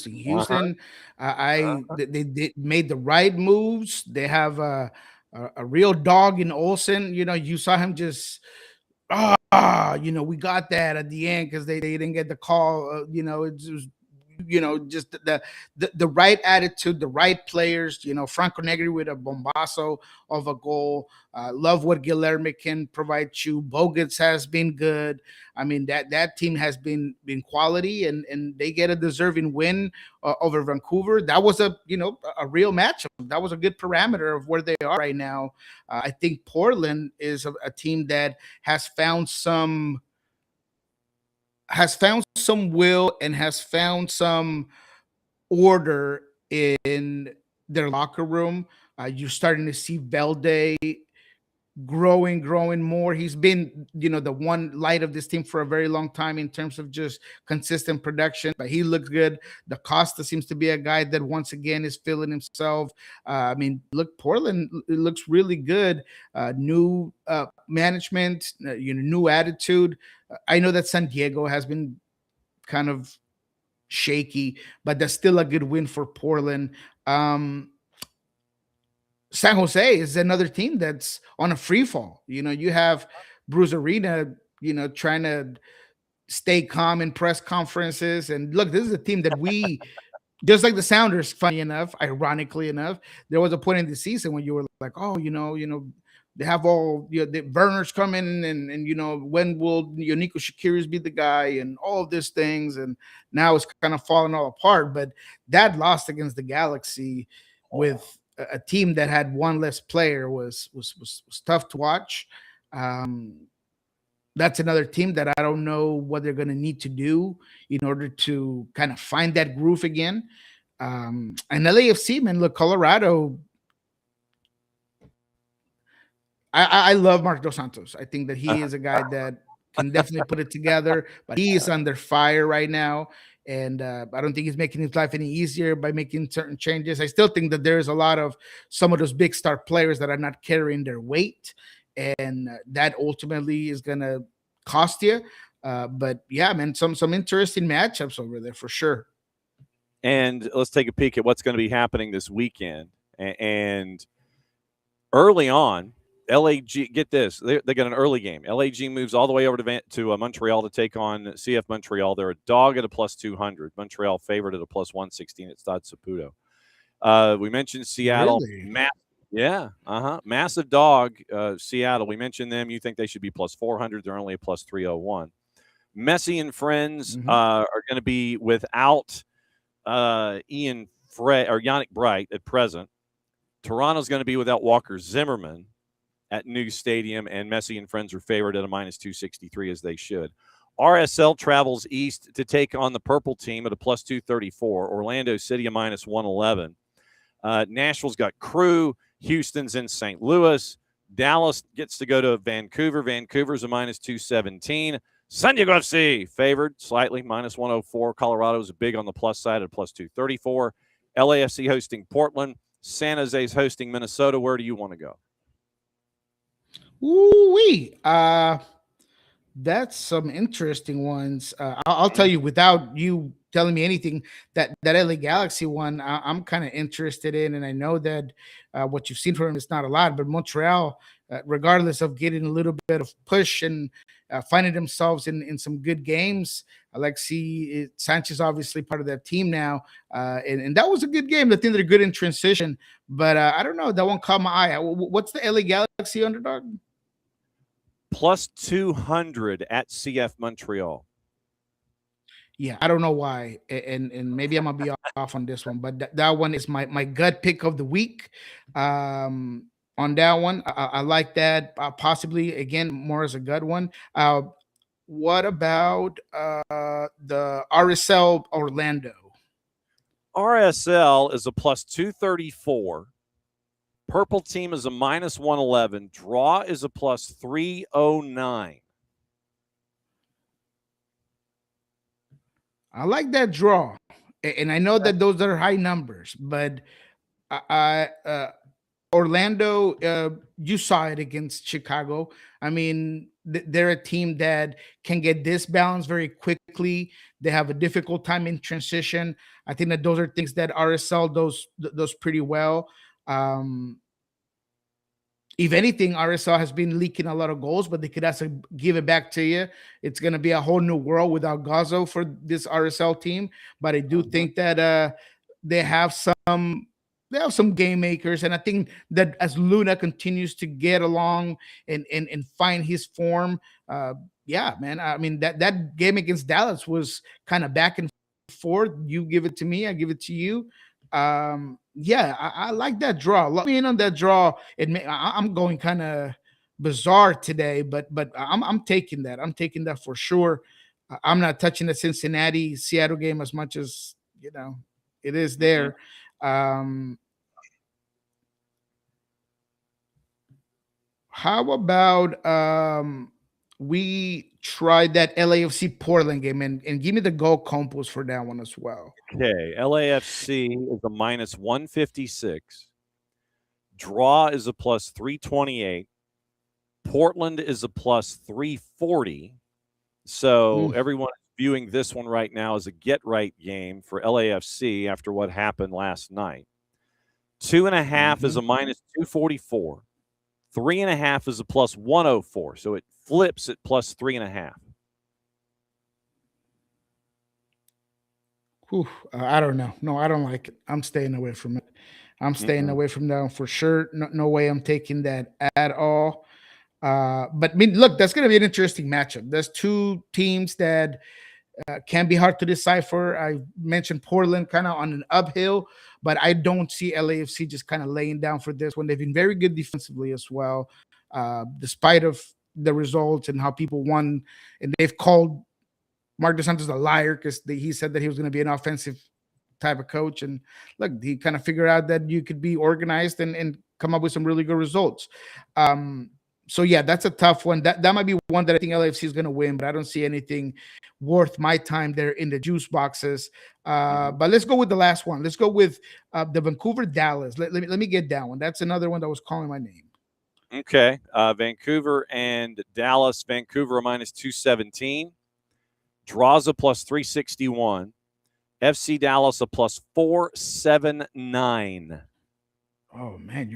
Houston, they made the right moves. They have a real dog in Olsen. You saw him just, we got that at the end because they didn't get the call. It was, just the right attitude, the right players. Franco Negri with a bombazo of a goal. Love what Guilherme can provide you. Bogut's has been good. I mean, that team has been quality, and they get a deserving win over Vancouver. That was a real matchup. That was a good parameter of where they are right now. I think Portland is a team that has found some will and has found some order in their locker room. You're starting to see Velde growing more. He's been, the one light of this team for a very long time in terms of just consistent production, but he looks good. Da Costa seems to be a guy that once again is feeling himself. Look, Portland looks really good. New management, new attitude. I know that San Diego has been kind of shaky, but that's still a good win for Portland. San Jose is another team that's on a free fall. You have Bruce Arena, trying to stay calm in press conferences. And look, this is a team that we, just like the Sounders, funny enough, ironically enough, there was a point in the season when you were like, oh, they have all the Werner's coming and when will Niko Shakiris be the guy and all of these things, and now it's kind of falling all apart. But that loss against the Galaxy with a team that had one less player was tough to watch. That's another team that I don't know what they're going to need to do in order to kind of find that groove again. And LAFC, man, look, Colorado. I love Mark Dos Santos. I think that he is a guy that can definitely put it together, but he is under fire right now. And I don't think he's making his life any easier by making certain changes. I still think that there's a lot of some of those big star players that are not carrying their weight, and that ultimately is going to cost you. But yeah, man, some interesting matchups over there for sure. And let's take a peek at what's going to be happening this weekend. And early on, LAG, get this, they got an early game. LAG moves all the way over to Montreal to take on CF Montreal. They're a dog at a plus 200. Montreal favored at a plus 116 at Stade Saputo. We mentioned Seattle. Really? Yeah. Massive dog, Seattle. We mentioned them. You think they should be plus 400. They're only a plus 301. Messi and friends are going to be without Ian Frey or Yannick Bright at present. Toronto's going to be without Walker Zimmerman at New Stadium, and Messi and friends are favored at a minus 263, as they should. RSL travels east to take on the purple team at a plus 234. Orlando City a minus 111. Nashville's got Crew. Houston's in St. Louis. Dallas gets to go to Vancouver. Vancouver's a minus 217. San Diego FC favored slightly, minus 104. Colorado's big on the plus side at plus 234. LAFC hosting Portland. San Jose's hosting Minnesota. Where do you want to go? Ooh-wee. That's some interesting ones. I'll tell you, without you telling me anything, that LA Galaxy one, I'm kind of interested in, and I know that what you've seen from him is not a lot, but Montreal, regardless of getting a little bit of push and finding themselves in some good games, I like see Sanchez obviously part of that team now, and that was a good game. I think they're good in transition, but I don't know, that one caught my eye. What's the LA Galaxy underdog? Plus 200 at CF Montreal. Yeah, I don't know why, and maybe I'm gonna be off on this one, but that one is my gut pick of the week. On that one, I like that. Possibly again more as a gut one. What about the RSL Orlando? RSL is a plus 234. Purple team is a minus 111. Draw is a plus 309. I like that draw, and I know that those are high numbers, but Orlando, you saw it against Chicago. I mean, they're a team that can get this balance very quickly. They have a difficult time in transition. I think that those are things that RSL does pretty well. If anything, RSL has been leaking a lot of goals, but they could also give it back to you. It's going to be a whole new world without Gazzo for this RSL team. But I do think that they have some game makers, and I think that as Luna continues to get along and find his form, yeah, man. I mean that game against Dallas was kind of back and forth. You give it to me, I give it to you. Yeah, I like that draw. Lock me in on that draw. I'm going kind of bizarre today, but I'm taking that. I'm taking that for sure. I'm not touching the Cincinnati Seattle game as much as it is there. How about we try that LAFC Portland game and give me the goal compos for that one as well. Okay, LAFC is a minus 156. Draw is a plus 328. Portland is a plus 340. So everyone is viewing this one right now as a get-right game for LAFC after what happened last night. 2.5 is a minus 244. 3.5 is a plus 104. So it flips at plus 3.5. I don't know. No, I don't like it. I'm staying away from it. I'm staying away from that one for sure. No way I'm taking that at all. But I mean, look, that's going to be an interesting matchup. There's two teams that can be hard to decipher. I mentioned Portland kind of on an uphill, but I don't see LAFC just kind of laying down for this one. They've been very good defensively as well, despite of the results and how people won. And they've called Mark DeSantis a liar because he said that he was going to be an offensive type of coach. And look, he kind of figured out that you could be organized and come up with some really good results. So yeah, that's a tough one. That might be one that I think LAFC is going to win, but I don't see anything worth my time there in the juice boxes. But let's go with the last one. Let's go with the Vancouver Dallas. Let me get that one. That's another one that was calling my name. Okay, Vancouver and Dallas. Vancouver a minus 217. Draws a plus 361. FC Dallas a plus 479. Oh man,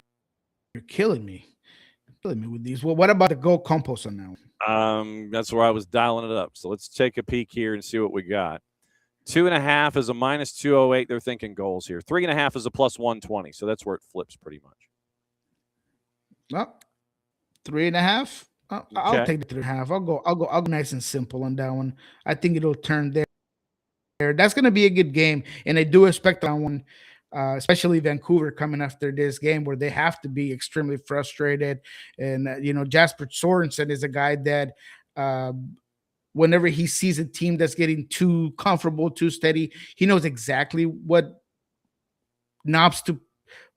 you're killing me. Killing me with these. Well, what about the goal compost on that one? That's where I was dialing it up. So let's take a peek here and see what we got. 2.5 is a minus 208. They're thinking goals here. 3.5 is a plus 120. So that's where it flips pretty much. Oh, 3.5. I'll Okay. take the 3.5. I'll go nice and simple on that one. I think it'll turn there. That's going to be a good game, and I do expect that one, especially Vancouver coming after this game where they have to be extremely frustrated. And Jasper Sorensen is a guy that uh, whenever he sees a team that's getting too comfortable, too steady, he knows exactly what knobs to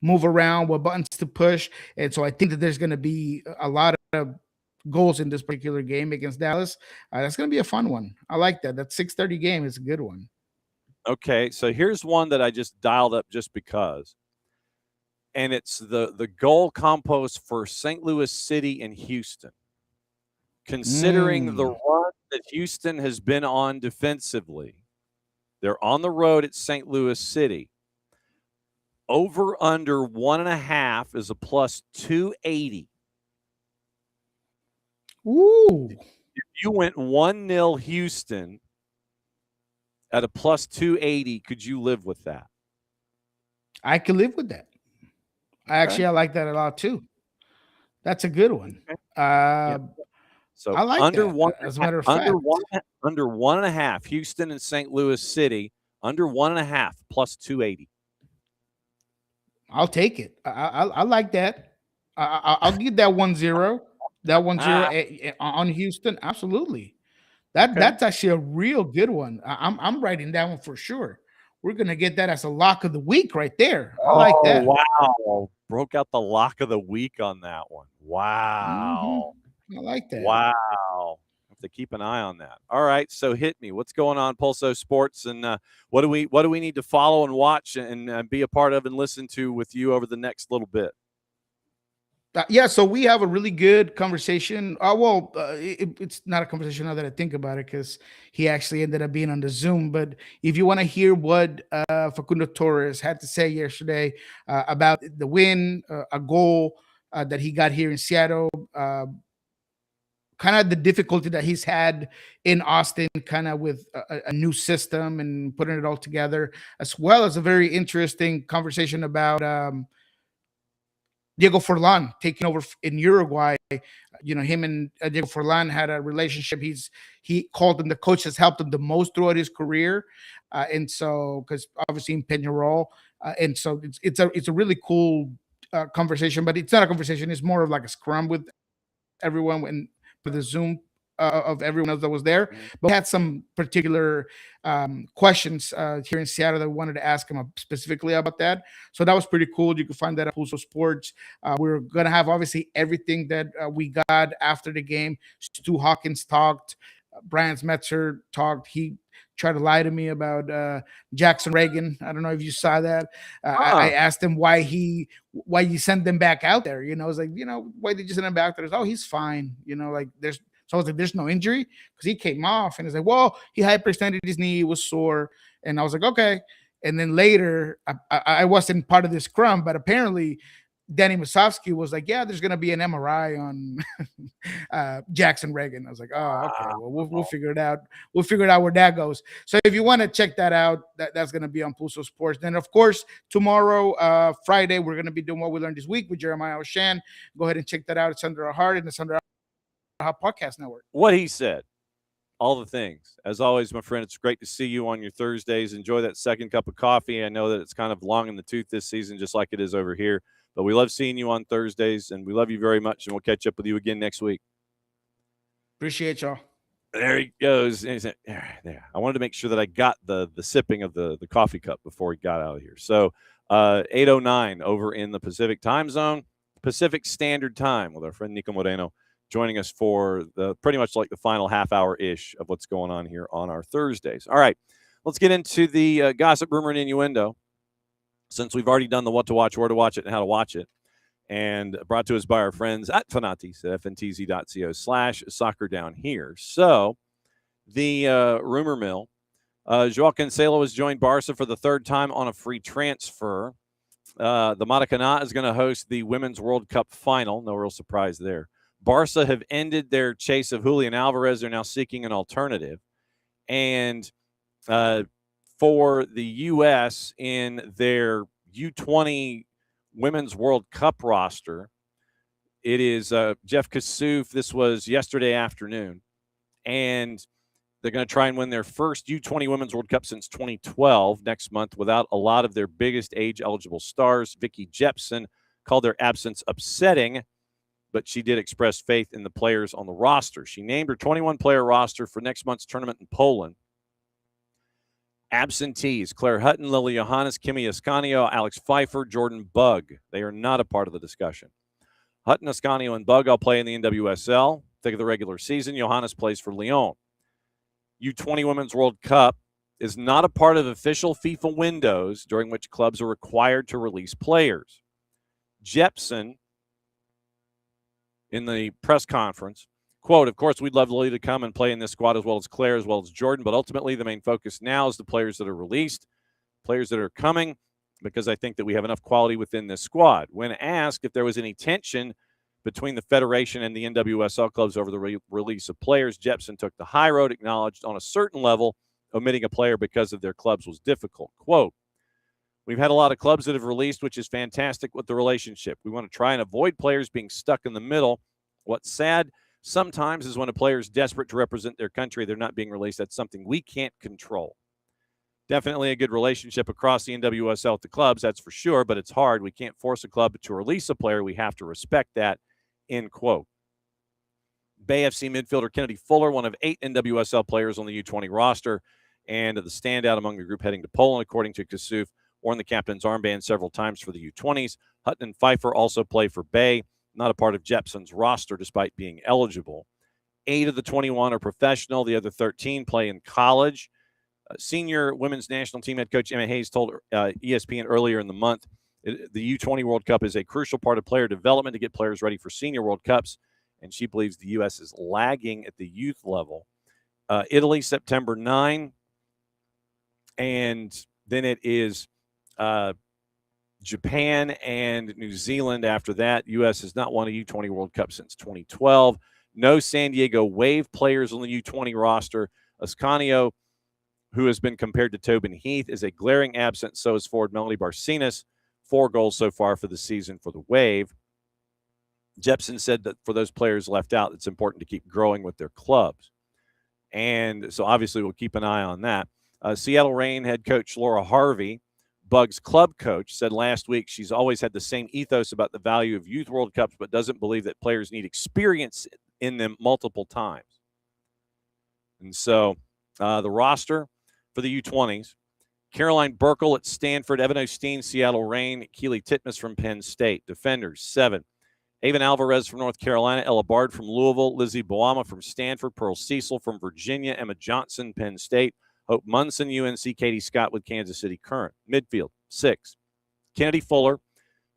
move around, what buttons to push. And so I think that there's going to be a lot of goals in this particular game against Dallas. That's going to be a fun one. I like that. That 6:30 game is a good one. Okay, so here's one that I just dialed up just because. And it's the goal compost for St. Louis City and Houston. Considering the run that Houston has been on defensively, they're on the road at St. Louis City. Over under 1.5 is a plus 280. Ooh. If you went 1-0 Houston at a plus 280, could you live with that? I can live with that. Actually, I like that a lot too. That's a good one. So I like under that, one, as a matter of fact. under 1.5, Houston and St. Louis City, under 1.5 plus 280. I'll take it. I like that. I'll give that 1-0. That 1-0 on Houston. Absolutely. That's actually a real good one. I'm writing that one for sure. We're gonna get that as a lock of the week right there. I like that. Wow. Broke out the lock of the week on that one. Wow. I like that. Wow. Have to keep an eye on that. All right. So hit me. What's going on, Pulso Sports? And what do we need to follow and watch and be a part of and listen to with you over the next little bit? Yeah, so we have a really good conversation. It's not a conversation now that I think about it because he actually ended up being on the Zoom. But if you want to hear what Facundo Torres had to say yesterday about the win, a goal that he got here in Seattle, kind of the difficulty that he's had in Austin, kind of with a new system and putting it all together, as well as a very interesting conversation about Diego Forlan taking over in Uruguay. Him and Diego Forlan had a relationship. He called him the coach that's helped him the most throughout his career, and so because obviously in Peñarol, and so it's a really cool conversation. But it's not a conversation; it's more of like a scrum with everyone with the Zoom of everyone else that was there. But we had some particular questions here in Seattle that we wanted to ask him specifically about that. So that was pretty cool. You can find that at Pulso Sports. We're going to have obviously everything that we got after the game. Stu Hawkins talked. Brian Smetzer talked. He tried to lie to me about Jackson Reagan. I don't know if you saw that. I asked him why you sent them back out there. I was like, why did you send him back there? Oh, he's fine. So I was like, there's no injury because he came off and he's like, well, he hyperextended his knee, it was sore. And I was like, okay. And then later, I wasn't part of this scrum, but apparently Danny Musovsky was like, yeah, there's going to be an MRI on Jackson Reagan. I was like, oh, okay. Well, we'll figure it out. We'll figure it out where that goes. So if you want to check that out, that's going to be on Pulso Sports. Then, of course, tomorrow, Friday, we're going to be doing What We Learned This Week with Jeremiah Oshan. Go ahead and check that out. It's under our heart and it's under our podcast network. What he said. All the things. As always, my friend, it's great to see you on your Thursdays. Enjoy that second cup of coffee. I know that it's kind of long in the tooth this season, just like it is over here. But we love seeing you on Thursdays, and we love you very much, and we'll catch up with you again next week. Appreciate y'all. There he goes. And he said, there. I wanted to make sure that I got the sipping of the coffee cup before he got out of here. So 8:09 over in the Pacific time zone, Pacific Standard Time with our friend Niko Moreno, joining us for the pretty much like the final half hour-ish of what's going on here on our Thursdays. All right, let's get into the gossip, rumor, and innuendo. Since we've already done the what to watch, where to watch it, and how to watch it, and brought to us by our friends at Fanatis at fntz.co/soccer down here. So the rumor mill, Joao Cancelo has joined Barca for the third time on a free transfer. The Maracanã is going to host the Women's World Cup final. No real surprise there. Barca have ended their chase of Julian Alvarez. They're now seeking an alternative. And for the U.S. in their U20 Women's World Cup roster, It is Jeff Kassouf. This was yesterday afternoon. And they're going to try and win their first U20 Women's World Cup since 2012 next month without a lot of their biggest age-eligible stars. Vicky Jepsen called their absence upsetting, but she did express faith in the players on the roster. She named her 21-player roster for next month's tournament in Poland. Absentees: Claire Hutton, Lily Johannes, Kimi Ascanio, Alex Pfeiffer, Jordan Bugg. They are not a part of the discussion. Hutton, Ascanio, and Bugg all play in the NWSL. Think of the regular season. Johannes plays for Lyon. U20 Women's World Cup is not a part of official FIFA windows during which clubs are required to release players. Jepsen, in the press conference, quote, "Of course, we'd love Lily to come and play in this squad as well as Claire, as well as Jordan, but ultimately the main focus now is the players that are released, players that are coming, because I think that we have enough quality within this squad." When asked if there was any tension between the Federation and the NWSL clubs over the release of players, Jepsen took the high road, acknowledged on a certain level, omitting a player because of their clubs was difficult. Quote, "We've had a lot of clubs that have released, which is fantastic with the relationship. We want to try and avoid players being stuck in the middle. What's sad sometimes is when a player is desperate to represent their country, they're not being released. That's something we can't control." Definitely a good relationship across the NWSL with the clubs, that's for sure, but it's hard. We can't force a club to release a player. We have to respect that, end quote. Bay FC midfielder Kennedy Fuller, one of 8 NWSL players on the U20 roster, and the standout among the group heading to Poland, according to Kassouf, worn the captain's armband several times for the U20s. Hutton and Pfeiffer also play for Bay, not a part of Jepsen's roster despite being eligible. 8 of the 21 are professional. The other 13 play in college. Senior women's national team head coach Emma Hayes told ESPN earlier in the month, the U20 World Cup is a crucial part of player development to get players ready for senior World Cups, and she believes the U.S. is lagging at the youth level. Italy, September 9, and then it is Japan and New Zealand after that. U.S. has not won a U20 World Cup since 2012. No San Diego Wave players on the U20 roster. Ascanio, who has been compared to Tobin Heath, is a glaring absence. So is forward Melanie Barcenas. 4 goals so far for the season for the Wave. Jepsen said that for those players left out, it's important to keep growing with their clubs. And so obviously we'll keep an eye on that. Seattle Reign head coach Laura Harvey, Bugg's club coach, said last week she's always had the same ethos about the value of youth World Cups, but doesn't believe that players need experience in them multiple times. And so the roster for the U20s: Caroline Burkle at Stanford, Evan Osteen, Seattle Reign, Keely Titmus from Penn State. Defenders: 7. Avon Alvarez from North Carolina, Ella Bard from Louisville, Lizzie Boama from Stanford, Pearl Cecil from Virginia, Emma Johnson, Penn State, Hope Munson, UNC, Katie Scott with Kansas City Current. Midfield: 6. Kennedy Fuller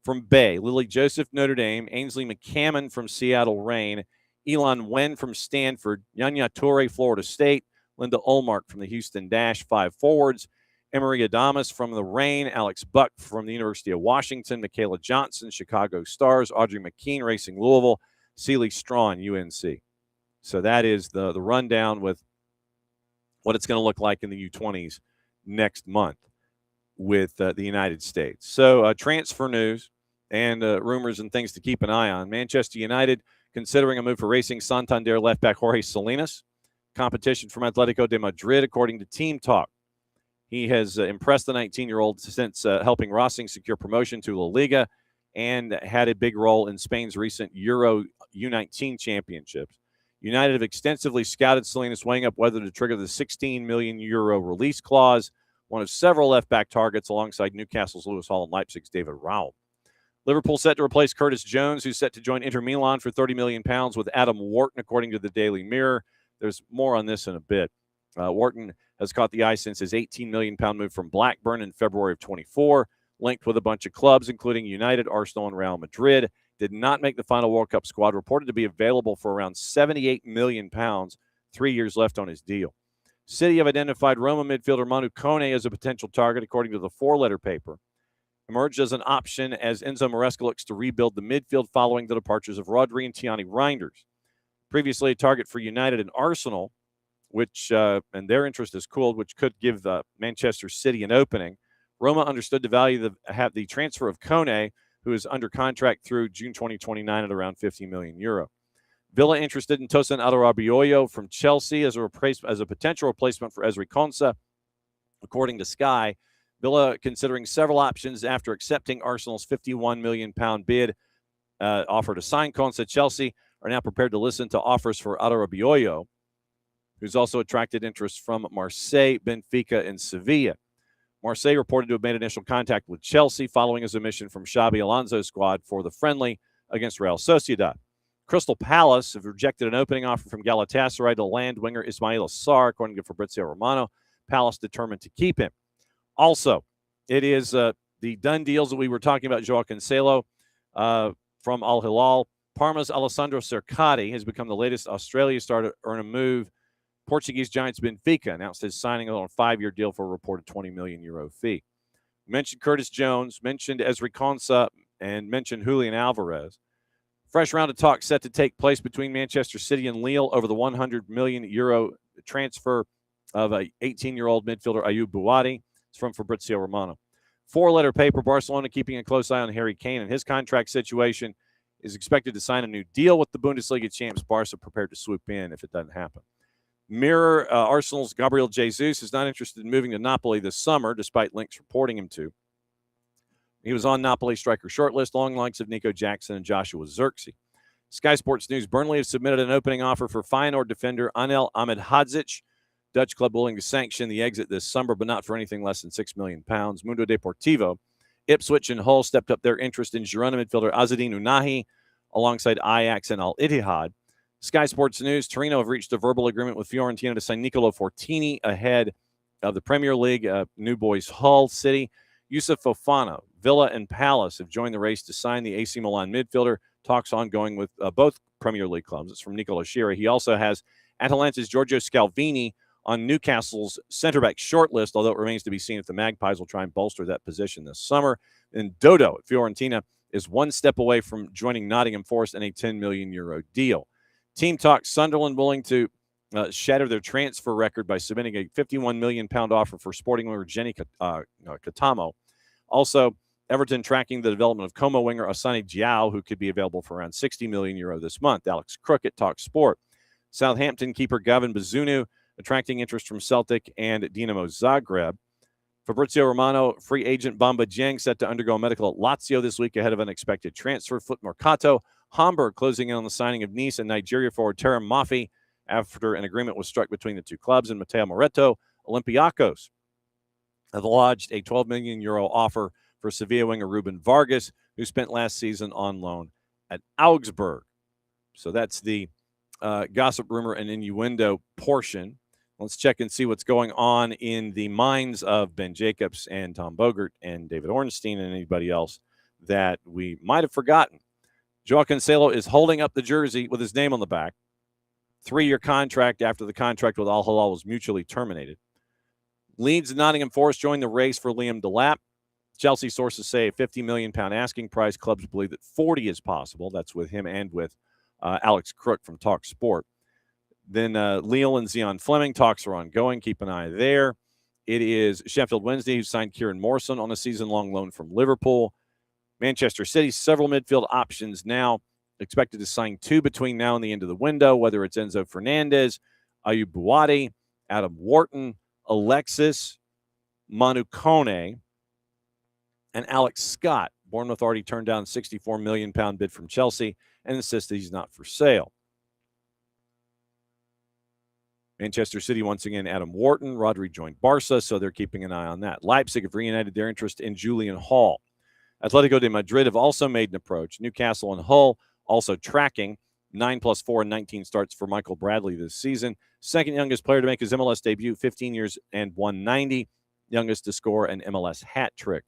from Bay, Lily Joseph, Notre Dame, Ainsley McCammon from Seattle Reign, Elon Wen from Stanford, Yanya Toure, Florida State, Linda Olmark from the Houston Dash. 5 forwards: Emery Adamas from the Reign, Alex Buck from the University of Washington, Michaela Johnson, Chicago Stars, Audrey McKean, Racing Louisville, Celie Strawn, UNC. So that is the rundown with what it's going to look like in the U20s next month with the United States. So transfer news and rumors and things to keep an eye on. Manchester United considering a move for Racing Santander left back Jorge Salinas. Competition from Atletico de Madrid, according to Team Talk. He has impressed the 19-year-old since helping Racing secure promotion to La Liga and had a big role in Spain's recent Euro U19 championships. United have extensively scouted Salinas, weighing up whether to trigger the 16 million euro release clause, one of several left-back targets alongside Newcastle's Lewis Hall and Leipzig's David Raum. Liverpool set to replace Curtis Jones, who's set to join Inter Milan for £30 million with Adam Wharton, according to the Daily Mirror. There's more on this in a bit. Wharton has caught the eye since his £18 million move from Blackburn in February of 24, linked with a bunch of clubs, including United, Arsenal, and Real Madrid. Did not make the final World Cup squad, reported to be available for around £78 million, 3 years left on his deal. City have identified Roma midfielder Manu Kone as a potential target, according to the 4-letter paper. Emerged as an option as Enzo Maresca looks to rebuild the midfield following the departures of Rodri and Tiani Reinders. Previously a target for United and Arsenal, which and their interest is cooled, which could give Manchester City an opening. Roma understood to value the transfer of Kone, who is under contract through June 2029 at around €50 million. Villa interested in Tosin Adarabioyo from Chelsea as a potential replacement for Ezri Konsa. According to Sky, Villa considering several options after accepting Arsenal's £51 million bid offer to sign Konsa. Chelsea are now prepared to listen to offers for Adarabioyo, who's also attracted interest from Marseille, Benfica, and Sevilla. Marseille reported to have made initial contact with Chelsea following his omission from Xabi Alonso's squad for the friendly against Real Sociedad. Crystal Palace have rejected an opening offer from Galatasaray to land winger Ismail Assar, according to Fabrizio Romano. Palace determined to keep him. Also, it is the done deals that we were talking about. Joao Cancelo from Al Hilal. Parma's Alessandro Cercati has become the latest Australia star to earn a move. Portuguese Giants Benfica announced his signing on a 5-year deal for a reported €20 million fee. Mentioned Curtis Jones, mentioned Ezri Konsa, and mentioned Julian Alvarez. Fresh round of talk set to take place between Manchester City and Lille over the €100 million transfer of a 18-year-old midfielder Ayub Buwadi. It's from Fabrizio Romano. 4-letter paper, Barcelona keeping a close eye on Harry Kane, and his contract situation is expected to sign a new deal with the Bundesliga champs. Barca prepared to swoop in if it doesn't happen. Mirror, Arsenal's Gabriel Jesus is not interested in moving to Napoli this summer, despite links reporting him to. He was on Napoli striker shortlist, along the likes of Nico Jackson and Joshua Zirkzee. Sky Sports News, Burnley has submitted an opening offer for Feyenoord defender Anel Ahmedhodzic. Dutch club willing to sanction the exit this summer, but not for anything less than £6 million. Mundo Deportivo, Ipswich and Hull stepped up their interest in Girona midfielder Azzedine Unahi, alongside Ajax and Al Ittihad. Sky Sports News, Torino have reached a verbal agreement with Fiorentina to sign Nicolo Fortini ahead of the Premier League. New Boys Hull City. Yusuf Fofana, Villa, and Palace have joined the race to sign the AC Milan midfielder. Talks ongoing with both Premier League clubs. It's from Nicola Shira. He also has Atalanta's Giorgio Scalvini on Newcastle's centre-back shortlist, although it remains to be seen if the Magpies will try and bolster that position this summer. And Dodo at Fiorentina is one step away from joining Nottingham Forest in a €10 million deal. Team talk, Sunderland willing to shatter their transfer record by submitting a £51 million offer for Sporting winger Jenny Katamo. Also, Everton tracking the development of Como winger Asani Diao, who could be available for around €60 million this month. Alex Crook at Talk Sport. Southampton keeper Gavin Bazunu attracting interest from Celtic and Dinamo Zagreb. Fabrizio Romano, free agent Bamba Dieng set to undergo medical at Lazio this week ahead of an expected transfer. Foot Mercato, Hamburg closing in on the signing of Nice and Nigeria forward Terem Mafi after an agreement was struck between the two clubs. And Matteo Moretto, Olympiacos have lodged a €12 million offer for Sevilla winger Ruben Vargas, who spent last season on loan at Augsburg. So that's the gossip, rumor, and innuendo portion. Let's check and see what's going on in the minds of Ben Jacobs and Tom Bogert and David Ornstein and anybody else that we might have forgotten. Joao Cancelo is holding up the jersey with his name on the back. 3-year contract after the contract with Al Hilal was mutually terminated. Leeds and Nottingham Forest joined the race for Liam Delap. Chelsea sources say a £50 million asking price. Clubs believe that 40 is possible. That's with him and with Alex Crook from Talk Sport. Then Lille and Zion Fleming, talks are ongoing. Keep an eye there. It is Sheffield Wednesday who signed Kieran Morrison on a season-long loan from Liverpool. Manchester City, several midfield options now. Expected to sign 2 between now and the end of the window, whether it's Enzo Fernandez, Ayub Buwadi, Adam Wharton, Alexis, Manu Kone, and Alex Scott. Bournemouth already turned down a £64 million bid from Chelsea and insists that he's not for sale. Manchester City, once again, Adam Wharton. Rodri joined Barca, so they're keeping an eye on that. Leipzig have reunited their interest in Julian Hall. Atletico de Madrid have also made an approach. Newcastle and Hull also tracking 9 + 4 and 19 starts for Michael Bradley this season. Second youngest player to make his MLS debut, 15 years and 190. Youngest to score an MLS hat trick.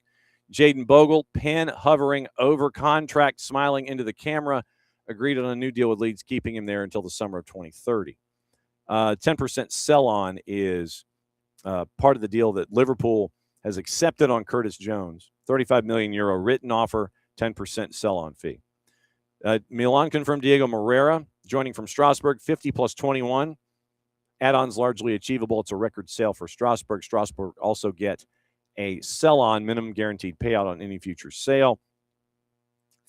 Jaden Bogle, pen hovering over contract, smiling into the camera, agreed on a new deal with Leeds, keeping him there until the summer of 2030. 10% sell-on is part of the deal that Liverpool has accepted on Curtis Jones. €35 million written offer, 10% sell-on fee. Milan confirmed Diego Moreira, joining from Strasbourg, 50 + 21. Add-ons largely achievable. It's a record sale for Strasbourg. Strasbourg also get a sell-on minimum guaranteed payout on any future sale.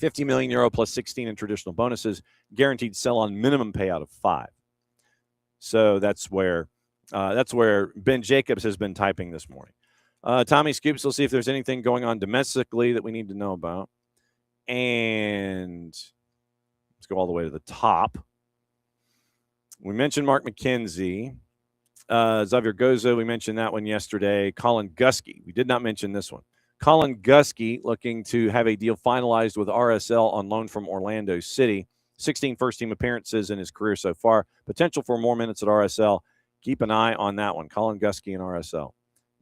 €50 million plus 16 in traditional bonuses, guaranteed sell-on minimum payout of 5. So that's where Ben Jacobs has been typing this morning. Tommy Scoops, we'll see if there's anything going on domestically that we need to know about. And let's go all the way to the top. We mentioned Mark McKenzie. Xavier Gozo, we mentioned that one yesterday. Colin Gusky, we did not mention this one. Colin Gusky looking to have a deal finalized with RSL on loan from Orlando City. 16 first-team appearances in his career so far. Potential for more minutes at RSL. Keep an eye on that one. Colin Gusky and RSL.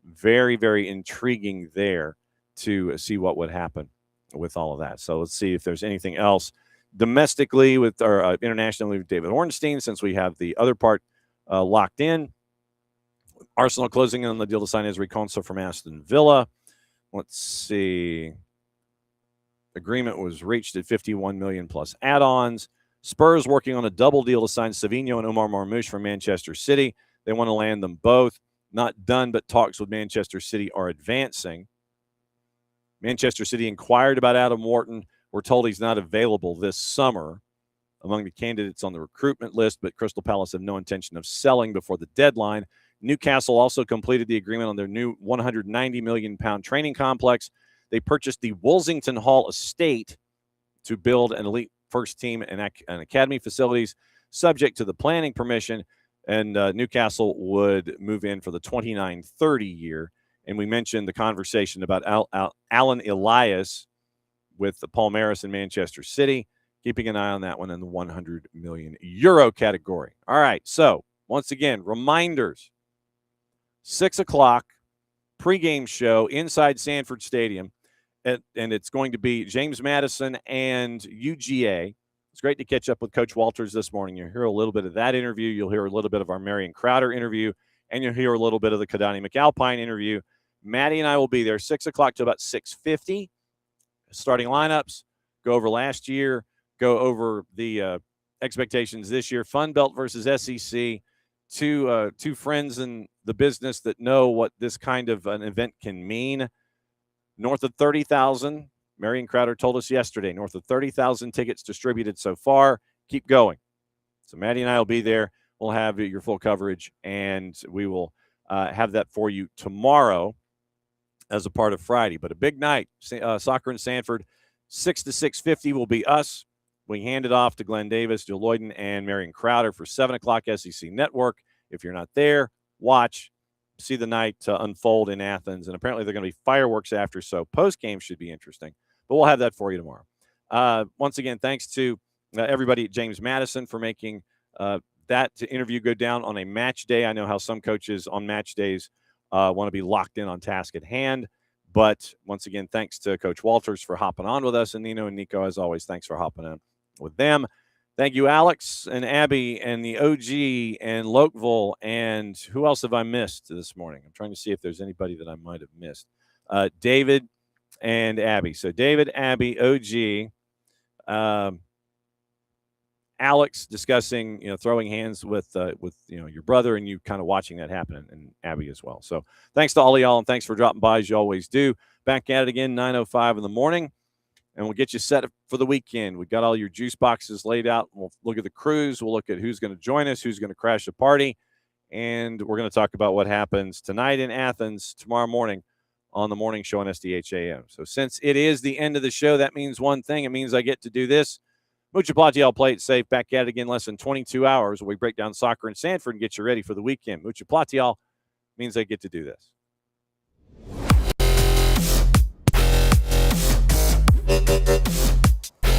Very, very intriguing there to see what would happen with all of that. So let's see if there's anything else domestically with or internationally with David Ornstein, since we have the other part locked in. Arsenal closing in on the deal to sign Ezri Konsa from Aston Villa. Let's see. Agreement was reached at $51 million plus add-ons. Spurs working on a double deal to sign Savinho and Omar Marmoush from Manchester City. They want to land them both. Not done, but talks with Manchester City are advancing. Manchester City inquired about Adam Wharton. We're told he's not available this summer among the candidates on the recruitment list, but Crystal Palace have no intention of selling before the deadline. Newcastle also completed the agreement on their new £190 million training complex. They purchased the Woolsington Hall estate to build an elite first team and academy facilities, subject to the planning permission, and Newcastle would move in for the 29-30 year. And we mentioned the conversation about Alan Elias with the Palmeiras in Manchester City, keeping an eye on that one in the €100 million category. All right, so once again, reminders, 6 o'clock pregame show inside Sanford Stadium, and it's going to be James Madison and UGA. It's great to catch up with Coach Walters this morning. You'll hear a little bit of that interview. You'll hear a little bit of our Marion Crowder interview, and you'll hear a little bit of the Kadani McAlpine interview. Maddie and I will be there 6 o'clock to about 6:50. Starting lineups, go over last year, go over the expectations this year. Fun Belt versus SEC. Two friends in the business that know what this kind of an event can mean. North of 30,000. Marion Crowder told us yesterday, north of 30,000 tickets distributed so far. Keep going. So Maddie and I will be there. We'll have your full coverage, and we will have that for you tomorrow as a part of Friday. But a big night, soccer in Sanford, 6 to 6:50 will be us. We hand it off to Glenn Davis, Joe Lloyden, and Marion Crowder for 7 o'clock SEC Network. If you're not there, watch. See the night unfold in Athens. And apparently they're going to be fireworks after, so post-game should be interesting. But we'll have that for you tomorrow. Once again, thanks to everybody at James Madison for making that interview go down on a match day. I know how some coaches on match days want to be locked in on task at hand. But once again, thanks to Coach Walters for hopping on with us. And Nino and Niko, as always, thanks for hopping on with them. Thank you, Alex and Abby and the OG and Lokeville. And who else have I missed this morning? I'm trying to see if there's anybody that I might have missed. David and Abby. So David, Abby, OG, Alex discussing, throwing hands with your brother, and you kind of watching that happen, and Abby as well. So thanks to all of y'all, and thanks for dropping by as you always do. Back at it again, 9:05 in the morning, and we'll get you set up for the weekend. We've got all your juice boxes laid out. We'll look at the cruise. We'll look at who's going to join us, who's going to crash the party, and we're going to talk about what happens tonight in Athens, tomorrow morning on the morning show on SDH AM. So since it is the end of the show, that means one thing. It means I get to do this. Mucha Platiel, play it safe. Back at it again, less than 22 hours. We break down soccer in Sanford and get you ready for the weekend. Mucha Platiel means I get to do this.